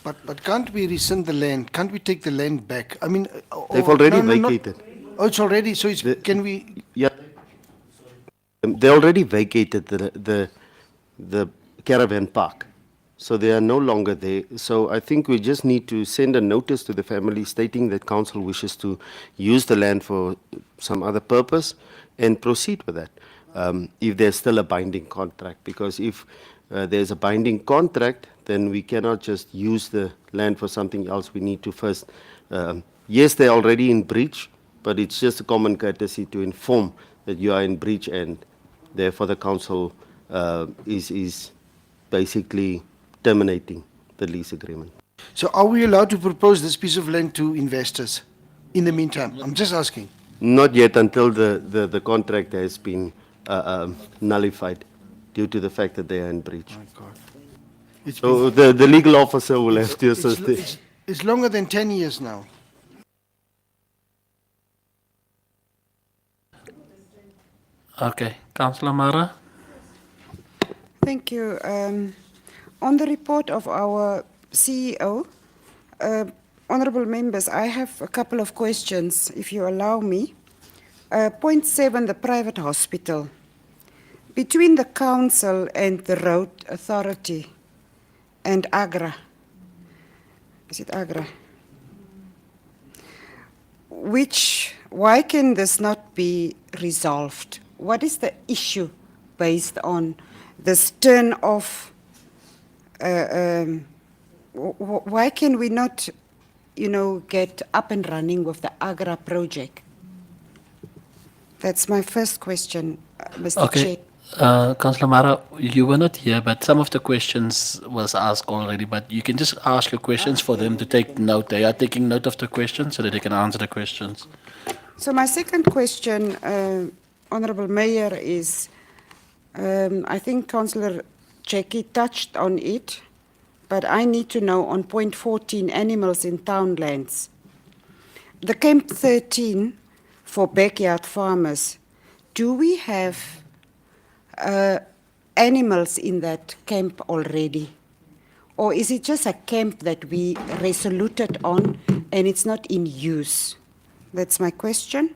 But can't we rescind the land? Can't we take the land back? I mean, They've already vacated. Oh, it's already, so it's, can we, Yeah, they already vacated the caravan park, so they are no longer there. So I think we just need to send a notice to the family stating that council wishes to use the land for some other purpose and proceed with that. If there's still a binding contract, because if there's a binding contract, then we cannot just use the land for something else. We need to first, yes, they're already in breach, but it's just a common courtesy to inform that you are in breach, and therefore the council is basically terminating the lease agreement. so are we allowed to propose this piece of land to investors in the meantime? I'm just asking. Not yet, until the contract has been nullified due to the fact that they are in breach. It's So the legal officer will have to assist. It's longer than 10 years now. Okay, Councillor Mara. Thank you. On the report of our CEO, honourable members, I have a couple of questions, if you allow me. Point 7, the private hospital. Between the council and the road authority and Agra, is it Agra? Why can this not be resolved? What is the issue based on this turn off? Why can we not, get up and running with the Agra project? That's my first question, Mr. Chair. Councillor Mara, you were not here, but some of the questions was asked already, but you can just ask your questions for them to take note. They are taking note of the questions so that they can answer the questions. So my second question, Honourable Mayor, is, I think Councillor Jackie touched on it, but I need to know on point 14, animals in townlands. The Camp 13 for backyard farmers, do we have animals in that camp already? Or is it just a camp that we resoluted on and it's not in use? That's my question.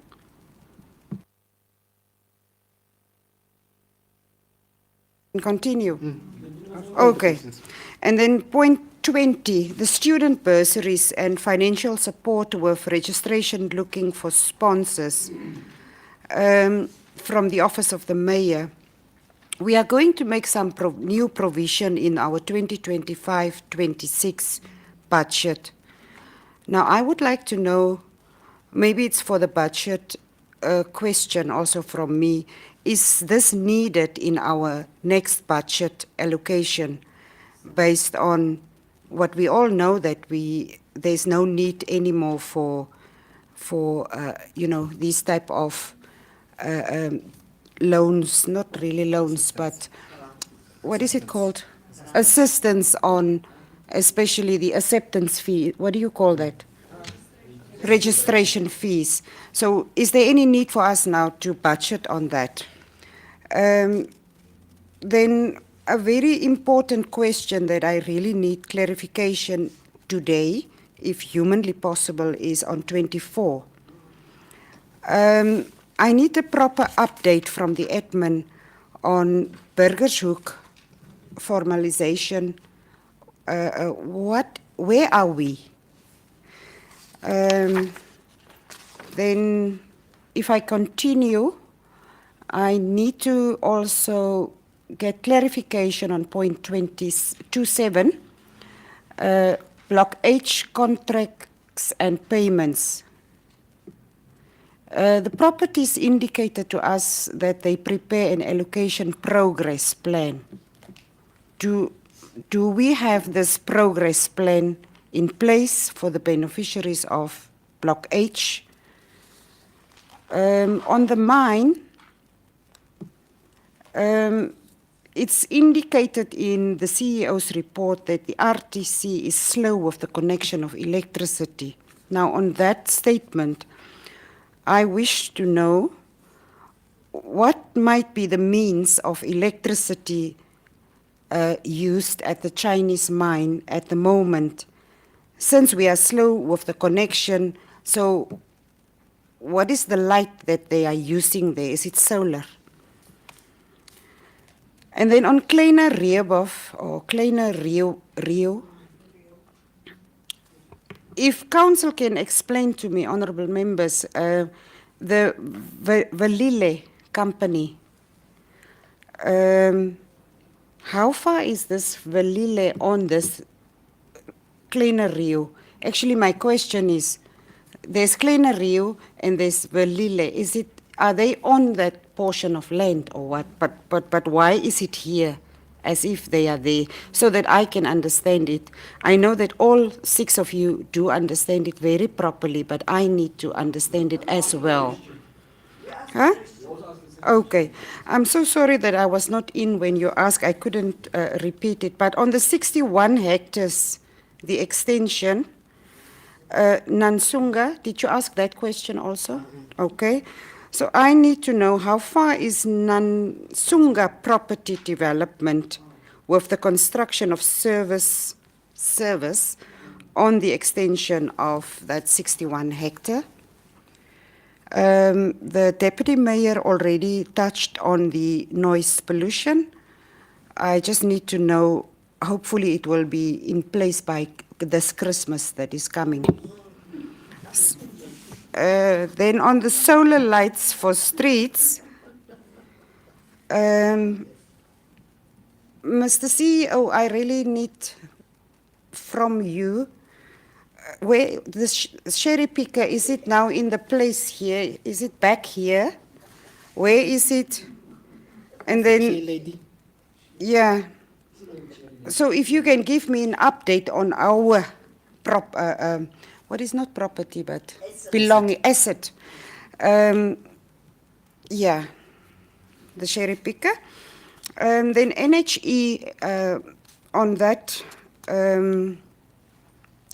Continue. Okay. And then point 20, the student bursaries and financial support with registration looking for sponsors from the Office of the Mayor. We are going to make some new provision in our 2025-26 budget. Now, I would like to know, maybe it's for the budget question also from me, is this needed in our next budget allocation based on what we all know that there's no need anymore for these type of loans, not really loans, but what is it called? Assistance on especially the acceptance fee. What do you call that? Registration fees. So is there any need for us now to budget on that? Then a very important question that I really need clarification today, if humanly possible, is on 24. I need a proper update from the admin on Burgershoek formalization. Where are we? Then, if I continue, I need to also get clarification on point 27. Block H contracts and payments. The properties indicated to us that they prepare an allocation progress plan. Do we have this progress plan in place for the beneficiaries of Block H? On the mine, it's indicated in the CEO's report that the RTC is slow with the connection of electricity. Now, on that statement, I wish to know what might be the means of electricity used at the Chinese mine at the moment, since we are slow with the connection. So what is the light that they are using there? Is it solar? And then on Kleiner Rehoboth or Kleiner Rio, if council can explain to me, honorable members, the Valile company, how far is this Valile on this Kleiner Rio? Actually, my question is, there's Kleiner Rio and there's Valile. Are they on that portion of land or what? But why is it here, as if they are there, so that I can understand it? I know that all 6 of you do understand it very properly, but I need to understand it as well. Huh? Okay. I'm so sorry that I was not in when you asked. I couldn't repeat it. But on the 61 hectares, the extension, Nansunga, did you ask that question also? Okay. So I need to know how far is Nansunga property development with the construction of service on the extension of that 61 hectare. The deputy mayor already touched on the noise pollution. I just need to know, hopefully it will be in place by this Christmas that is coming. Then on the solar lights for streets, Mr. CEO, I really need from you, where the cherry picker, is it now in the place here? Is it back here? Where is it? And then, yeah. So if you can give me an update on our what is not property but belonging asset. Yeah, the cherry picker. Then NHE on that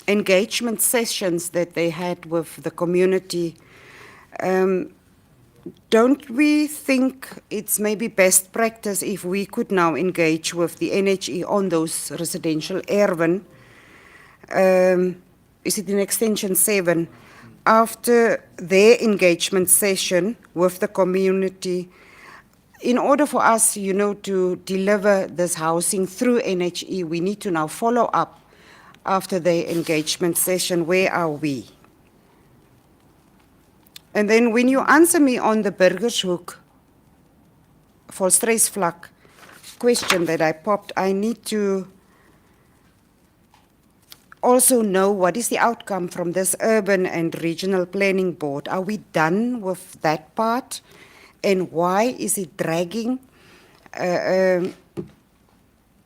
engagement sessions that they had with the community. Don't we think it's maybe best practice if we could now engage with the NHE on those residential Erwin? Is it in extension 7? After their engagement session with the community, in order for us, to deliver this housing through NHE, we need to now follow up after the engagement session. Where are we? And then when you answer me on the Burgershoek Volstruisvlak question that I popped, I need to also know what is the outcome from this urban and regional planning board. Are we done with that part? And why is it dragging? And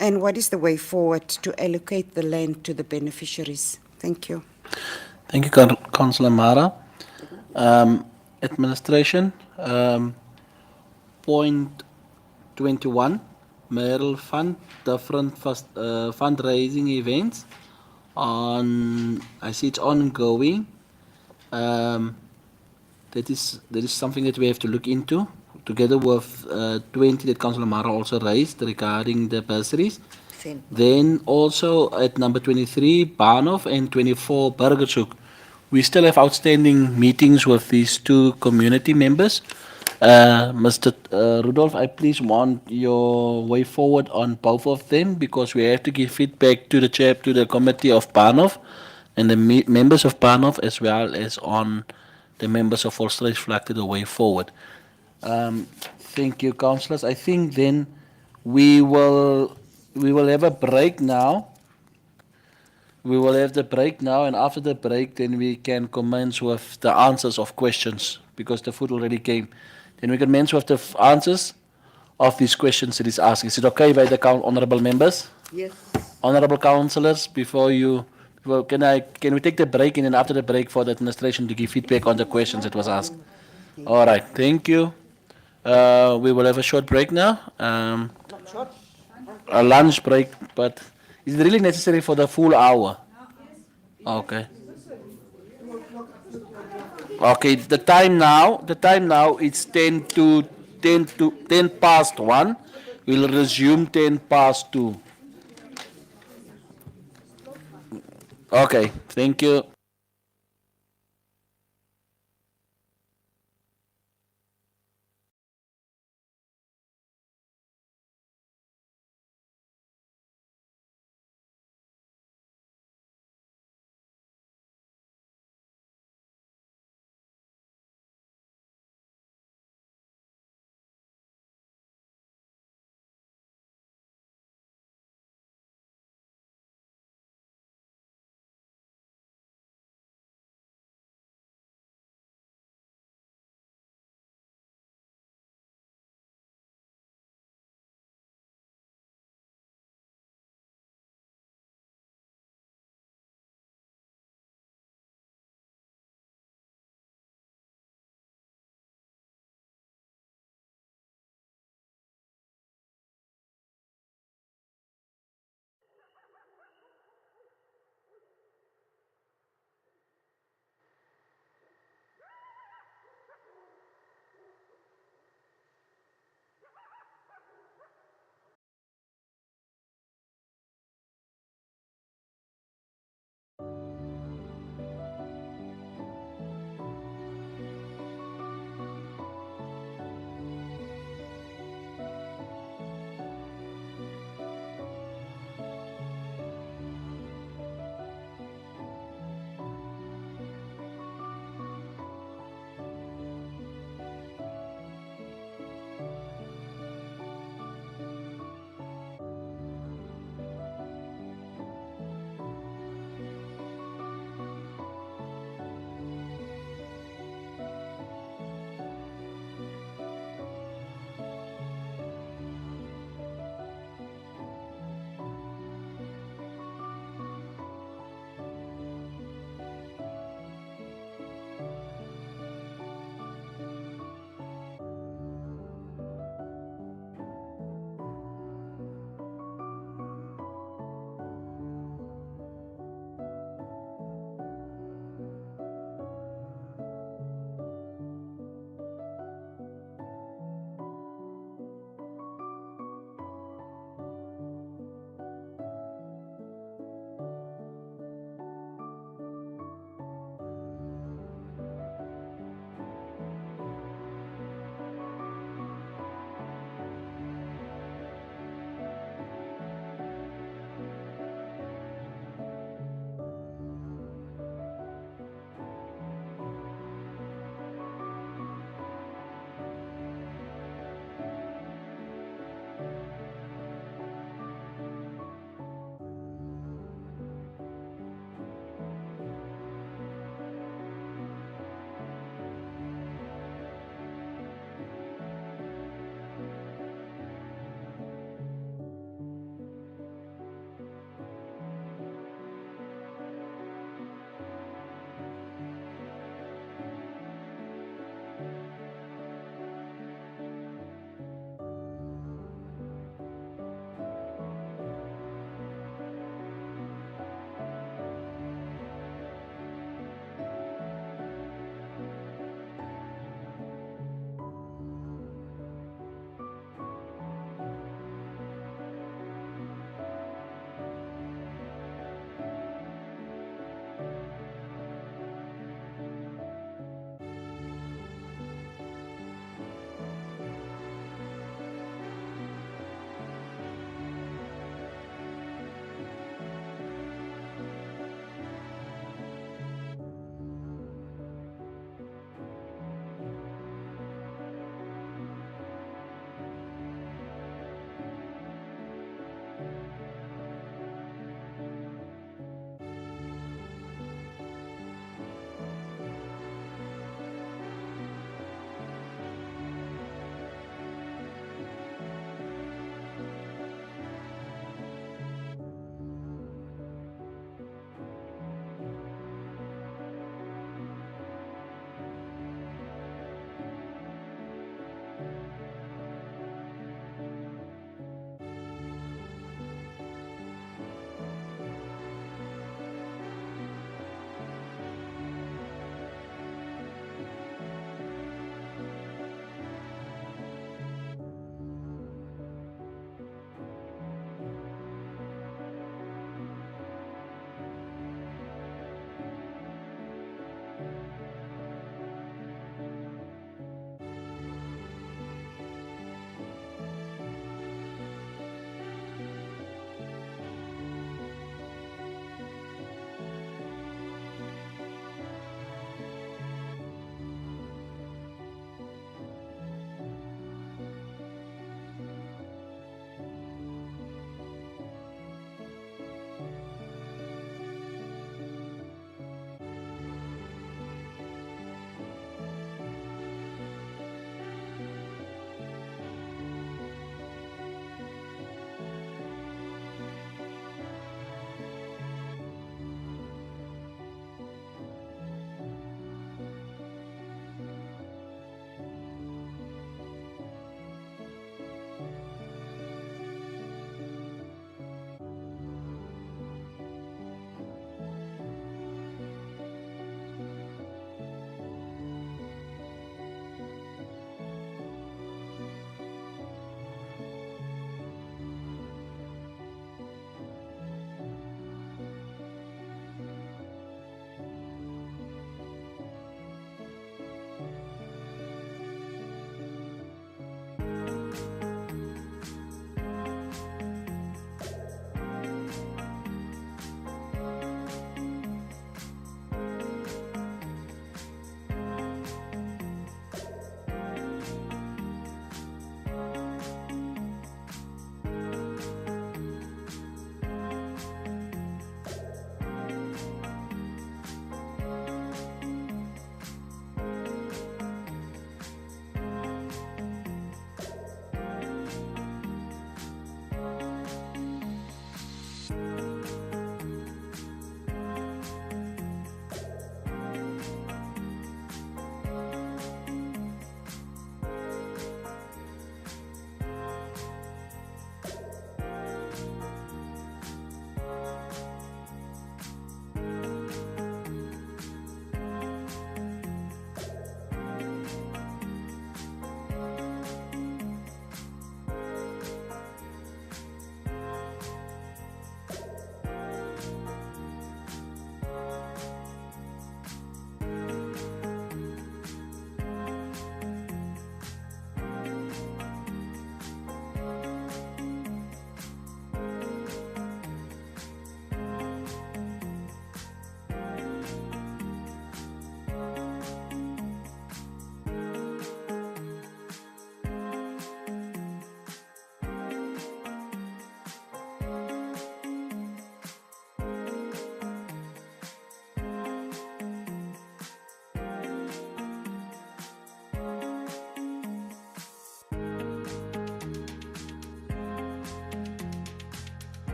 what is the way forward to allocate the land to the beneficiaries? Thank you. Thank you, Councillor Mara. Administration, point 21, Merrill Fund, different fundraising events. I see it's ongoing. That is something that we have to look into, together with 20 that Councillor Mara also raised regarding the bursaries. Then also at number 23, Bahnhof, and 24, Burgershoek. We still have outstanding meetings with these 2 community members. Mr. Rudolph, I please want your way forward on both of them, because we have to give feedback to the committee of Bahnhof and the members of Bahnhof, as well as on the members of Volstruisvlak, the way forward. Thank you, councillors. I think then we will have a break now We will have the break now, and after the break, then we can commence with the answers of questions because the food already came. Then we can commence with the answers of these questions that is asked. Is it okay by the honorable members? Yes. Honorable councillors, can we take the break, and then after the break for the administration to give feedback on the questions that was asked? All right, thank you. We will have a short break now. A lunch break, but is it really necessary for the full hour? Okay. Okay, the time now it's 10 past 1. We'll resume 10 past 2. Okay, thank you.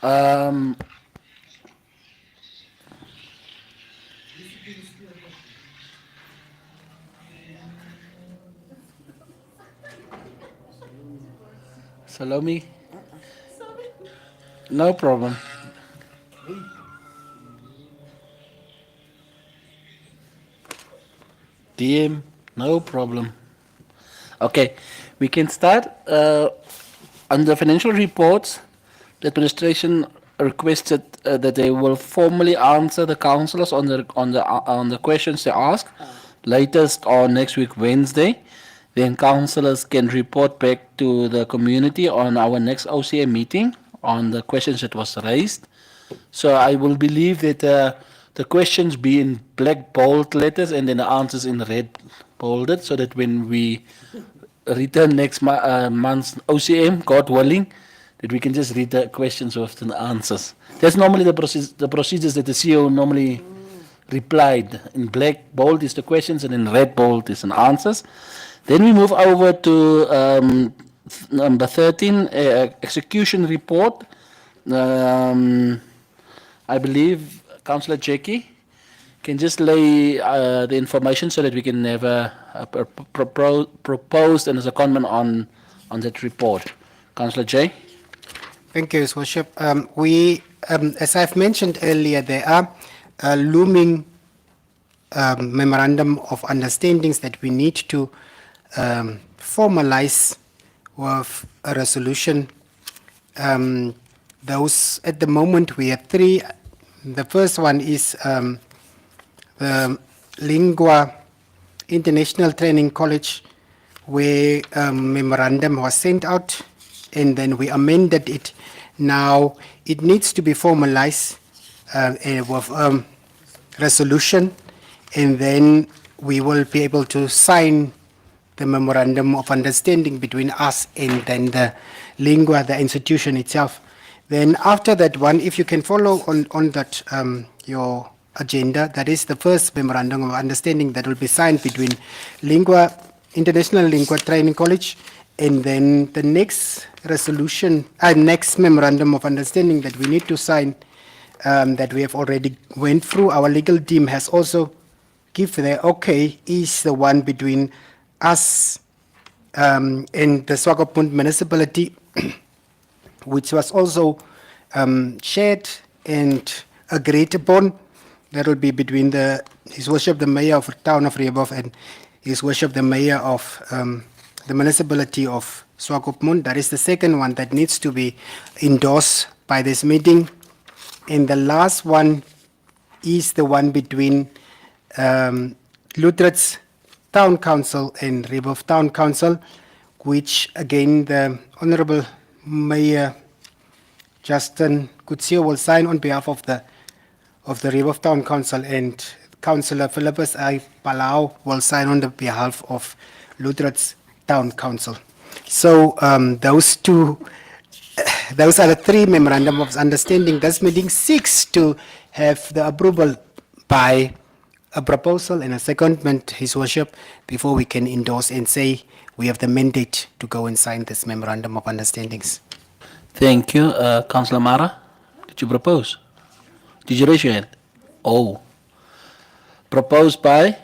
Um, Salome? No problem. DM, no problem. Okay, we can start. On the financial reports, the administration requested that they will formally answer the councillors on the questions they ask, latest on next week Wednesday. Then councillors can report back to the community on our next OCA meeting on the questions that was raised. So I will believe that the questions be in black bold letters and then the answers in red bolded, so that when we return next month's OCM, God willing, that we can just read the questions with the answers. That's normally the procedures that the CEO normally replied. In black bold is the questions and in red bold is the answers. Then we move over to number 13, execution report. I believe Councillor Jackie can just lay the information so that we can have a proposed and as a comment on that report. Councillor J. Thank you, His Worship. As I've mentioned earlier, there are looming memorandum of understandings that we need to formalize with a resolution. Those at the moment we have three. The first one is the Lingua International Training College, where a memorandum was sent out and then we amended it. Now it needs to be formalized with resolution, and then we will be able to sign the memorandum of understanding between us and then the Lingua, the institution itself. Then after that one, if you can follow on that your agenda, that is the first memorandum of understanding that will be signed between Lingua, International Lingua Training College, and then the next resolution, next memorandum of understanding that we need to sign, that we have already went through. Our legal team has also given their okay, is the one between us and the Swakopmund municipality, which was also shared and agreed upon. That will be between His Worship the Mayor of the Town of Rehoboth and His Worship the Mayor of the municipality of Swakopmund. That is the second one that needs to be endorsed by this meeting. And the last one is the one between Lutheran's Town Council and Rehoboth Town Council, which again the Honorable Mayor Justin Kutsio will sign on behalf of the Rehoboth Town Council, and Councillor Philippus I. Palau will sign on the behalf of Lutheran's Town Council. So those are the three memorandum of understanding. This meeting seeks to have the approval by a proposal and a secondment, His Worship, before we can endorse and say we have the mandate to go and sign this memorandum of understandings. Thank you. Councillor Mara, did you propose? Did you raise your hand? Oh. Proposed by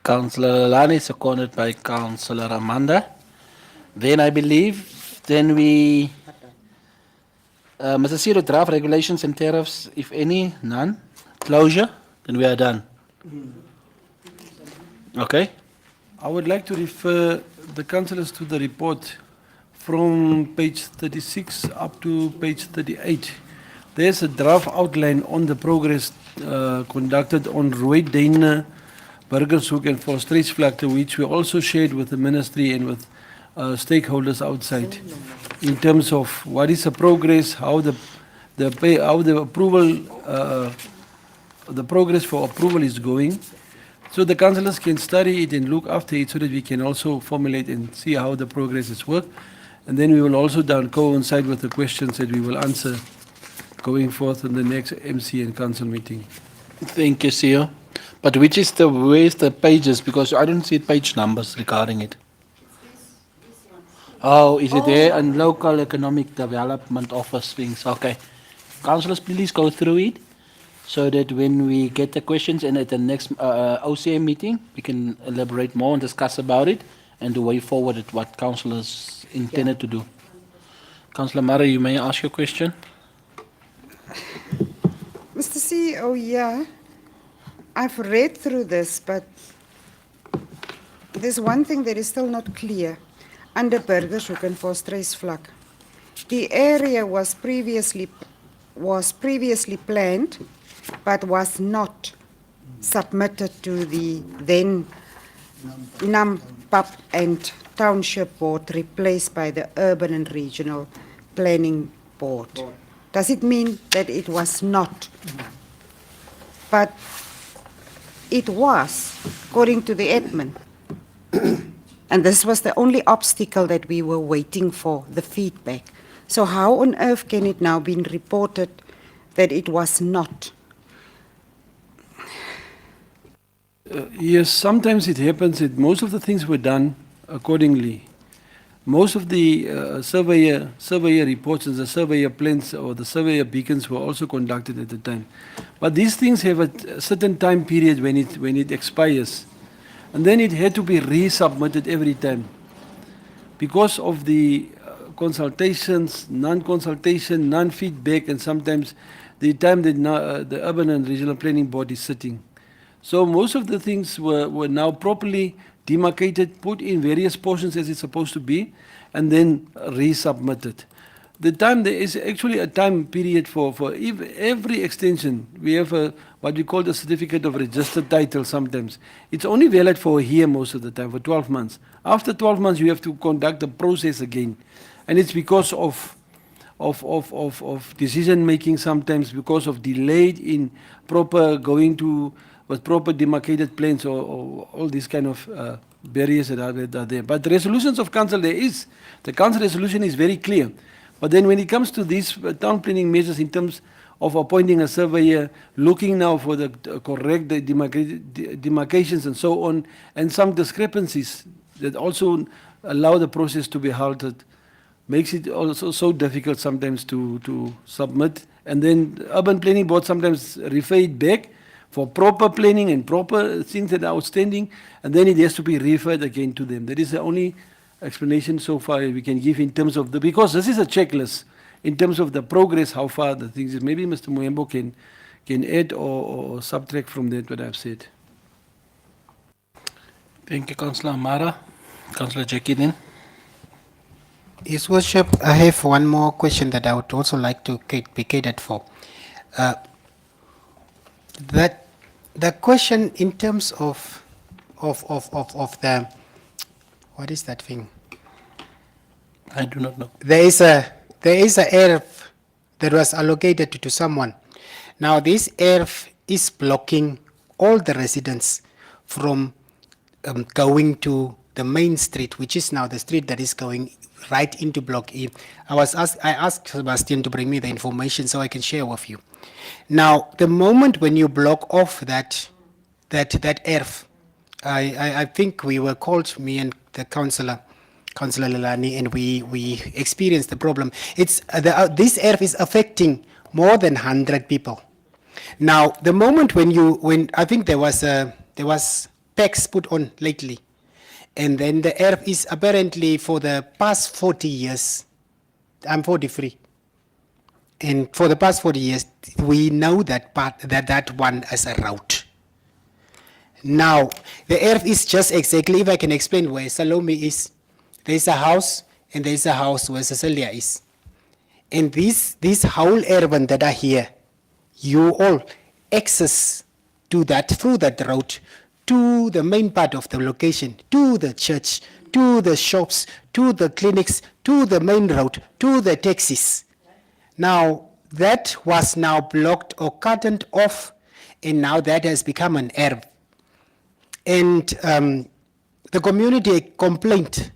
Councillor Lalani, seconded by Councillor Amanda. Then I believe, we, Mr. Ciro, draft regulations and tariffs, if any, none. Closure, then we are done. Okay? I would like to refer the councillors to the report from page 36 up to page 38. There's a draft outline on the progress conducted on Rooi Duine, Burgershoek and Volstruisvlakte, which we also shared with the ministry and with stakeholders outside, in terms of what is the progress, how the approval, the progress for approval is going. So the councillors can study it and look after it so that we can also formulate and see how the progress is worked. And then we will also coincide with the questions that we will answer going forth in the next MC and council meeting. Thank you, CEO. But where's the pages? Because I don't see page numbers regarding it. Oh, is it there? And local economic development office things. Okay. Councillors, please go through it so that when we get the questions and at the next OCM meeting, we can elaborate more and discuss about it and the way forward at what councillors intended to do. Councillor Murray, you may ask your question. Mr. CEO, yeah, I've read through this, but there's one thing that is still not clear. Under Burgershoek and Vosdryfvlak, the area was previously planned, but was not submitted to the then NAMPAP and Township Board, replaced by the Urban and Regional Planning Board. Does it mean that it was not? But it was, according to the admin. And this was the only obstacle that we were waiting for, the feedback. So how on earth can it now be reported that it was not? Yes, sometimes it happens that most of the things were done accordingly. Most of the surveyor reports and the surveyor plans or the surveyor beacons were also conducted at the time. But these things have a certain time period when it expires. And then it had to be resubmitted every time. Because of the consultations, non-consultation, non-feedback, and sometimes the time that the Urban and Regional Planning Board is sitting. So most of the things were now properly demarcated, put in various portions as it's supposed to be, and then resubmitted. There is actually a time period for every extension. We have what we call the certificate of registered title sometimes. It's only valid for a year most of the time, for 12 months. After 12 months, you have to conduct the process again. And it's because of decision making sometimes, because of delayed in proper going to with proper demarcated plans or all these kind of barriers that are there. But the resolutions of council the council resolution is very clear. But then when it comes to these town planning measures in terms of appointing a surveyor, looking now for the correct demarcations and so on, and some discrepancies that also allow the process to be halted, makes it also so difficult sometimes to submit. And then the Urban Planning Board sometimes refer it back for proper planning and proper things that are outstanding, and then it has to be referred again to them. That is the only explanation so far we can give in terms of because this is a checklist in terms of the progress, how far the things is. Maybe Mr. Moembo can add or subtract from that what I've said. Thank you, Councillor Amara. Councillor Jackie then. His Worship, I have one more question that I would also like to be catered for. That the question in terms of the, what is that thing? I do not know. There is a earth that was allocated to someone. Now this earth is blocking all the residents from going to the main street, which is now the street that is going right into Block E. I asked Sebastian to bring me the information so I can share with you. Now, the moment when you block off that earth, I think we were called, me and the Councillor Lelani, and we experienced the problem. It's this earth is affecting more than 100 people. Now, the moment when I think there was tax put on lately, and then the earth is apparently for the past 40 years. I'm 43. And for the past 40 years, we know that one as a route. Now, the earth is just exactly, if I can explain where Salome is, there's a house, and there's a house where Cecilia is. And this whole urban that are here, you all access to that, through that road, to the main part of the location, to the church, to the shops, to the clinics, to the main road, to the taxis. Now, that was now blocked or curtained off, and now that has become an error. And the community complained,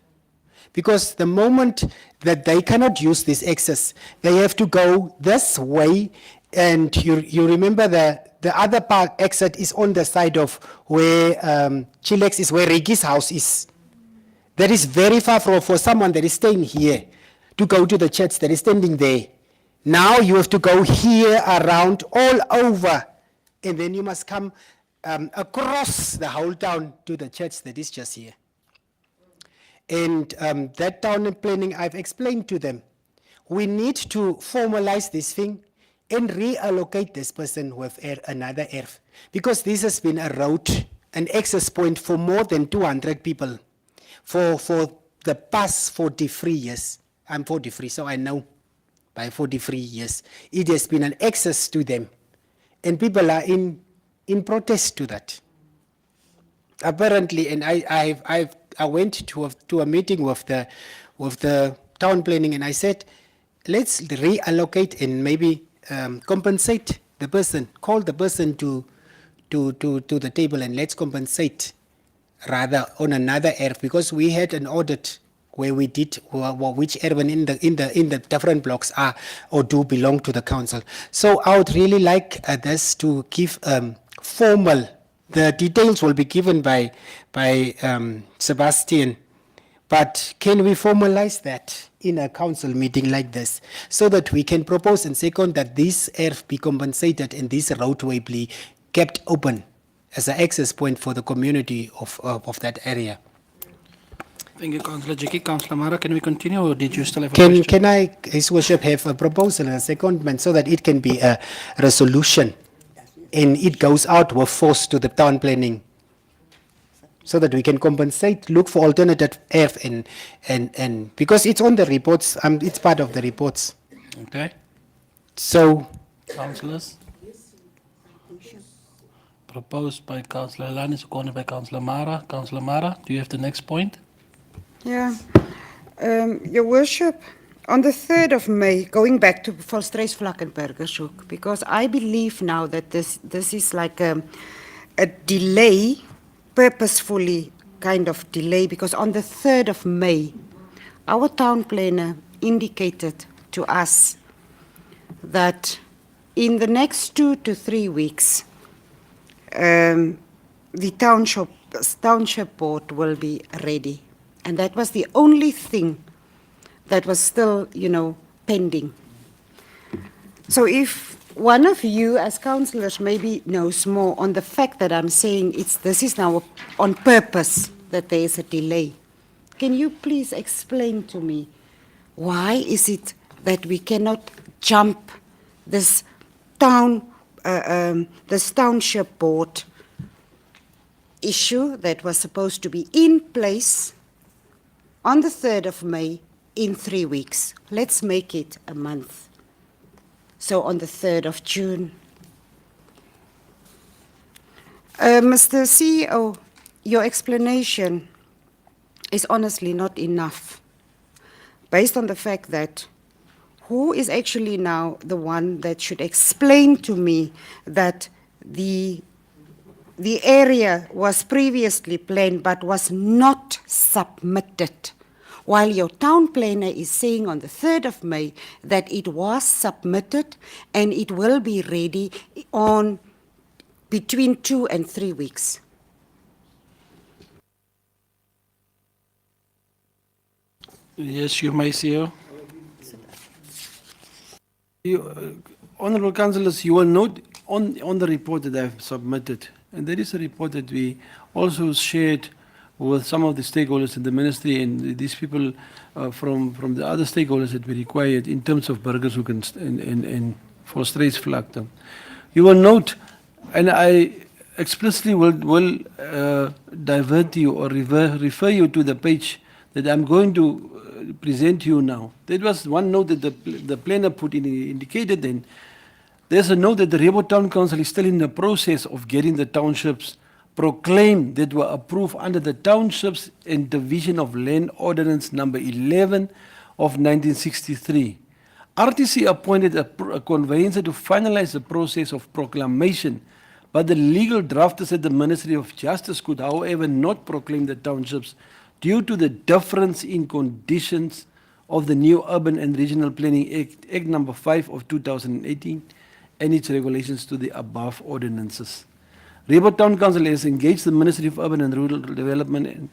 because the moment that they cannot use this access, they have to go this way, and you remember the other part exit is on the side of where Chilex is, where Regi's house is. That is very far for someone that is staying here to go to the church that is standing there. Now you have to go here, around, all over, and then you must come across the whole town to the church that is just here. And that town planning, I've explained to them, we need to formalize this thing and reallocate this person with another ERF. Because this has been a road, an access point for more than 200 people for the past 43 years. I'm 43, so I know by 43 years. It has been an access to them. And people are in protest to that. Apparently, and I went to a meeting with the town planning, and I said, let's reallocate and maybe compensate the person, call the person to the table, and let's compensate rather on another ERF, because we had an audit where we did which urban in the different blocks are or do belong to the council. So I would really like this to give formal. The details will be given by Sebastian, but can we formalize that in a council meeting like this, so that we can propose and second that this ERF be compensated and this roadway be kept open as an access point for the community of that area? Thank you, Councillor Jackie. Councillor Mara, can we continue, or did you still have a question? Can I, His Worship, have a proposal and a secondment so that it can be a resolution and it goes out with force to the town planning, so that we can compensate, look for alternative ERF and because it's on the reports, it's part of the reports. Okay, So councillors? Proposed by Councillor Lani, seconded by Councillor Mara. Councillor Mara, do you have the next point? Yeah. Your Worship, on the 3rd of May, going back to Volstruisvlak and Burgershoek, because I believe now that this is like a delay, purposefully kind of delay, because on the 3rd of May, our town planner indicated to us that in the next 2 to 3 weeks, the township board will be ready. And that was the only thing that was still, pending. So if one of you as councillors maybe knows more on the fact that I'm saying this is now on purpose that there is a delay, can you please explain to me why is it that we cannot jump this township board issue that was supposed to be in place on the 3rd of May in 3 weeks? Let's make it a month. So on the 3rd of June. Mr. CEO, your explanation is honestly not enough, based on the fact that who is actually now the one that should explain to me that the area was previously planned but was not submitted, while your town planner is saying on the 3rd of May that it was submitted and it will be ready on between 2 and 3 weeks. Yes, you may, CEO. Honourable councillors, you will note on the report that I have submitted, and there is a report that we also shared with some of the stakeholders in the ministry and these people from the other stakeholders that we required in terms of Burgershoek and Volstruisvlak. You will note, and I explicitly will divert you or refer you to the page that I'm going to present you now. There was one note that the planner put in, indicated then. There's a note that the Rebo Town Council is still in the process of getting the townships proclaimed that were approved under the Townships and Division of Land Ordinance number 11 of 1963. RTC appointed a conveyancer to finalize the process of proclamation, but the legal drafters at the Ministry of Justice could, however, not proclaim the townships due to the difference in conditions of the new Urban and Regional Planning Act number 5 of 2018 and its regulations to the above ordinances. Rebo Town Council has engaged the Ministry of Urban and Rural Development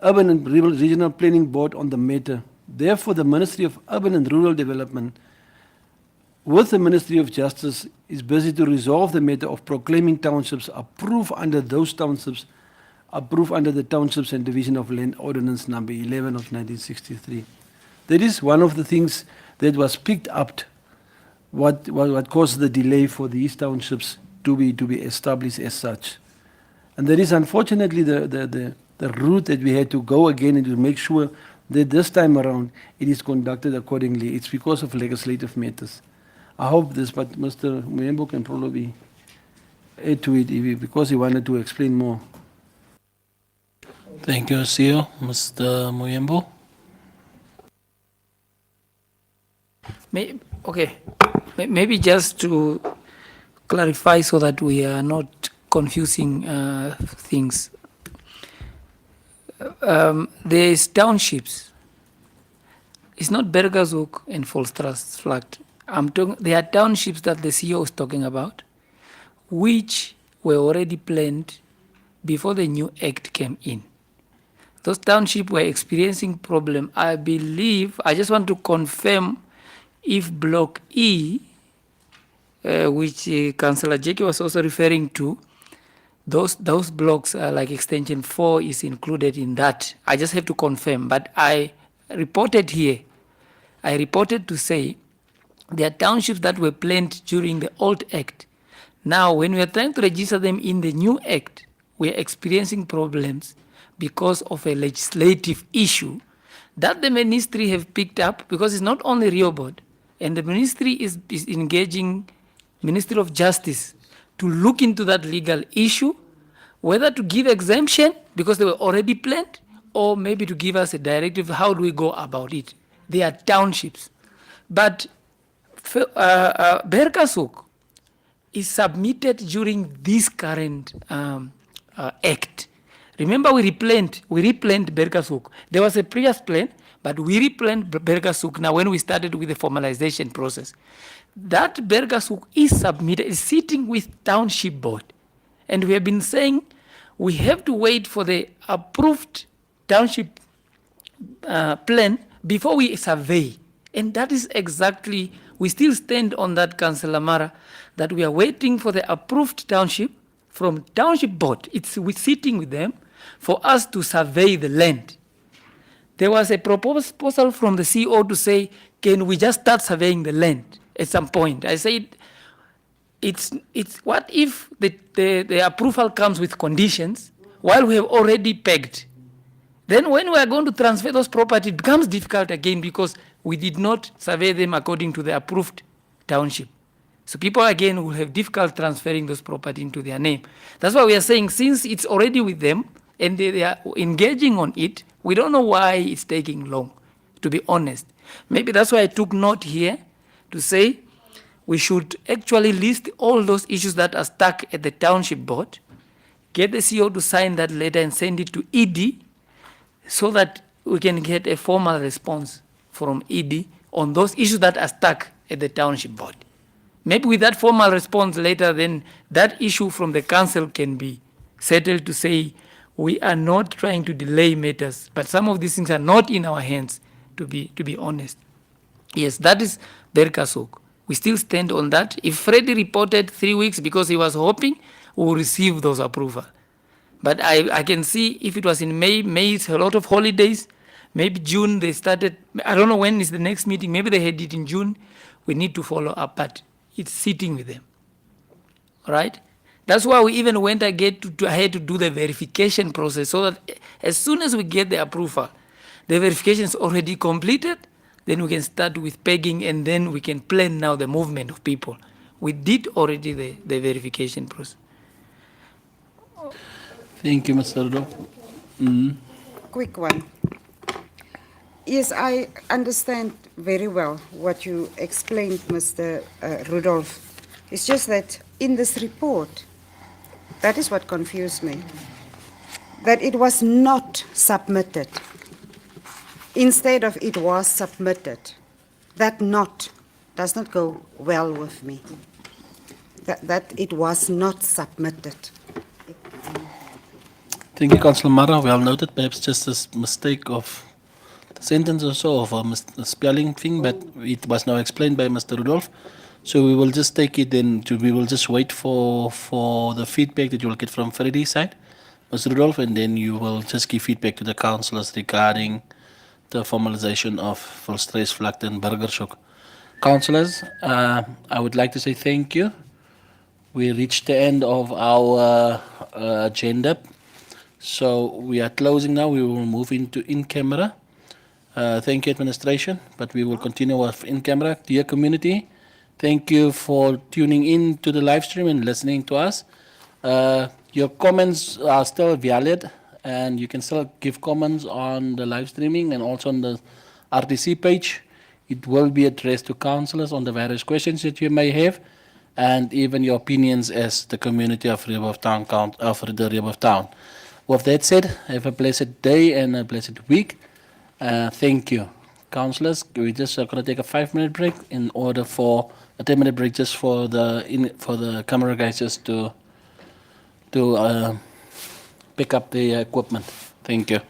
Urban and Regional Planning Board on the matter. Therefore, the Ministry of Urban and Rural Development, with the Ministry of Justice, is busy to resolve the matter of proclaiming townships approved under those townships, approved under the Townships and Division of Land Ordinance number 11 of 1963. That is one of the things that was picked up, what caused the delay for these townships to be established as such. And that is unfortunately the route that we had to go again and to make sure that this time around it is conducted accordingly. It's because of legislative matters. I hope this, but Mr. Muyembo can probably add to it because he wanted to explain more. Thank you, CEO. Mr. Muyembo. Maybe just to clarify so that we are not confusing things. There's townships. It's not Bergazuk and Volksstraat. There are townships that the CEO is talking about, which were already planned before the new act came in. Those townships were experiencing problem. I believe, I just want to confirm if Block E, which Councillor Jackie was also referring to, those blocks like Extension 4 is included in that. I just have to confirm, but I reported to say there are townships that were planned during the old act. Now, when we are trying to register them in the new act, we are experiencing problems because of a legislative issue that the ministry have picked up, because it's not only Rio Board, and the ministry is engaging Ministry of Justice to look into that legal issue, whether to give exemption because they were already planned, or maybe to give us a directive, how do we go about it? They are townships. But Berkasuk is submitted during this current act. Remember, we replanted Berkasuk. There was a previous plan, but we replanted Berkasuk now when we started with the formalization process. That Berkasuk is submitted, is sitting with Township Board. And we have been saying we have to wait for the approved township plan before we survey. And that is exactly, we still stand on that, Councillor Mara, that we are waiting for the approved township from Township Board. We're sitting with them for us to survey the land. There was a proposal from the CEO to say, can we just start surveying the land at some point? I said, it's what if the approval comes with conditions while we have already pegged? Then when we are going to transfer those properties, it becomes difficult again because we did not survey them according to the approved township. So people again will have difficult transferring those property into their name. That's why we are saying, since it's already with them and they are engaging on it, we don't know why it's taking long, to be honest. Maybe that's why I took note here to say we should actually list all those issues that are stuck at the Township Board, get the CEO to sign that letter and send it to ED so that we can get a formal response from ED on those issues that are stuck at the Township Board. Maybe with that formal response later, then that issue from the council can be settled to say we are not trying to delay matters, but some of these things are not in our hands, to be honest. Yes, that is Berkasuk. We still stand on that. If Freddie reported 3 weeks because he was hoping we will receive those approval. But I can see if it was in May is a lot of holidays. Maybe June they started, I don't know when is the next meeting. Maybe they had it in June. We need to follow up, but it's sitting with them. All right? That's why we even went ahead to do the verification process so that as soon as we get the approval, the verification is already completed, then we can start with pegging and then we can plan now the movement of people. We did already the verification process. Thank you, Mr. Rudolph. Quick one. Yes, I understand very well what you explained, Mr. Rudolph. It's just that in this report, that is what confused me, that it was not submitted. Instead of it was submitted. That not does not go well with me. That it was not submitted. Thank you, Councillor Mara. Well noted. Perhaps just a mistake of the sentence or so, of a spelling thing, but it was now explained by Mr. Rudolph. So we will just take it then. We will just wait for the feedback that you will get from Freddie's side, Mr. Rudolph, and then you will just give feedback to the councillors regarding the formalization of Volstruis, Vlakte, and Burgershoek. Councillors, I would like to say thank you. We reached the end of our agenda. So we are closing now. We will move into in-camera. Thank you, administration, but we will continue with in-camera. Dear community, thank you for tuning in to the live stream and listening to us. Your comments are still valid, and you can still give comments on the live streaming and also on the RTC page. It will be addressed to councillors on the various questions that you may have, and even your opinions as the community of Rehoboth Town of the Rehoboth Town. With that said, have a blessed day and a blessed week. Thank you. Councillors, we just are going to take a 5-minute break in order for a 10-minute break just for the camera guys just to pick up the equipment. Thank you.